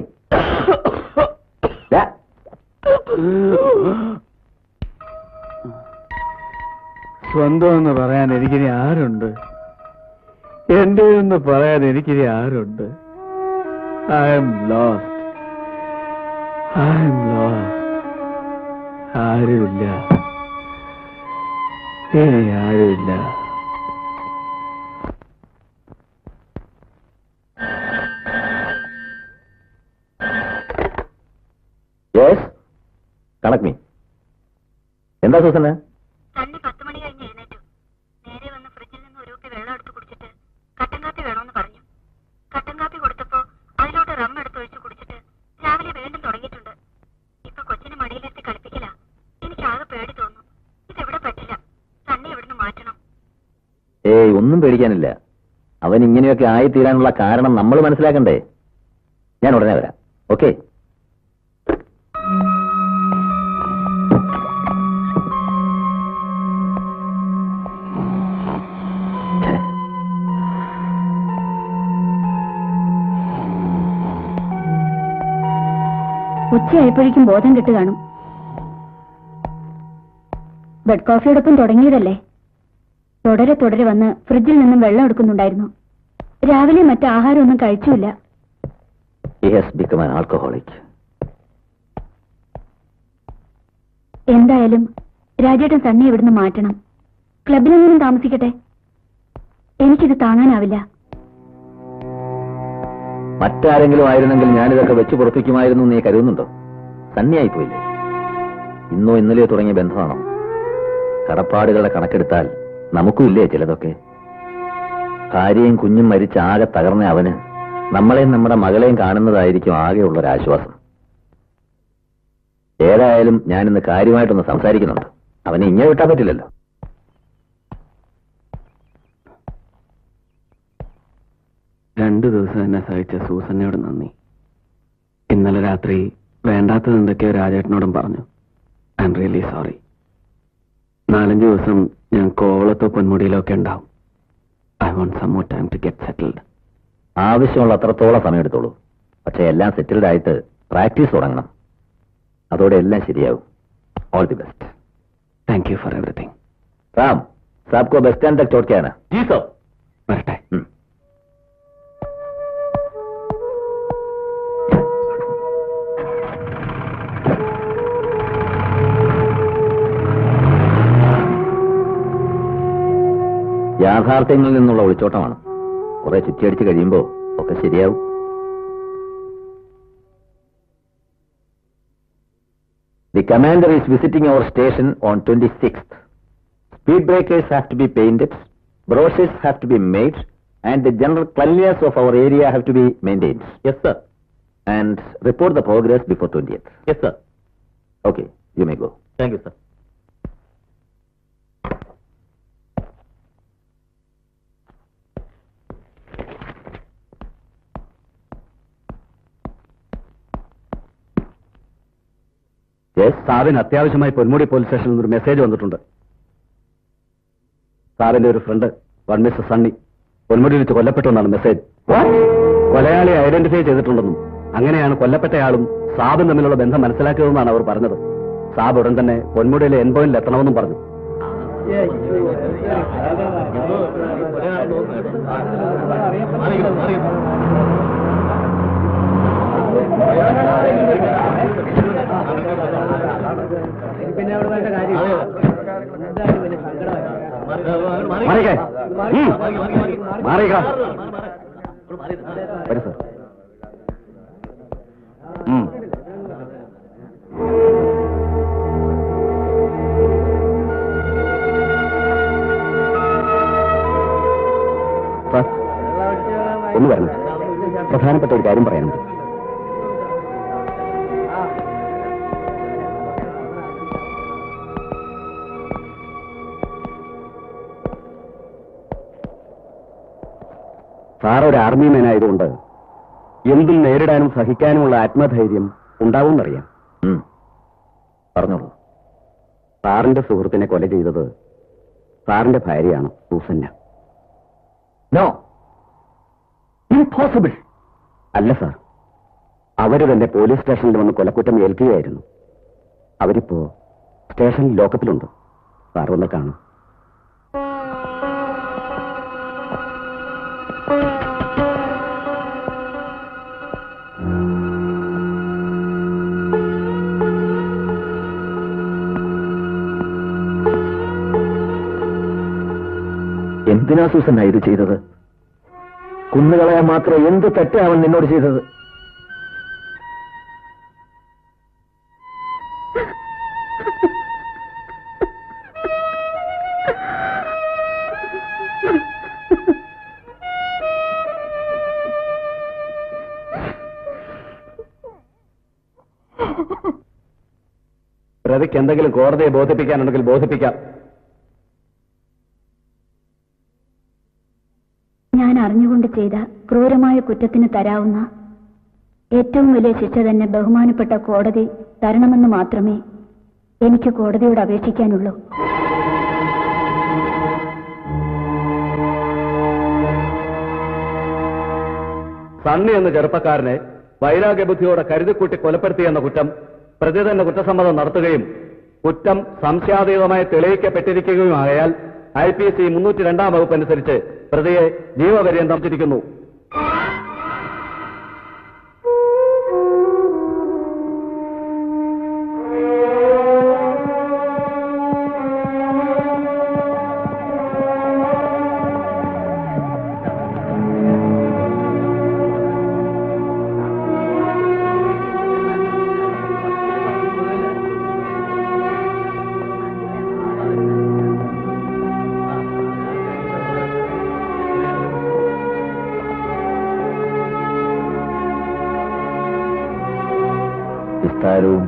സ്വന്തം എന്ന് പറയാൻ എനിക്കിനി ആരുണ്ട്? എന്റെ എന്ന് പറയാൻ എനിക്കിനി ആരുണ്ട്? I M lost, I M lost. ആരുമില്ല, ഇനി ആരുമില്ല. കണക്ക് മീ. എന്താ സൂസന? തന്നെ 10 മണി കഴിഞ്ഞ് എഴുന്നേറ്റു. നേരെ വന്ന് ഫ്രിഡ്ജിൽ നിന്ന് ഒരു കുപ്പി വെള്ളം എടുത്ത് കുടിച്ചിട്ട് കട്ടൻ കാപ്പി വേണമെന്ന് പറഞ്ഞു. കട്ടൻ കാപ്പി കൊടുത്തപ്പോ അതിലോട്ട് റം എടുത്ത് ഒഴിച്ച് കുടിച്ചിട്ട് രാവിലെ വീണ്ടും തുടങ്ങിയിട്ടുണ്ട്. ഇപ്പൊ കൊച്ചിന് മടിയിലെത്തി കളിപ്പിക്കല. എനിക്ക് ആകെ പേടി തോന്നുന്നു. ഇതെവിടെ പറ്റില്ല. തന്നെ എവിടുന്ന് മാറ്റണം. ഏയ്, ഒന്നും പേടിക്കാനില്ല. അവൻ ഇങ്ങനെയൊക്കെ ആയിത്തീരാനുള്ള കാരണം നമ്മൾ മനസ്സിലാക്കണ്ടേ? ഞാൻ ഉടനെ വരാം. ഓക്കെ? ഉച്ചയായപ്പോഴേക്കും ബോധം കെട്ട് കാണും. ബെഡ് കോഫിയോടൊപ്പം തുടങ്ങിയതല്ലേ. തുടരെ തുടരെ വന്ന് ഫ്രിഡ്ജിൽ നിന്നും വെള്ളം എടുക്കുന്നുണ്ടായിരുന്നു. രാവിലെ മറ്റു ആഹാരമൊന്നും കഴിച്ചില്ല. എന്തായാലും രാജേട്ടൻ തന്നെ ഇവിടുന്ന് മാറ്റണം. ക്ലബിലെങ്കിലും താമസിക്കട്ടെ. എനിക്കിത് താങ്ങാനാവില്ല. മറ്റാരെങ്കിലും ആയിരുന്നെങ്കിൽ ഞാനിതൊക്കെ വെച്ച് പുറപ്പിക്കുമായിരുന്നു നീ കരുതുന്നുണ്ടോ? തന്നെയായി പോയില്ലേ? ഇന്നോ ഇന്നലെയോ തുടങ്ങിയ ബന്ധമാണോ? കടപ്പാടുകളുടെ കണക്കെടുത്താൽ നമുക്കും ഇല്ലേ ചിലതൊക്കെ? ഭാര്യയും കുഞ്ഞും മരിച്ച് ആകെ തകർന്ന അവന് നമ്മളെയും നമ്മുടെ മകളെയും കാണുന്നതായിരിക്കും ആകെയുള്ളൊരാശ്വാസം. ഏതായാലും ഞാനിന്ന് കാര്യമായിട്ടൊന്ന് സംസാരിക്കുന്നുണ്ട്. അവനെ ഇങ്ങനെ വിട്ടാൻ പറ്റില്ലല്ലോ. രണ്ടു ദിവസം എന്നെ സഹിച്ച സൂസന്നയോട് നന്ദി. ഇന്നലെ രാത്രി വേണ്ടാത്തത് എന്തൊക്കെയോ രാജേട്ടനോടും പറഞ്ഞു. I am really sorry. 4-5 ദിവസം ഞാൻ കോവളത്തോ പൊന്മുടിയിലോ ഒക്കെ ഉണ്ടാവും. I want some more time to get settled. ആവശ്യമുള്ള അത്രത്തോളം സമയം എടുത്തോളൂ. പക്ഷെ എല്ലാം സെറ്റിൽഡ് ആയിട്ട് പ്രാക്ടീസ് തുടങ്ങണം. അതോടെ എല്ലാം ശരിയാവും. All the best. Thank you for everything. Ram साहब को बस स्टैंड तक छोड़ के आना. जी सर. വരട്ടെ. യാഥാർത്ഥ്യങ്ങളിൽ നിന്നുള്ള ഒളിച്ചോട്ടമാണ്. കുറെ ചുറ്റിയടിച്ച് കഴിയുമ്പോ ഒക്കെ ശരിയാവും. The commander is visiting our station on 26th. Speed breakers have to be painted, brochures have to be made, and the general cleanliness of our area have to be maintained. Yes, sir. And report the progress before 20th. Yes, sir. Okay, you may go. Thank you, sir. Yes, സാറിന് അത്യാവശ്യമായി Ponmudi police സ്റ്റേഷനിൽ നിന്നൊരു message വന്നിട്ടുണ്ട്. സാറിന്റെ ഒരു front one mister Sunny പൊന്മുടിയിൽ വെച്ച് കൊല്ലപ്പെട്ടു എന്നാണ് മെസ്സേജ്. കൊലയാളിയെ ഐഡന്റിഫൈ ചെയ്തിട്ടുണ്ടെന്നും അങ്ങനെയാണ് കൊല്ലപ്പെട്ടയാളും സാബും തമ്മിലുള്ള ബന്ധം മനസ്സിലാക്കിയതെന്നാണ് അവർ പറഞ്ഞത്. സാബ് ഉടൻ തന്നെ പൊന്മുടിയിലെ എൻ പോയിന്റിൽ എത്തണമെന്നും പറഞ്ഞു. ഒന്ന് വരണം, പ്രധാനപ്പെട്ട ഒരു കാര്യം പറയാനുണ്ട്. സാറൊരു ആർമി മാനായതുകൊണ്ട് എന്തും നേരിടാനും സഹിക്കാനുമുള്ള ആത്മധൈര്യം ഉണ്ടാവുമെന്നറിയാം. പറഞ്ഞോളൂ. സാറിന്റെ സുഹൃത്തിനെ കൊല ചെയ്തത് സാറിന്റെ ഭാര്യയാണ് സൂസന്ന. No, impossible. അല്ല സാർ, അവര് തന്നെ പോലീസ് സ്റ്റേഷനിൽ വന്ന് കൊലക്കുറ്റം ഏൽക്കുകയായിരുന്നു. അവരിപ്പോ സ്റ്റേഷനിൽ ലോക്കപ്പിലുണ്ട്. സാർ ഒന്ന് കാണും. എന്തിനാ സൂസന്ന ഇത് ചെയ്തത്? കുന്നുകളയാൻ മാത്രം എന്ത് തെറ്റാവൻ നിന്നോട് ചെയ്തത്? പ്രതിക്ക് എന്തെങ്കിലും കോടതിയെ ബോധിപ്പിക്കാനുണ്ടെങ്കിൽ ബോധിപ്പിക്കാം. ഞാൻ അറിഞ്ഞുകൊണ്ട് ചെയ്ത ക്രൂരമായ കുറ്റത്തിന് തരാവുന്ന ഏറ്റവും വലിയ ശിക്ഷ തന്നെ ബഹുമാനപ്പെട്ട കോടതി തരണമെന്ന് മാത്രമേ എനിക്ക് കോടതിയോട് അപേക്ഷിക്കാനുള്ളൂ. സണ്ണി എന്ന ചെറുപ്പക്കാരനെ വൈരാഗ്യബുദ്ധിയോടെ കരുതിക്കൂട്ടി കൊലപ്പെടുത്തിയെന്ന കുറ്റം പ്രതി തന്നെ കുറ്റസമ്മതം നടത്തുകയും കുറ്റം സംശയാതീതമായി തെളിയിക്കപ്പെട്ടിരിക്കുകയുമായാൽ IPC 302 വകുപ്പ് അനുസരിച്ച് പ്രതിയെ ജീവപര്യന്തം തിരിക്കുന്നു. വിസ്താരവും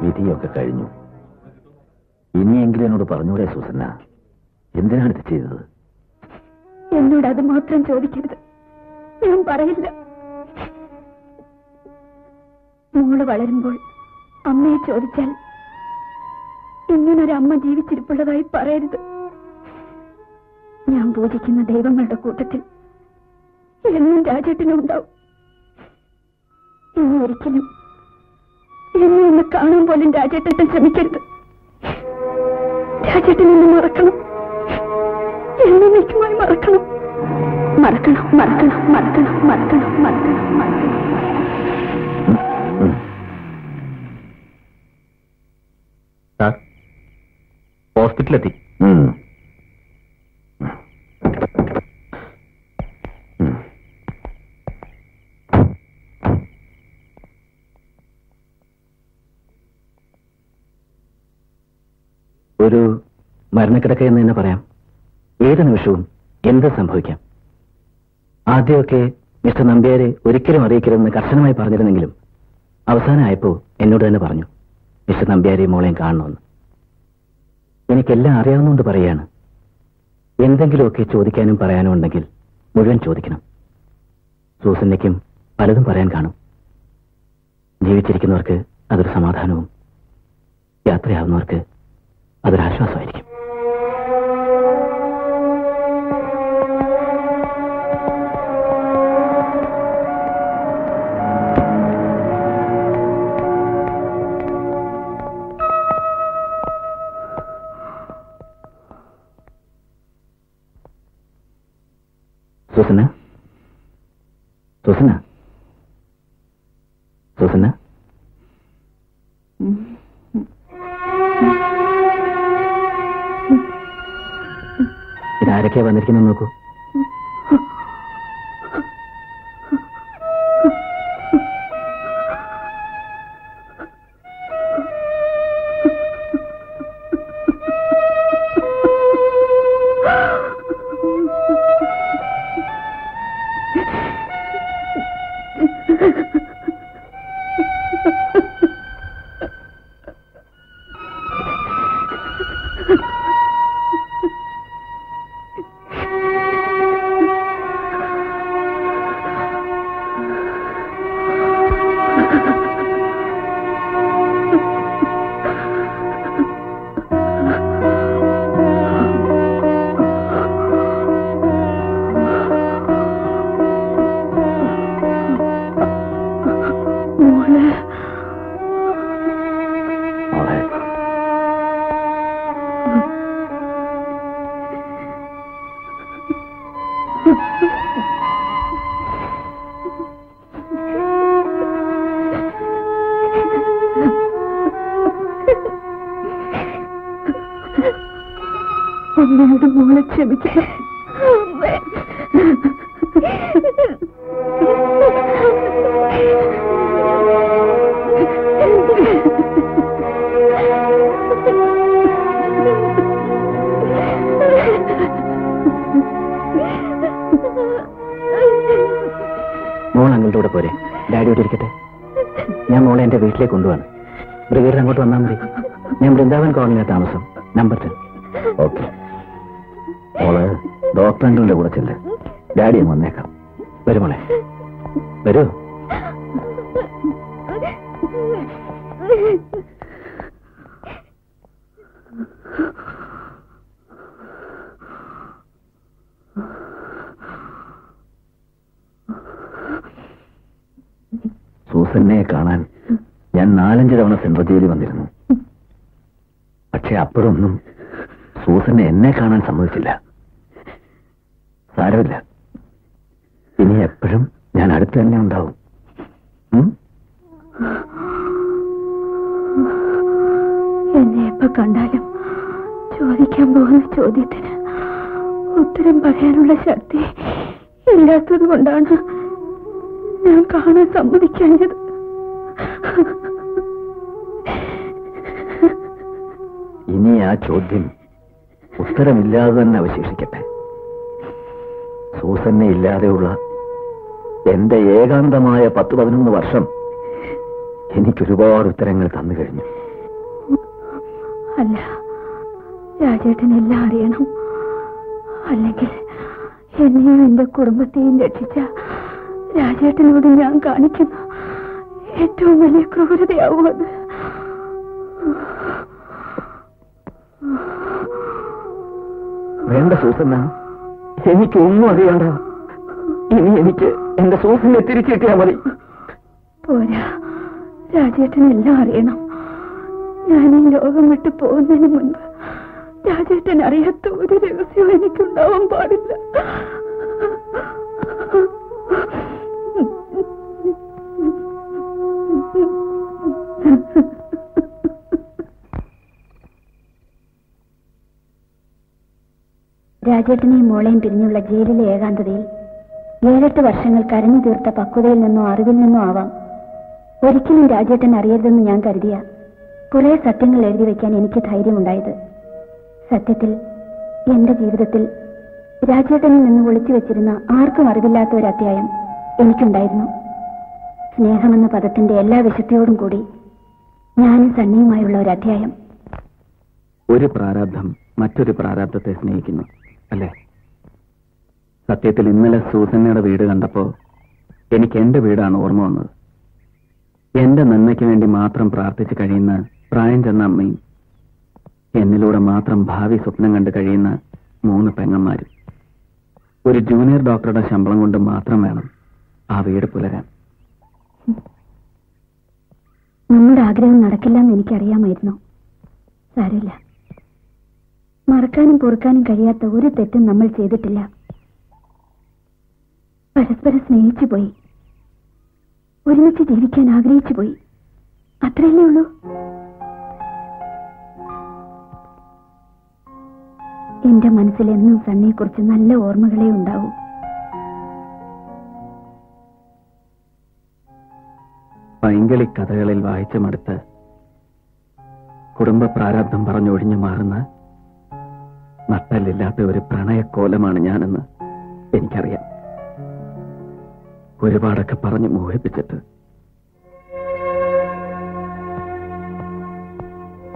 വിധിയൊക്കെ കഴിഞ്ഞു. ഇനിയെങ്കിലും എന്നോട് പറഞ്ഞൂടെ സൂസന്ന, എന്തിനാണ് ഇത് ചെയ്തത്? എന്നോട് അത് മാത്രം ചോദിക്കരുത്, ഞാൻ പറയില്ല. മോള് വളരുമ്പോൾ അമ്മയെ ചോദിച്ചാൽ ഇങ്ങനൊരു അമ്മ ജീവിച്ചിരിപ്പുള്ളതായി പറയരുത്. ഞാൻ പൂജിക്കുന്ന ദൈവങ്ങളുടെ കൂട്ടത്തിൽ എന്നും രാജേട്ടനും ഉണ്ടാവും. ഇനി ഒരിക്കലും എന്നെ ഒന്ന് കാണാൻ പോലും രാജേട്ടൻ ശ്രമിക്കരുത്. രാജേട്ടൻ എന്നെ മറക്കണം, എന്നേക്കുമായി മറക്കണം. മറക്കണം, മറക്കണം, മറക്കണം, മറക്കണം, മറക്കണം, മറക്കണം. സാർ, ഹോസ്പിറ്റലെത്തി. ഒരു മരണക്കിടക്ക എന്ന് തന്നെ പറയാം. ഏത് നിമിഷവും എന്ത് സംഭവിക്കാം. ആദ്യമൊക്കെ മിസ്റ്റർ നമ്പ്യാരെ ഒരിക്കലും അറിയിക്കരുതെന്ന് കർശനമായി പറഞ്ഞിരുന്നെങ്കിലും അവസാനമായപ്പോ എന്നോട് തന്നെ പറഞ്ഞു, മിസ്റ്റർ നമ്പ്യാരെ മോളെയും കാണണമെന്ന്. എനിക്കെല്ലാം അറിയാവുന്നതുകൊണ്ട് പറയാണ്, എന്തെങ്കിലുമൊക്കെ ചോദിക്കാനും പറയാനും ഉണ്ടെങ്കിൽ മുഴുവൻ ചോദിക്കണം. സൂസന്നയ്ക്കും പലതും പറയാൻ കാണും. ജീവിച്ചിരിക്കുന്നവർക്ക് അതൊരു സമാധാനവും യാത്രയാവുന്നവർക്ക് അതൊരാശ്വാസമായിരിക്കും. സൂസന്ന, സൂസന്ന, സൂസന്ന, ഇതാരൊക്കെയാ വന്നിരിക്കുന്നത് നോക്കൂ. അമ്മയോട് മോളെ ക്ഷമിക്കേ. മോൾ അങ്ങളുടെ കൂടെ പോരെ? ഡാഡിയോട് ഇരിക്കട്ടെ. ഞാൻ മോളെ എന്റെ വീട്ടിലേക്ക് കൊണ്ടുപോവാണ്. ബ്രിഗേഡിൽ അങ്ങോട്ട് വന്നാൽ മതി. ഞാൻ വൃന്ദാവൻ കോളനിയിലെ താമസം, നമ്പർ 10. ഓക്കെ. മോള് ഡോക്ടർ അങ്കിളിന്റെ കൂടെ ചെല്ല്. ഡാഡിയും വന്നേക്കാം. വരൂ മോളെ, വരൂ. സൂസന്നെ കാണാൻ ഞാൻ 4-5 തവണ സെൻട്രൽ ജയിലിൽ വന്നിരുന്നു. പക്ഷെ അപ്പോഴൊന്നും സൂസന്നെ എന്നെ കാണാൻ സമ്മതിച്ചില്ല. സാരമില്ല, ഇനി എപ്പോഴും ഞാൻ അടുത്ത് തന്നെ ഉണ്ടാവും. എന്നെ എപ്പോ കണ്ടാലും ചോദിക്കാൻ പോകുന്ന ചോദ്യത്തിന് ഉത്തരം പറയാനുള്ള ശക്തി ഇല്ലാത്തത് കൊണ്ടാണ് ഞാൻ കാണാൻ സമ്മതിക്കാഞ്ഞത്. ഇനി ആ ചോദ്യം ഉത്തരമില്ലാതെ തന്നെ അവശേഷിക്കട്ടെ. സൂസന്നെ ഇല്ലാതെയുള്ള എന്റെ ഏകാന്തമായ 10-11 വർഷം എനിക്കൊരുപാട് ഉത്തരങ്ങൾ തന്നു കഴിഞ്ഞു. അല്ല, രാജേട്ടൻ എല്ലാം അറിയണം. അല്ലെങ്കിൽ എന്നെയും എന്റെ കുടുംബത്തെയും രക്ഷിച്ച രാജേട്ടനോട് ഞാൻ കാണിക്കുന്ന ഏറ്റവും വലിയ ക്രൂരതയാവും അത്. വേണ്ട സൂസന്ന, എനിക്കൊന്നും അറിയണ്ട. ഇനി എനിക്ക് എന്റെ സൂസനെ തിരിച്ചു കിട്ടിയാൽ മതി. പോരാ, രാജേട്ടൻ എല്ലാം അറിയണം. ഞാൻ ഈ ലോകം വിട്ടു പോകുന്നതിന് മുൻപ് രാജേട്ടൻ അറിയാത്ത ഒരു രഹസ്യവും എനിക്കുണ്ടാവാൻ പാടില്ല. രാജേട്ടനെയും മോളെയും പിരിഞ്ഞുള്ള ജയിലിലെ ഏകാന്തതയിൽ 7-8 വർഷങ്ങൾ കരഞ്ഞു തീർത്ത പക്വതയിൽ നിന്നോ അറിവിൽ നിന്നോ ആവാം ഒരിക്കലും രാജേട്ടൻ അറിയരുതെന്ന് ഞാൻ കരുതിയ കുറെ സത്യങ്ങൾ എഴുതി വയ്ക്കാൻ എനിക്ക് ധൈര്യമുണ്ടായത്. സത്യത്തിൽ എന്റെ ജീവിതത്തിൽ രാജേട്ടനിൽ നിന്ന് ഒളിച്ചു വെച്ചിരുന്ന ആർക്കും അറിവില്ലാത്ത ഒരു അധ്യായം എനിക്കുണ്ടായിരുന്നു. സ്നേഹമെന്ന പദത്തിന്റെ എല്ലാ വിശുദ്ധിയോടും കൂടി ഞാനും സണ്ണിയുമായുള്ള ഒരു അധ്യായം. ഒരു പ്രാരാബ്ധം മറ്റൊരു പ്രാരാബ്ധത്തെ സ്നേഹിക്കുന്നു അല്ലേ? സത്യത്തിൽ ഇന്നലെ സൂസന്നയുടെ വീട് കണ്ടപ്പോ എനിക്ക് എന്റെ വീടാണ് ഓർമ്മ വന്നത്. എന്റെ നന്മയ്ക്ക് വേണ്ടി മാത്രം പ്രാർത്ഥിച്ച് കഴിയുന്ന പ്രായം ചെന്ന അമ്മയും എന്നിലൂടെ മാത്രം ഭാവി സ്വപ്നം കണ്ട് കഴിയുന്ന 3 പെങ്ങന്മാരും. ഒരു ജൂനിയർ ഡോക്ടറുടെ ശമ്പളം കൊണ്ട് മാത്രം വേണം ആ വീട് പുലരാൻ. നമ്മുടെ ആഗ്രഹം നടക്കില്ലെന്ന് എനിക്കറിയാമായിരുന്നു. സാരമില്ല, മറക്കാനും പൊറുക്കാനും കഴിയാത്ത ഒരു തെറ്റും നമ്മൾ ചെയ്തിട്ടില്ല. പരസ്പരം സ്നേഹിച്ചു പോയി, ഒരുമിച്ച് ജീവിക്കാൻ ആഗ്രഹിച്ചു പോയി, അത്രയല്ലേ ഉള്ളൂ. എന്റെ മനസ്സിൽ എന്നും സണ്ണിയെക്കുറിച്ച് നല്ല ഓർമ്മകളെ ഉണ്ടാവൂ. പൈങ്കിളി കഥകളിൽ വായിച്ചു മടുത്ത് കുടുംബ പ്രാരാബ്ധം പറഞ്ഞൊഴിഞ്ഞു മാറുന്ന നട്ടല്ലില്ലാത്ത ഒരു പ്രണയക്കോലമാണ് ഞാനെന്ന് എനിക്കറിയാം. ഒരുപാടൊക്കെ പറഞ്ഞു മോഹിപ്പിച്ചിട്ട്.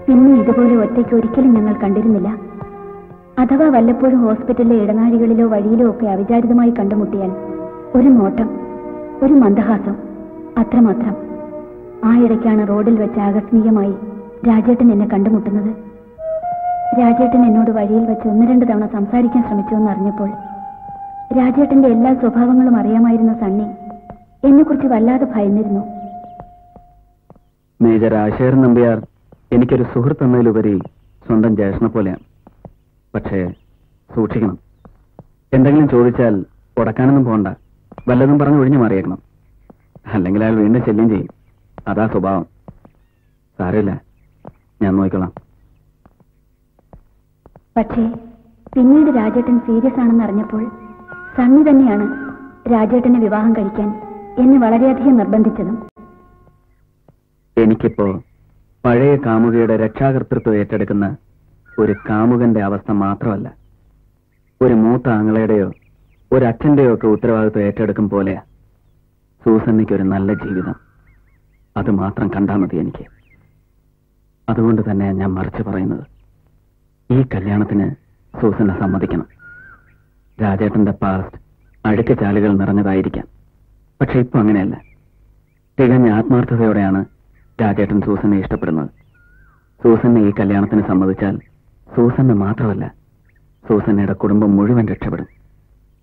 പിന്നെ ഇതുപോലെ ഒറ്റയ്ക്ക് ഒരിക്കലും ഞങ്ങൾ കണ്ടിരുന്നില്ല. അഥവാ വല്ലപ്പോഴും ഹോസ്പിറ്റലിലെ ഇടനാഴികളിലോ വഴിയിലോ ഒക്കെ അവിചാരിതമായി കണ്ടുമുട്ടിയാൽ ഒരു നോട്ടം, ഒരു മന്ദഹാസം, അത്രമാത്രം. ആ ഇടയ്ക്കാണ് റോഡിൽ വെച്ച് ആകസ്മികമായി രാജേട്ടൻ എന്നെ കണ്ടുമുട്ടുന്നത്. രാജേട്ടൻ എന്നോട് വഴിയിൽ വെച്ച് 1-2 തവണ സംസാരിക്കാൻ ശ്രമിച്ചുവെന്ന് അറിഞ്ഞപ്പോൾ രാജേട്ടന്റെ എല്ലാ സ്വഭാവങ്ങളും അറിയാമായിരുന്ന സണ്ണി എന്നെക്കുറിച്ച് വല്ലാതെ ഭയന്നിരുന്നു. മേജർ രാജശേഖരൻ നമ്പ്യാർ എനിക്കൊരു സുഹൃത്ത് എന്നതിലുപരി സ്വന്തം ജ്യേഷ്ഠനെ പോലെയാണ്. പക്ഷേ സൂക്ഷിക്കണം. എന്തെങ്കിലും ചോദിച്ചാൽ ഉടക്കാനൊന്നും പോകണ്ട, വല്ലതും പറഞ്ഞ് ഒഴിഞ്ഞു മാറിയേക്കണം. അല്ലെങ്കിൽ അയാൾ വീണ്ടും ശല്യം ചെയ്യും. അതാ സ്വഭാവം. സാരമില്ല, ഞാൻ നോക്കിക്കൊള്ളാം. പക്ഷേ പിന്നീട് രാജേട്ടൻ സീരിയസ് ആണെന്ന് അറിഞ്ഞപ്പോൾ സണ്ണി തന്നെയാണ് രാജേട്ടനെ വിവാഹം കഴിക്കാൻ എന്നെ വളരെയധികം നിർബന്ധിച്ചതും. എനിക്കിപ്പോ പഴയ കാമുകയുടെ രക്ഷാകർതൃത്വം ഏറ്റെടുക്കുന്ന ഒരു കാമുകന്റെ അവസ്ഥ മാത്രമല്ല, ഒരു മൂത്ത ആങ്ങളയുടെയോ ഒരു അച്ഛന്റെയോ ഒക്കെ ഉത്തരവാദിത്വം ഏറ്റെടുക്കും പോലെ സൂസന്നയ്ക്കൊരു നല്ല ജീവിതം. അത് മാത്രം കണ്ടാൽ മതി എനിക്ക്. അതുകൊണ്ട് തന്നെ ഞാൻ മറിച്ച് പറയുന്നത്, ഈ കല്യാണത്തിന് സൂസന്നെ സമ്മതിക്കണം. രാജേട്ടന്റെ പാസ്റ്റ് അഴുക്ക് ചാലുകൾ നിറഞ്ഞതായിരിക്കാം. പക്ഷെ ഇപ്പൊ അങ്ങനെയല്ല. തികഞ്ഞ ആത്മാർത്ഥതയോടെയാണ് രാജേട്ടൻ സൂസന്നെ ഇഷ്ടപ്പെടുന്നത്. സൂസന്നെ ഈ കല്യാണത്തിന് സമ്മതിച്ചാൽ സൂസന്നെ മാത്രമല്ല, സൂസന്നയുടെ കുടുംബം മുഴുവൻ രക്ഷപ്പെടും.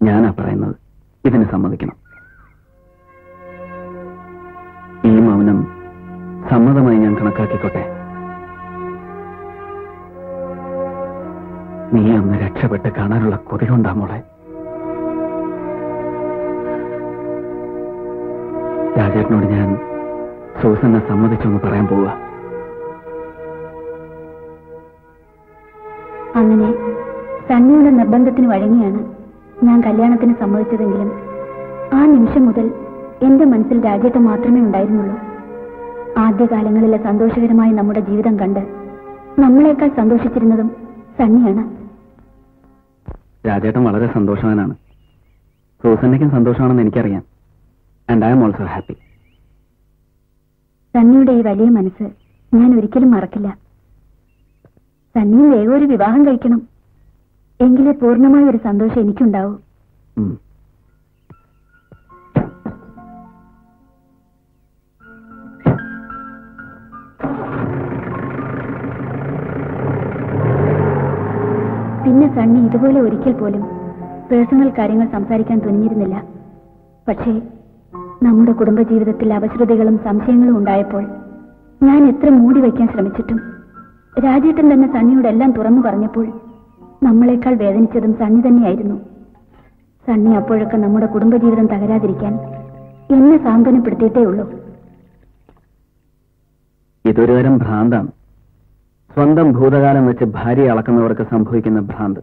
ഞാനാ പറയുന്നത്, ഇതിന് സമ്മതിക്കണം. ഈ മൗനം സമ്മതമായി ഞാൻ കണക്കാക്കിക്കോട്ടെ. നീ അന്ന് രക്ഷപ്പെട്ട് കാണാനുള്ള കൊതി കൊണ്ടാ മോളെ. രാജേട്ടനോട് ഞാൻ സൂസന്നെ സമ്മതിച്ചൊന്ന് പറയാൻ പോവുക. അങ്ങനെ സണ്ണിയുടെ നിർബന്ധത്തിന് വഴങ്ങിയാണ് ഞാൻ കല്യാണത്തിന് സമ്മതിച്ചതെങ്കിലും ആ നിമിഷം മുതൽ എന്റെ മനസ്സിൽ രാജേട്ടൻ മാത്രമേ ഉണ്ടായിരുന്നുള്ളൂ. ആദ്യകാലങ്ങളിലെ സന്തോഷകരമായ നമ്മുടെ ജീവിതം കണ്ട് നമ്മളെക്കാൾ സന്തോഷിച്ചിരുന്നതും സണ്ണിയാണ്. രാജേട്ടൻ വളരെ സന്തോഷവാനാണ്. സൂസന്നയ്ക്കും സന്തോഷമാണെന്ന് എനിക്കറിയാം. And I am also happy. സണ്ണിയുടെ ഈ വലിയ മനസ്സ് ഞാൻ ഒരിക്കലും മറക്കില്ല. സണ്ണിയും വേഗം ഒരു വിവാഹം കഴിക്കണം. എങ്കിലേ പൂർണ്ണമായ ഒരു സന്തോഷം എനിക്കുണ്ടാവൂ. പിന്നെ സണ്ണി ഇതുപോലെ ഒരിക്കൽ പോലും പേഴ്സണൽ കാര്യങ്ങൾ സംസാരിക്കാൻ തുനിഞ്ഞിരുന്നില്ല. പക്ഷേ നമ്മുടെ കുടുംബജീവിതത്തിൽ അപശ്രുതികളും സംശയങ്ങളും ഉണ്ടായപ്പോൾ ഞാൻ എത്ര മൂടി വയ്ക്കാൻ ശ്രമിച്ചിട്ടും രാജേട്ടൻ തന്നെ സണ്ണിയോട് എല്ലാം തുറന്നു പറഞ്ഞപ്പോൾ നമ്മളെക്കാൾ വേദനിച്ചതും സണ്ണി തന്നെയായിരുന്നു. സണ്ണി അപ്പോഴൊക്കെ നമ്മുടെ കുടുംബജീവിതം തകരാതിരിക്കാൻ എന്നെ സാന്ത്വനപ്പെടുത്തിയിട്ടേ ഉള്ളൂ. ഇതൊരു തരം ഭ്രാന്താണ്. സ്വന്തം ഭൂതകാലം വെച്ച് ഭാര്യയെ അളക്കുന്നവർക്ക് സംഭവിക്കുന്ന ഭ്രാന്ത്.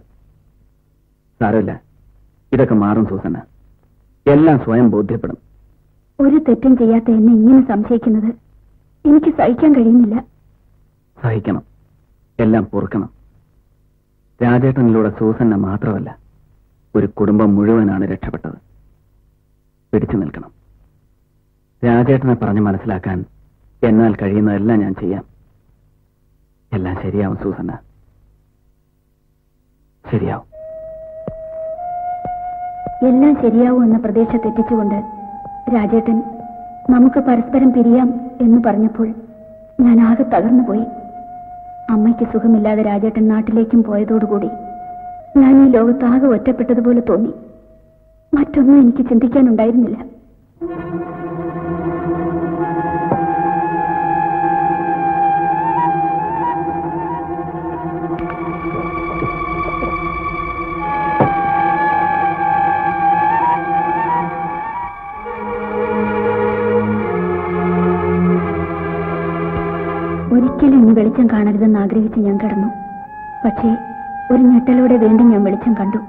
സാരമില്ല, ഇതൊക്കെ മാറും സൂസന്ന. എല്ലാം സ്വയം ബോധ്യപ്പെടും. ഒരു തെറ്റും ചെയ്യാത്ത എന്നെ ഇങ്ങനെ സംശയിക്കുന്നത് എനിക്ക് സഹിക്കാൻ കഴിയുന്നില്ല. സഹിക്കണം, എല്ലാം പൊറുക്കണം. രാജേട്ടനിലൂടെ സൂസന്ന മാത്രമല്ല, ഒരു കുടുംബം മുഴുവനാണ് രക്ഷപ്പെട്ടത്. പിടിച്ചു നിൽക്കണം. രാജേട്ടനെ പറഞ്ഞ് മനസ്സിലാക്കാൻ എന്നാൽ കഴിയുന്നതെല്ലാം ഞാൻ ചെയ്യാം. എല്ലാം ശരിയാവും സൂസന്ന, ശരിയാവും. എല്ലാം ശരിയാവും എന്ന പ്രതീക്ഷ തെറ്റിച്ചുകൊണ്ട് രാജേട്ടൻ നമുക്ക് പരസ്പരം പിരിയാം എന്ന് പറഞ്ഞപ്പോൾ ഞാൻ ആകെ തകർന്നുപോയി. അമ്മയ്ക്ക് സുഖമില്ലാതെ രാജേട്ടൻ നാട്ടിലേക്കും പോയതോടുകൂടി ഞാൻ ഈ ലോകത്താകെ ഒറ്റപ്പെട്ടതുപോലെ തോന്നി. മറ്റൊന്നും എനിക്ക് ചിന്തിക്കാനുണ്ടായിരുന്നില്ല. ഒരിക്കലും ഇനി വെളിച്ചം കാണരുതെന്ന് ആഗ്രഹിച്ച് ഞാൻ കിടന്നു. പക്ഷേ ഒരു ഞെട്ടലോടെ വീണ്ടും ഞാൻ വെളിച്ചം കണ്ടു.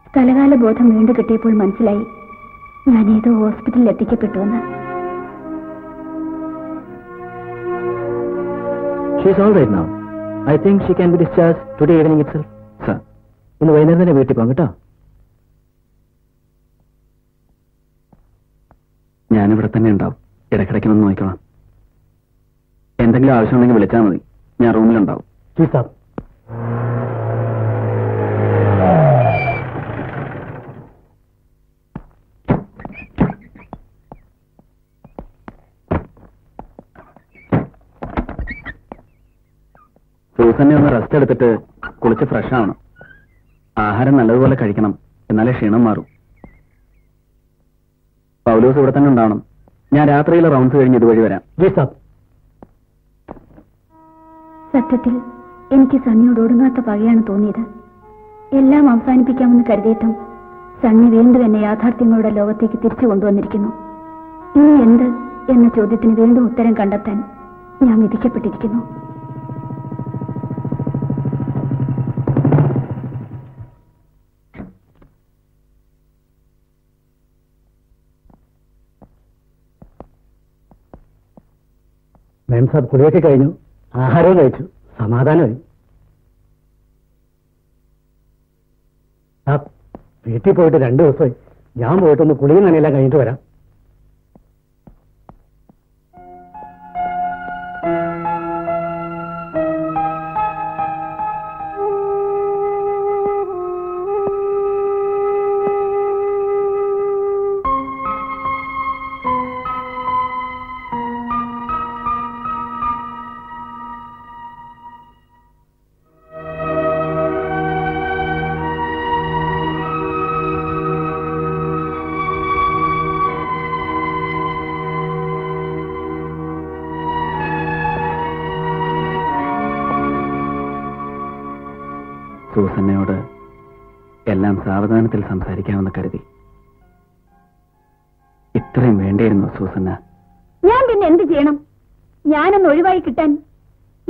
സ്ഥലകാല ബോധം വീണ്ടും കിട്ടിയപ്പോൾ മനസ്സിലായി ഞാൻ ഏതോ ഹോസ്പിറ്റലിൽ എത്തിക്കപ്പെട്ടുവെന്ന്. She's all right now. I think she can be discharged today evening itself. Sir. ഇന്ന് വൈകുന്നേരം തന്നെ വീട്ടിൽ പോകാം കേട്ടോ. ഞാനിവിടെ തന്നെ ഉണ്ടാവും. ഇടയ്ക്കിടയ്ക്ക് വന്ന് നോക്കണം. എന്തെങ്കിലും ആവശ്യമുണ്ടെങ്കിൽ വിളിച്ചാൽ മതി. ഞാൻ റൂമിലുണ്ടാവും. Please up. സൂസന്നെ ഒന്ന് റെസ്റ്റ് എടുത്തിട്ട് കുളിച്ച് ഫ്രഷ് ആവണം. ആഹാരം നല്ലതുപോലെ കഴിക്കണം, എന്നാലേ ക്ഷീണം മാറും. പൗലോസ് ഇവിടെ തന്നെ ഉണ്ടാവണം. ഞാൻ രാത്രിയിലെ റൗണ്ട്സ് കഴിഞ്ഞ് ഇതുവഴി വരാം. Please up. സത്യത്തിൽ എനിക്ക് സണ്ണിയോട് ഒടുങ്ങാത്ത പകയാണ് തോന്നിയത്. എല്ലാം അവസാനിപ്പിക്കാമെന്ന് കരുതിയിട്ടും സണ്ണി വീണ്ടും എന്നെ യാഥാർത്ഥ്യങ്ങളുടെ ലോകത്തേക്ക് തിരിച്ചു കൊണ്ടുവന്നിരിക്കുന്നു. ഇനി എന്ത് എന്ന ചോദ്യത്തിന് വീണ്ടും ഉത്തരം കണ്ടെത്താൻ ഞാൻ വിധിക്കപ്പെട്ടിരിക്കുന്നു. മാം സാബ് കുളിയൊക്കെ കഴിഞ്ഞു, ആഹാരവും കഴിച്ചു, സമാധാനമായി. വീട്ടിൽ പോയിട്ട് 2 ദിവസമായി. ഞാൻ പോയിട്ടൊന്ന് കുളിയും നനയെല്ലാം കഴിഞ്ഞിട്ട് വരാം. സൂസന്നയോട് എല്ലാം സാവധാനത്തിൽ സംസാരിക്കാമെന്ന് കരുതി. ഇത്രയും വേണ്ടിയിരുന്നു സൂസന്ന? ഞാൻ പിന്നെ എന്ത് ചെയ്യണം? ഞാനൊന്ന് ഒഴിവായി കിട്ടാൻ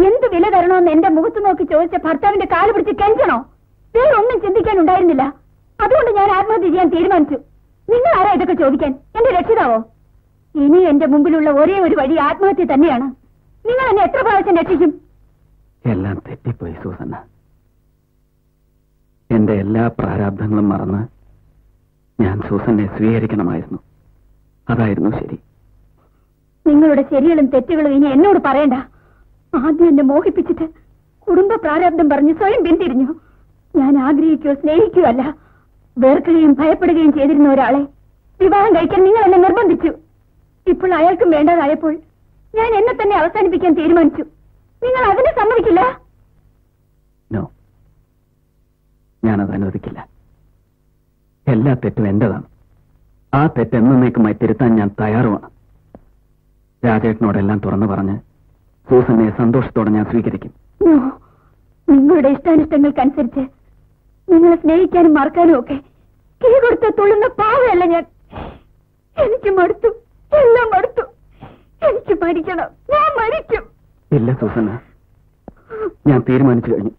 എന്ത് വില തരണമെന്ന് എന്റെ മുഖത്ത് നോക്കി ചോദിച്ച ഭർത്താവിന്റെ കാല് പിടിച്ച് കെഞ്ചണോ? വേറൊന്നും ചിന്തിക്കാനുണ്ടായിരുന്നില്ല. അതുകൊണ്ട് ഞാൻ ആത്മഹത്യ ചെയ്യാൻ തീരുമാനിച്ചു. നിങ്ങൾ ആരാ ഇതൊക്കെ ചോദിക്കാൻ? എന്റെ രക്ഷിതാവോ? ഇനി എന്റെ മുമ്പിലുള്ള ഒരേ ഒരു വഴി ആത്മഹത്യ തന്നെയാണ്. നിങ്ങൾ എന്നെ എത്ര പ്രാവശ്യം രക്ഷിക്കും? എല്ലാം തെറ്റിപ്പോയി സൂസന്ന. എന്റെ എല്ലാ പ്രാരാബ്ധങ്ങളും മറന്ന് ഞാൻ സൂസന്നെ സ്വീകരിക്കണമായിരുന്നു. അതായിരുന്നു ശരി. നിങ്ങളുടെ ശരികളും തെറ്റുകളും ഇനി എന്നോട് പറയണ്ട. ആദ്യം എന്നെ മോഹിപ്പിച്ചിട്ട് കുടുംബ പ്രാരാബ്ദം പറഞ്ഞ് സ്വയം പിന്തിരിഞ്ഞു. ഞാൻ ആഗ്രഹിക്കുകയോ സ്നേഹിക്കുകയോ അല്ല, വേർക്കുകയും ഭയപ്പെടുകയും ചെയ്തിരുന്ന ഒരാളെ വിവാഹം കഴിക്കാൻ നിങ്ങൾ എന്നെ നിർബന്ധിച്ചു. ഇപ്പോൾ അയാൾക്കും വേണ്ടതായപ്പോൾ ഞാൻ എന്നെ തന്നെ അവസാനിപ്പിക്കാൻ തീരുമാനിച്ചു. നിങ്ങൾ അതിനെ സമ്മതിക്കില്ല? ഞാനത് അനുവദിക്കില്ല. എല്ലാ തെറ്റും എന്റേതാണ്. ആ തെറ്റെന്നേക്കുമായി തിരുത്താൻ ഞാൻ തയ്യാറുമാണ്. രാജേട്ടനോടെല്ലാം തുറന്നു പറഞ്ഞ് സൂസനെ സന്തോഷത്തോടെ ഞാൻ സ്വീകരിക്കും. നിങ്ങളുടെ ഇഷ്ടാനിഷ്ടങ്ങൾക്കനുസരിച്ച് നിങ്ങളെ സ്നേഹിക്കാനും മറക്കാനും ഒക്കെ കീ കൊടുത്ത തുള്ളുന്ന പാവയല്ല ഞാൻ. എനിക്ക് മടുത്തു, എല്ലാം മടുത്തു. എനിക്ക് മരിക്കണം, ഞാൻ മരിക്കും. ഇല്ല സൂസന, ഞാൻ തീരുമാനിച്ചു കഴിഞ്ഞു.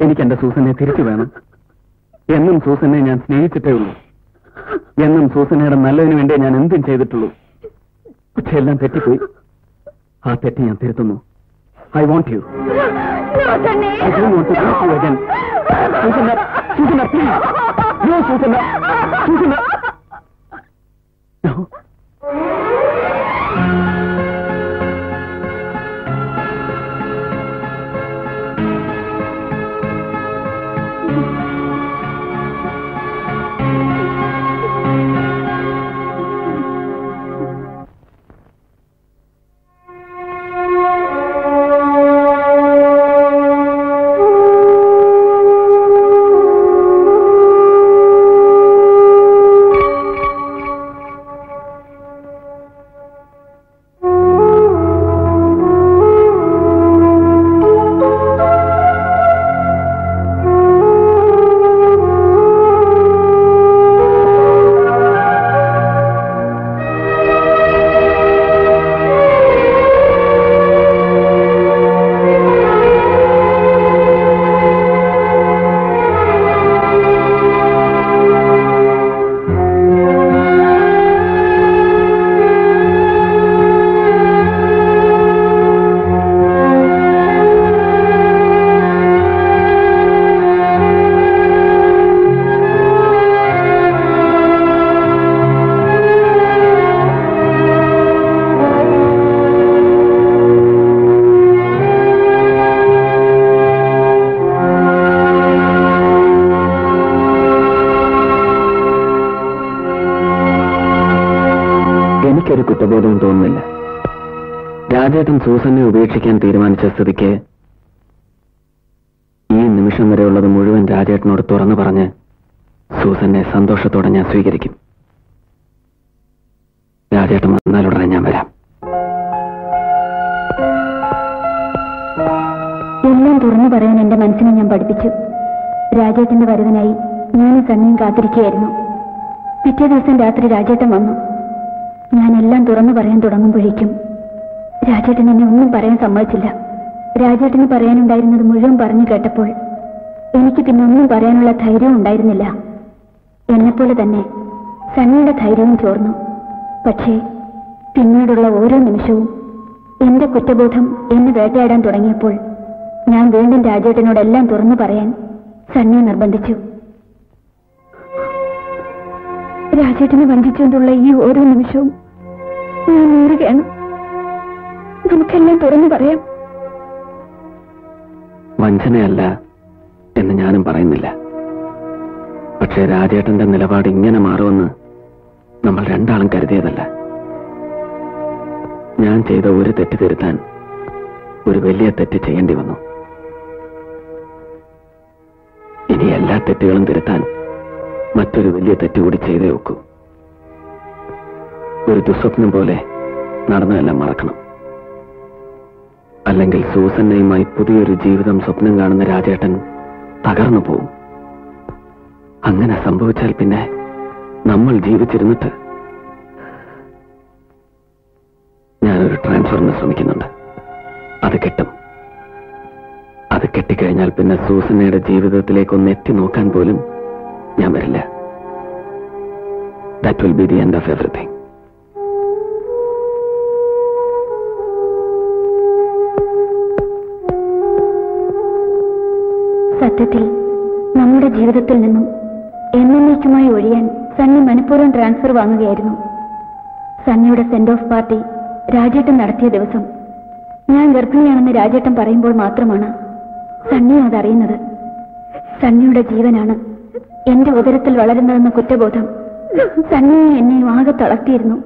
എനിക്ക് എന്റെ സൂസനെ തിരിച്ചു വേണം. എന്നും സൂസനെ ഞാൻ സ്നേഹിച്ചിട്ടേ ഉള്ളൂ. എന്നും സൂസനയുടെ നല്ലതിനു വേണ്ടി ഞാൻ എന്തും ചെയ്തിട്ടുള്ളൂ. പക്ഷെ എല്ലാം തെറ്റിപ്പോയി. ആ തെറ്റ് ഞാൻ തിരുത്തുന്നു. I want you. I don't want to meet you again. Susana, Susana, please. No, Susana. Susana. No. എനിക്കൊരു കുറ്റബോധവും തോന്നുന്നില്ല. രാജേട്ടൻ സൂസനെ ഉപേക്ഷിക്കാൻ തീരുമാനിച്ച സ്ഥിതിക്ക് ഈ നിമിഷം വരെയുള്ളത് മുഴുവൻ രാജേട്ടനോട് തുറന്നു പറഞ്ഞ് സൂസനെ സന്തോഷത്തോടെ ഞാൻ സ്വീകരിക്കും. രാജേട്ടൻ വന്നാലുടനെ ഞാൻ വരാം. എല്ലാം തുറന്നു പറയാൻ എന്റെ മനസ്സിനെ ഞാൻ പഠിപ്പിച്ചു. രാജേട്ടന്റെ വരവിനായി ഞാനും സണ്ണിയും കാത്തിരിക്കുകയായിരുന്നു. പിറ്റേ ദിവസം രാത്രി രാജേട്ടൻ വന്നു. ഞാൻ എല്ലാം തുറന്നു പറയാൻ തുടങ്ങുമ്പോഴേക്കും രാജേട്ടൻ എന്നെ ഒന്നും പറയാൻ സമ്മതിച്ചില്ല. രാജേട്ടന് പറയാനുണ്ടായിരുന്നത് മുഴുവൻ പറഞ്ഞു കേട്ടപ്പോൾ എനിക്ക് പിന്നെ ഒന്നും പറയാനുള്ള ധൈര്യവും ഉണ്ടായിരുന്നില്ല. എന്നെപ്പോലെ തന്നെ സണ്ണിയുടെ ധൈര്യവും ചോർന്നു. പക്ഷേ പിന്നീടുള്ള ഓരോ നിമിഷവും എന്റെ കുറ്റബോധം എന്നെ വേട്ടയാടാൻ തുടങ്ങിയപ്പോൾ ഞാൻ വീണ്ടും രാജേട്ടനോടെല്ലാം തുറന്നു പറയാൻ സണ്ണിയെ നിർബന്ധിച്ചു. രാജേട്ടനെ വഞ്ചിച്ചുകൊണ്ടുള്ള ഈ ഓരോ നിമിഷവും ഞാൻ നേരുകയാണ്. നമുക്കെല്ലാം തുറന്നു പറയാം. വഞ്ചനയല്ല എന്ന് ഞാനും പറയുന്നില്ല. പക്ഷേ രാജേട്ടന്റെ നിലപാട് ഇങ്ങനെ മാറുമെന്ന് നമ്മൾ രണ്ടാളും കരുതിയതല്ല. ഞാൻ ചെയ്ത ഒരു തെറ്റ് തിരുത്താൻ ഒരു വലിയ തെറ്റ് ചെയ്യേണ്ടി വന്നു. ഇനി എല്ലാ തെറ്റുകളും തിരുത്താൻ മറ്റൊരു വലിയ തെറ്റ് കൂടി ചെയ്തേ വെക്കൂ. ഒരു ദുസ്വപ്നം പോലെ നടന്നതെല്ലാം മറക്കണം. അല്ലെങ്കിൽ സൂസന്നയുമായി പുതിയൊരു ജീവിതം സ്വപ്നം കാണുന്ന രാജേട്ടൻ തകർന്നു പോവും. അങ്ങനെ സംഭവിച്ചാൽ പിന്നെ നമ്മൾ ജീവിച്ചിരുന്നിട്ട്. ഞാനൊരു ട്രാൻസ്ഫറിന് ശ്രമിക്കുന്നുണ്ട്. അത് കിട്ടും. അത് കെട്ടിക്കഴിഞ്ഞാൽ പിന്നെ സൂസന്നയുടെ ജീവിതത്തിലേക്കൊന്ന് എത്തി നോക്കാൻ പോലും ഞാൻ വരില്ല. That will be the end of everything. സത്യത്തിൽ നമ്മുടെ ജീവിതത്തിൽ നിന്നും എന്നേക്കുമായി ഒഴിയാൻ സണ്ണി മനഃപൂർവ്വം ട്രാൻസ്ഫർ വാങ്ങുകയായിരുന്നു. സണ്ണിയുടെ സെൻഡ് ഓഫ് പാർട്ടി രാജേട്ടൻ നടത്തിയ ദിവസം ഞാൻ ഗർഭിണിയാണെന്ന് രാജേട്ടൻ പറയുമ്പോൾ മാത്രമാണ് സണ്ണിയും അതറിയുന്നത്. സണ്ണിയുടെ ജീവനാണ് എന്റെ ഉദരത്തിൽ വളരുന്നതെന്ന കുറ്റബോധം സണ്ണിയെ എന്നെയും ആകെ തളർത്തിയിരുന്നു.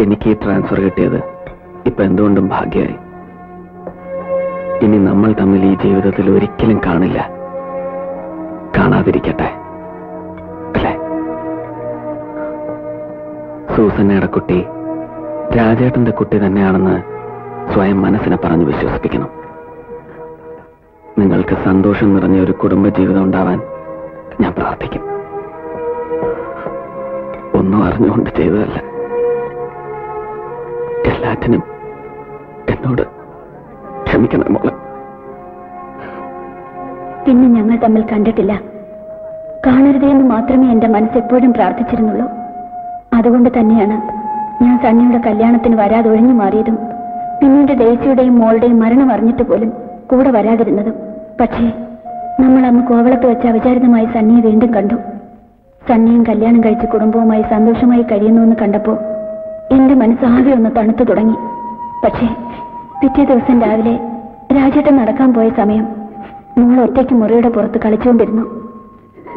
എനിക്ക് ഈ ട്രാൻസ്ഫർ കിട്ടിയത് ഇപ്പൊ എന്തുകൊണ്ടും ഭാഗ്യമായി. ഇനി നമ്മൾ തമ്മിൽ ഈ ജീവിതത്തിൽ ഒരിക്കലും കാണില്ല. കാണാതിരിക്കട്ടെ, അല്ലേ? സൂസന്നയുടെ കുട്ടി രാജേട്ടന്റെ കുട്ടി തന്നെയാണെന്ന് സ്വയം മനസ്സിനെ പറഞ്ഞു വിശ്വസിപ്പിക്കണം. നിങ്ങൾക്ക് സന്തോഷം നിറഞ്ഞ ഒരു കുടുംബജീവിതം ഉണ്ടാവാൻ ഞാൻ പ്രാർത്ഥിക്കും. ഒന്നും അറിഞ്ഞുകൊണ്ട് ചെയ്തതല്ല. എല്ലാറ്റിനും എന്നോട് ക്ഷമിക്കണം മോളെ. പിന്നെ ഞങ്ങൾ തമ്മിൽ കണ്ടിട്ടില്ല. കാണരുതേ എന്ന് മാത്രമേ എന്റെ മനസ്സെപ്പോഴും പ്രാർത്ഥിച്ചിരുന്നുള്ളൂ. അതുകൊണ്ട് തന്നെയാണ് ഞാൻ സണ്ണിയുടെ കല്യാണത്തിന് വരാതെ ഒഴിഞ്ഞു മാറിയതും പിന്നീട് ഡേസിയുടെയും മോളുടെയും മരണം അറിഞ്ഞിട്ട് പോലും കൂടെ വരാതിരുന്നതും. പക്ഷേ നമ്മൾ അന്ന് കോവളത്ത് വെച്ച് അവിചാരിതമായി സണ്ണിയെ വീണ്ടും കണ്ടു. സണ്ണിയും കല്യാണം കഴിച്ച് കുടുംബവുമായി സന്തോഷമായി കഴിയുന്നുവെന്ന് കണ്ടപ്പോൾ എന്റെ മനസ്സാകെ ഒന്ന് തണുത്തു തുടങ്ങി. പക്ഷേ പിറ്റേ ദിവസം രാവിലെ രാജേട്ടൻ നടക്കാൻ പോയ സമയം മോൾ ഒറ്റയ്ക്ക് മുറിയുടെ പുറത്ത് കളിച്ചുകൊണ്ടിരുന്നു.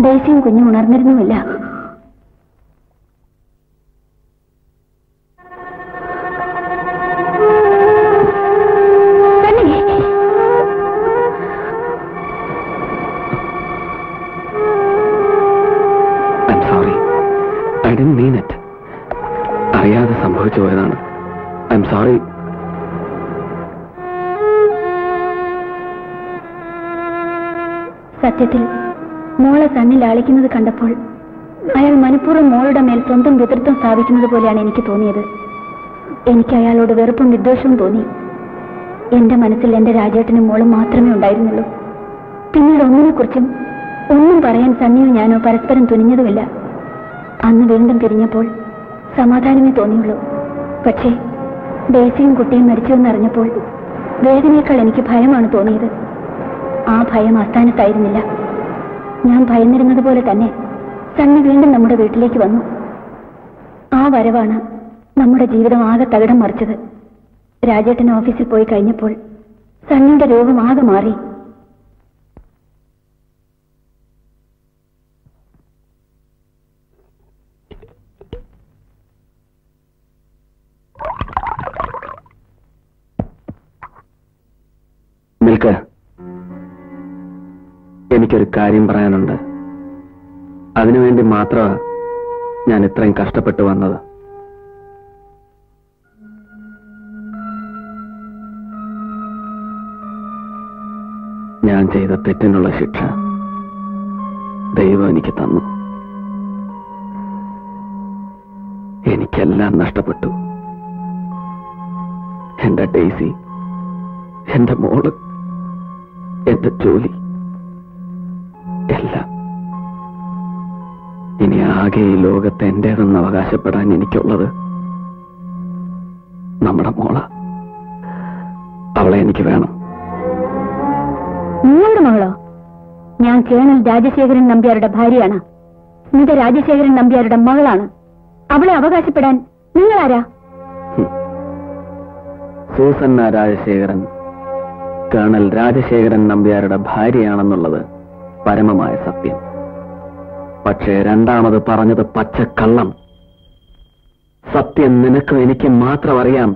ഡേസിയും കുഞ്ഞും ഉണർന്നിരുന്നുമില്ല. അറിയാതെ സംഭവിച്ചു പോയതാണ്. I am sorry. സത്യത്തിൽ മോളെ സണ്ണിൽ ആളിക്കുന്നത് കണ്ടപ്പോൾ അയാൾ മനഃപൂർവ്വം മോളുടെ മേൽ സ്വന്തം പിതൃത്വം സ്ഥാപിക്കുന്നത് പോലെയാണ് എനിക്ക് തോന്നിയത്. എനിക്ക് അയാളോട് വെറുപ്പും വിദ്വേഷവും തോന്നി. എന്റെ മനസ്സിൽ എന്റെ രാജേട്ടനും മോളും മാത്രമേ ഉണ്ടായിരുന്നുള്ളൂ. പിന്നീട് ഒന്നിനെക്കുറിച്ചും ഒന്നും പറയാൻ സണ്ണിയോ ഞാനോ പരസ്പരം തുനിഞ്ഞതുമില്ല. അന്ന് വീണ്ടും പിരിഞ്ഞപ്പോൾ സമാധാനമേ തോന്നിയുള്ളൂ. പക്ഷേ ഡേസിയും കുട്ടിയും മരിച്ചുവെന്നറിഞ്ഞപ്പോൾ വേദനയേക്കാൾ എനിക്ക് ഭയമാണ് തോന്നിയത്. ആ ഭയം അസ്ഥാനത്തായിരുന്നില്ല. ഞാൻ ഭയന്നിരുന്നത് പോലെ തന്നെ സണ്ണി വീണ്ടും നമ്മുടെ വീട്ടിലേക്ക് വന്നു. ആ വരവാണ് നമ്മുടെ ജീവിതം ആകെ തകിടം മറിച്ചത്. രാജേട്ടൻ ഓഫീസിൽ പോയി കഴിഞ്ഞപ്പോൾ സണ്ണിയുടെ രോഗം ആകെ മാറി. നിൽക്ക്, എനിക്കൊരു കാര്യം പറയാനുണ്ട്. അതിനുവേണ്ടി മാത്രമാണ് ഞാൻ ഇത്രയും കഷ്ടപ്പെട്ടു വന്നത്. ഞാൻ ചെയ്ത തെറ്റിനുള്ള ശിക്ഷ ദൈവം എനിക്ക് തന്നു. എനിക്കെല്ലാം നഷ്ടപ്പെട്ടു. എന്റെ ഡേസി, എന്റെ മോള്, എന്റെ ജോലി, എല്ലാം. ഇനി ആകെ ഈ ലോകത്ത് എന്റേതെന്ന് അവകാശപ്പെടാൻ എനിക്കുള്ളത് നമ്മുടെ മോള. അവളെ എനിക്ക് വേണം. നിങ്ങളുടെ മകളോ? ഞാൻ കേണൽ രാജശേഖരൻ നമ്പ്യാരുടെ ഭാര്യയാണ്. സ്മിത രാജശേഖരൻ നമ്പ്യാരുടെ മകളാണ്. അവളെ അവകാശപ്പെടാൻ നിങ്ങളാരാ? സൂസന്ന രാജശേഖരൻ കേണൽ രാജശേഖരൻ നമ്പ്യാരുടെ ഭാര്യയാണെന്നുള്ളത് പരമമായ സത്യം. പക്ഷേ രണ്ടാമത് പറഞ്ഞത് പച്ചക്കള്ളം. സത്യം നിനക്കും എനിക്കും മാത്രം അറിയാം.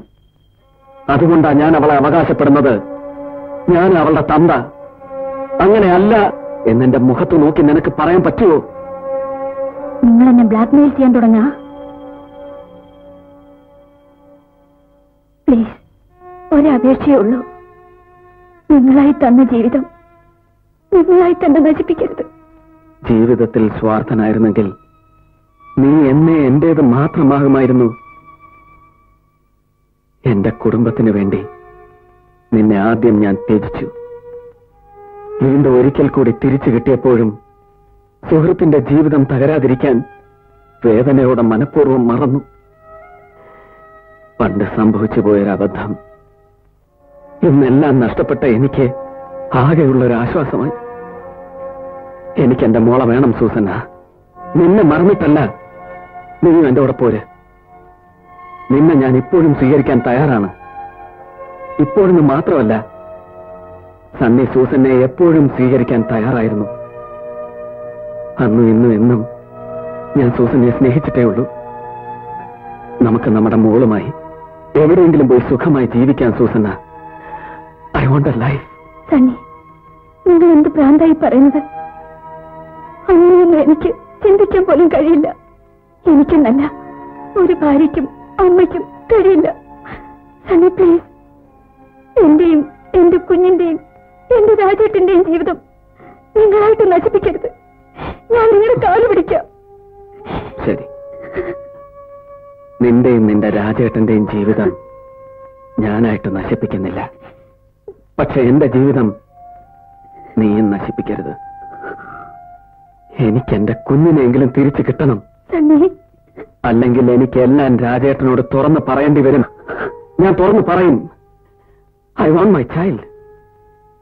അതുകൊണ്ടാണ് ഞാൻ അവളെ അവകാശപ്പെടുന്നത്. ഞാൻ അവളുടെ തന്ത. അങ്ങനെയല്ല എന്നെന്റെ മുഖത്ത് നോക്കി നിനക്ക് പറയാൻ പറ്റുമോ? നിങ്ങൾ എന്നെ ബ്ലാക്ക്മെയിൽ ചെയ്യാൻ തുടങ്ങാ? പ്ലീസ്, ഒരപേക്ഷയേ ഉള്ളൂ. നിങ്ങളായി തന്ന ജീവിതം നിങ്ങളായി തന്നെ നശിപ്പിക്കരുത്. ജീവിതത്തിൽ സ്വാർത്ഥനായിരുന്നെങ്കിൽ നീ എന്നെ എന്റേത് മാത്രമാകുമായിരുന്നു. എന്റെ കുടുംബത്തിന് വേണ്ടി നിന്നെ ആദ്യം ഞാൻ ത്യജിച്ചു. വീണ്ടും ഒരിക്കൽ കൂടി തിരിച്ചു കിട്ടിയപ്പോഴും സുഹൃത്തിന്റെ ജീവിതം തകരാതിരിക്കാൻ വേദനയോടെ മനഃപൂർവ്വം മറന്നു. പണ്ട് സംഭവിച്ചു പോയൊരബദ്ധം ഇന്നെല്ലാം നഷ്ടപ്പെട്ട എനിക്ക് ആകെയുള്ളൊരു ആശ്വാസമായി. എനിക്കെന്റെ മോളെ വേണം സൂസന്ന. നിന്നെ മറന്നിട്ടല്ല. നീയും എന്റെ കൂടെ പോര്. നിന്നെ ഞാൻ ഇപ്പോഴും സ്വീകരിക്കാൻ തയ്യാറാണ്. ഇപ്പോഴൊന്നും മാത്രമല്ല, സണ്ണി സൂസന്നെ എപ്പോഴും സ്വീകരിക്കാൻ തയ്യാറായിരുന്നു. അന്നും ഇന്നും എന്നും ഞാൻ സൂസനെ സ്നേഹിച്ചിട്ടേ ഉള്ളൂ. നമുക്ക് നമ്മുടെ മോളുമായി എവിടെയെങ്കിലും പോയി സുഖമായി ജീവിക്കാൻ Susanna. I want a life. Sunny, നിങ്ങൾ എന്ത് ഭ്രാന്തായി പറയുന്നത്? എനിക്ക് ചിന്തിക്കാൻ പോലും കഴിയില്ല. എനിക്കെന്നല്ല, ഒരു ഭാര്യയ്ക്കും അമ്മയ്ക്കും കഴിയില്ല. സണ്ണി പ്ലീസ്, എന്റെയും എന്റെ കുഞ്ഞിന്റെയും എന്റെ രാജേട്ടന്റെയും ജീവിതം നിങ്ങളായിട്ട് നശിപ്പിക്കരുത്. ഞാൻ നിങ്ങളുടെ കാല് പിടിക്കാം. ശരി, നിന്റെയും നിന്റെ രാജേട്ടന്റെയും ജീവിതം ഞാനായിട്ട് നശിപ്പിക്കുന്നില്ല. പക്ഷെ എന്റെ ജീവിതം നീയും നശിപ്പിക്കരുത്. എനിക്ക് എന്റെ കുഞ്ഞിനെങ്കിലും തിരിച്ചു കിട്ടണം. അല്ലെങ്കിൽ എനിക്ക് എല്ലാം രാജേട്ടനോട് തുറന്ന് പറയേണ്ടി വരും. ഞാൻ തുറന്ന് പറയും. I want my child,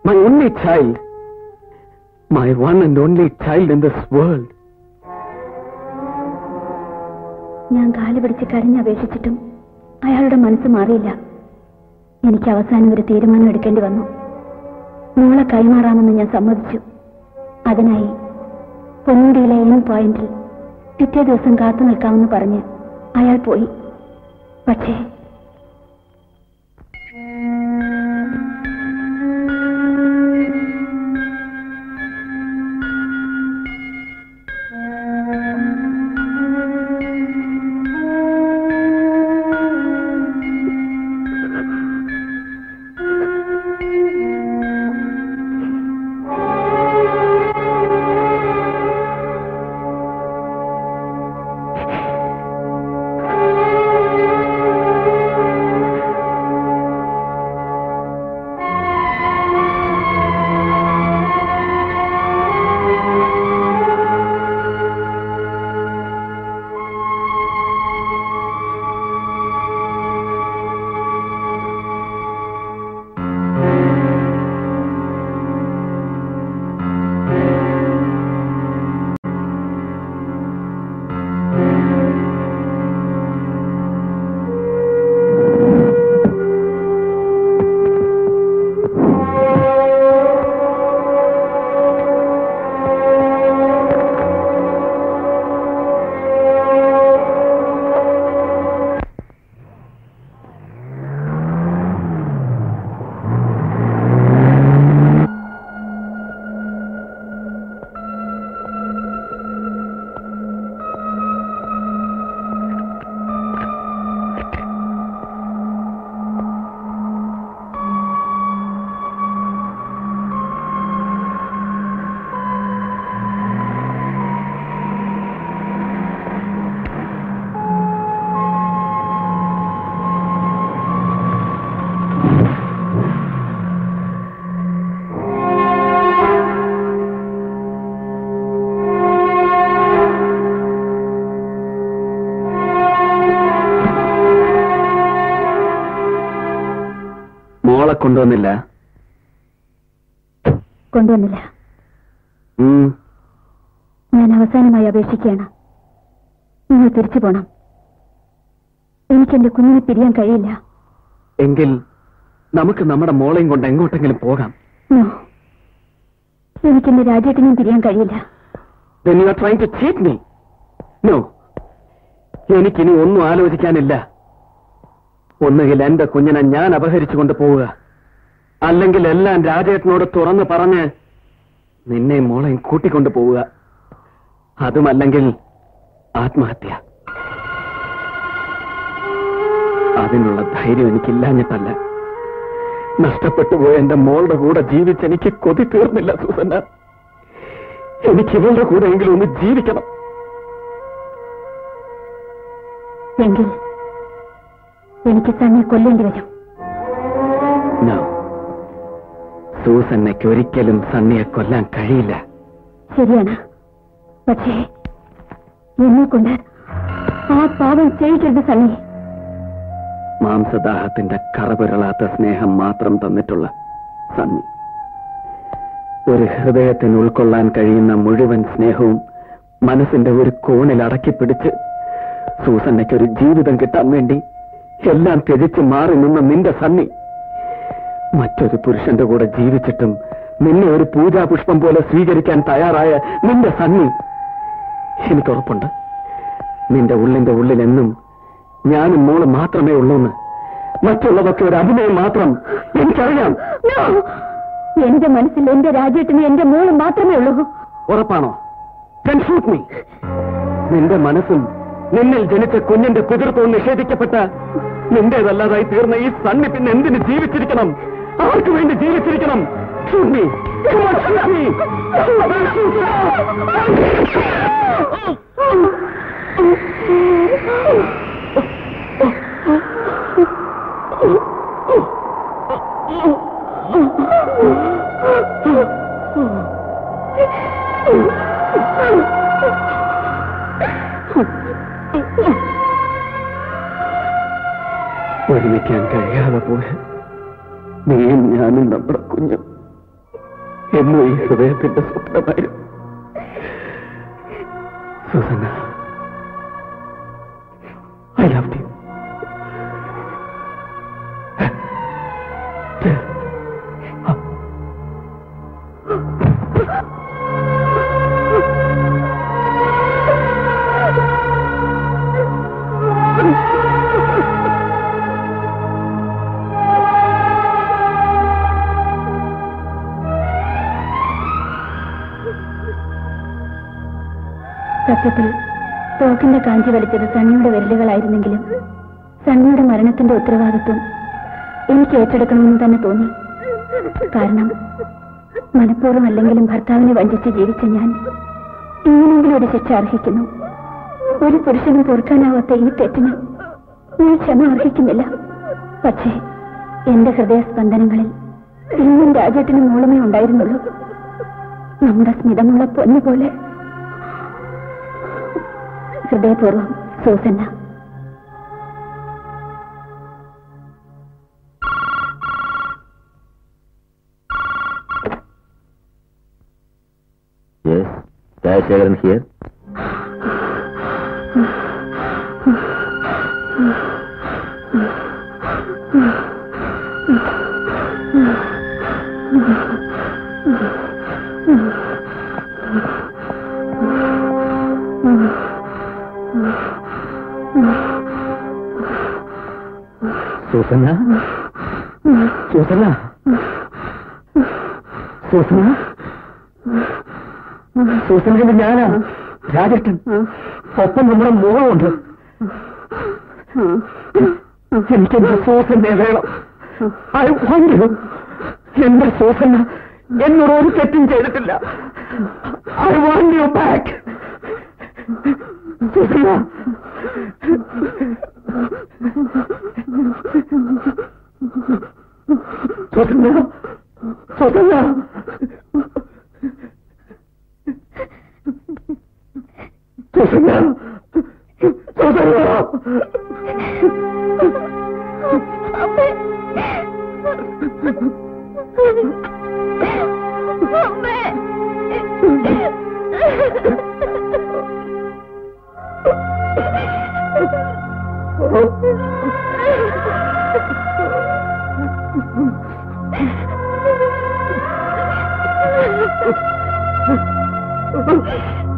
my only child, my one and only child in this world. ഞാൻ കാല് പിടിച്ച് കരഞ്ഞപേക്ഷിച്ചിട്ടും അയാളുടെ മനസ്സ് മാറിയില്ല. എനിക്ക് അവസാനം ഒരു തീരുമാനം എടുക്കേണ്ടി വന്നു. മോളെ കൈമാറാമെന്ന് ഞാൻ സമ്മതിച്ചു. അതിനായി പൊന്നുണ്ടിയിലെ എൻ പോയിന്റിൽ പിറ്റേ ദിവസം കാത്തു നിൽക്കാമെന്ന് പറഞ്ഞ് അയാൾ പോയി. പക്ഷേ കൊണ്ടുവന്നില്ല. ഞാൻ അവസാനമായി അപേക്ഷിക്കുകയാണ്. നിങ്ങൾ തിരിച്ചു പോണം. എനിക്കെന്റെ കുഞ്ഞിനെ പിരിയാൻ കഴിയില്ല. എങ്കിൽ നമുക്ക് നമ്മുടെ മോളെയും കൊണ്ട് എങ്ങോട്ടെങ്കിലും പോകാം. എനിക്കെന്റെ രാജ്യത്തിനും പിരിയാൻ കഴിയില്ല. Then you are trying to cheat me. No. എനിക്കിനി ഒന്നും ആലോചിക്കാനില്ല. ഒന്നുകിൽ എന്റെ കുഞ്ഞിനെ ഞാൻ അപഹരിച്ചുകൊണ്ട് പോവുക, അല്ലെങ്കിൽ എല്ലാം രാജേട്ടനോട് തുറന്ന് പറഞ്ഞ് നിന്നെ മോളെയും കൂട്ടിക്കൊണ്ടു പോവുക. അതുമല്ലെങ്കിൽ ആത്മഹത്യ. അതിനുള്ള ധൈര്യം എനിക്കില്ലാഞ്ഞിട്ടല്ല. നഷ്ടപ്പെട്ടുപോയ എന്റെ മോളുടെ കൂടെ ജീവിച്ചെനിക്ക് കൊതി തീർന്നില്ല സൂസന്ന. എനിക്ക് ഇവളുടെ കൂടെ എങ്കിലും ഒന്ന് ജീവിക്കണം. എങ്കിൽ എനിക്ക് തന്നെ കൊല്ലേണ്ടി വരും. സൂസന്നയ്ക്ക് ഒരിക്കലും സണ്ണിയെ കൊല്ലാൻ കഴിയില്ല. ശരിയാണ്. പക്ഷേ എന്നെ കൊണ്ട് ആ പാവം ചെയ്യിക്കരുത് സണ്ണി. മാംസദാഹത്തിന്റെ കറപുരളാത്ത സ്നേഹം മാത്രം തന്നിട്ടുള്ള സണ്ണി. ഒരു ഹൃദയത്തിന് ഉൾക്കൊള്ളാൻ കഴിയുന്ന മുഴുവൻ സ്നേഹവും മനസ്സിന്റെ ഒരു കോണിൽ അടക്കിപ്പിടിച്ച് സൂസന്നയ്ക്കൊരു ജീവിതം കിട്ടാൻ വേണ്ടി എല്ലാം ത്യജിച്ച് മാറി നിന്ന നിന്റെ സണ്ണി. മറ്റൊരു പുരുഷന്റെ കൂടെ ജീവിച്ചിട്ടും നിന്നെ ഒരു പൂജാപുഷ്പം പോലെ സ്വീകരിക്കാൻ തയ്യാറായ നിന്റെ സണ്ണി. എനിക്കുറപ്പുണ്ട് നിന്റെ ഉള്ളിന്റെ ഉള്ളിൽ എന്നും ഞാനും മോള് മാത്രമേ ഉള്ളൂന്ന്. മറ്റുള്ളതൊക്കെ ഒരു അഭിനയം മാത്രം. എനിക്കറിയാം. എന്റെ മനസ്സിൽ എന്റെ രാജ്യത്തിന് എന്റെ മോള് മാത്രമേ ഉള്ളൂ. ഉറപ്പാണോ? then shoot me. നിന്റെ മനസ്സും നിന്നിൽ ജനിച്ച കുഞ്ഞിന്റെ പിതൃത്വം നിഷേധിക്കപ്പെട്ട നിന്റേതല്ലാതായി തീർന്ന ഈ സണ്ണി പിന്നെ എന്തിന് ജീവിച്ചിരിക്കണം? ആർക്ക് വേണ്ടി ജീവിച്ചിരിക്കണം? Shoot me. Come on, shoot me. ഒരുമിക്കാൻ കഴിയാതെ പോയ നീയും ഞാനും നമ്മുടെ കുഞ്ഞും എന്നും ഈ ഹൃദയത്തിന്റെ സ്വപ്നമായിരുന്നു. സുസന്ന, ഐ ലവ് യു. സത്യത്തിൽ തോക്കിന്റെ കാഞ്ചി വലിച്ചത് സണ്ണിയുടെ വിരലുകളായിരുന്നെങ്കിലും സണ്ണിയുടെ മരണത്തിന്റെ ഉത്തരവാദിത്വം എനിക്ക് ഏറ്റെടുക്കണമെന്ന് തന്നെ തോന്നി. കാരണം മനഃപൂർവ്വം അല്ലെങ്കിലും ഭർത്താവിനെ വഞ്ചിച്ച് ജീവിച്ച ഞാൻ ഇങ്ങനെയെങ്കിലും ഒരു ശിക്ഷ അർഹിക്കുന്നു. ഒരു പുരുഷനും പൊറുക്കാനാവാത്ത ഈ തെറ്റിന് ഞാൻ ക്ഷമ അർഹിക്കുന്നില്ല. പക്ഷേ എന്റെ ഹൃദയസ്പന്ദനങ്ങളിൽ ഇന്നും രാജേട്ടിന് മൂളമേ ഉണ്ടായിരുന്നുള്ളൂ. നമ്മുടെ സ്മിതമുള്ള പൊന്നുപോലെ. ഹൃദയപൂർവ്വം, Susanna. Yes, Jayasekaran here. Susanna, Susanna, Susanna, സൂസന, ഞാനാ രാജേട്ടൻ. ഒപ്പം നമ്മുടെ മോളുണ്ട്. എനിക്കെന്റെ സൂസന്നെ വേണം. I want you. എന്റെ സൂസന്ന എന്നോട് ഒരു തെറ്റും ചെയ്തിട്ടില്ല. I want you back. Susanna, Susanna, Susanna, Susanna, Susanna. Oh.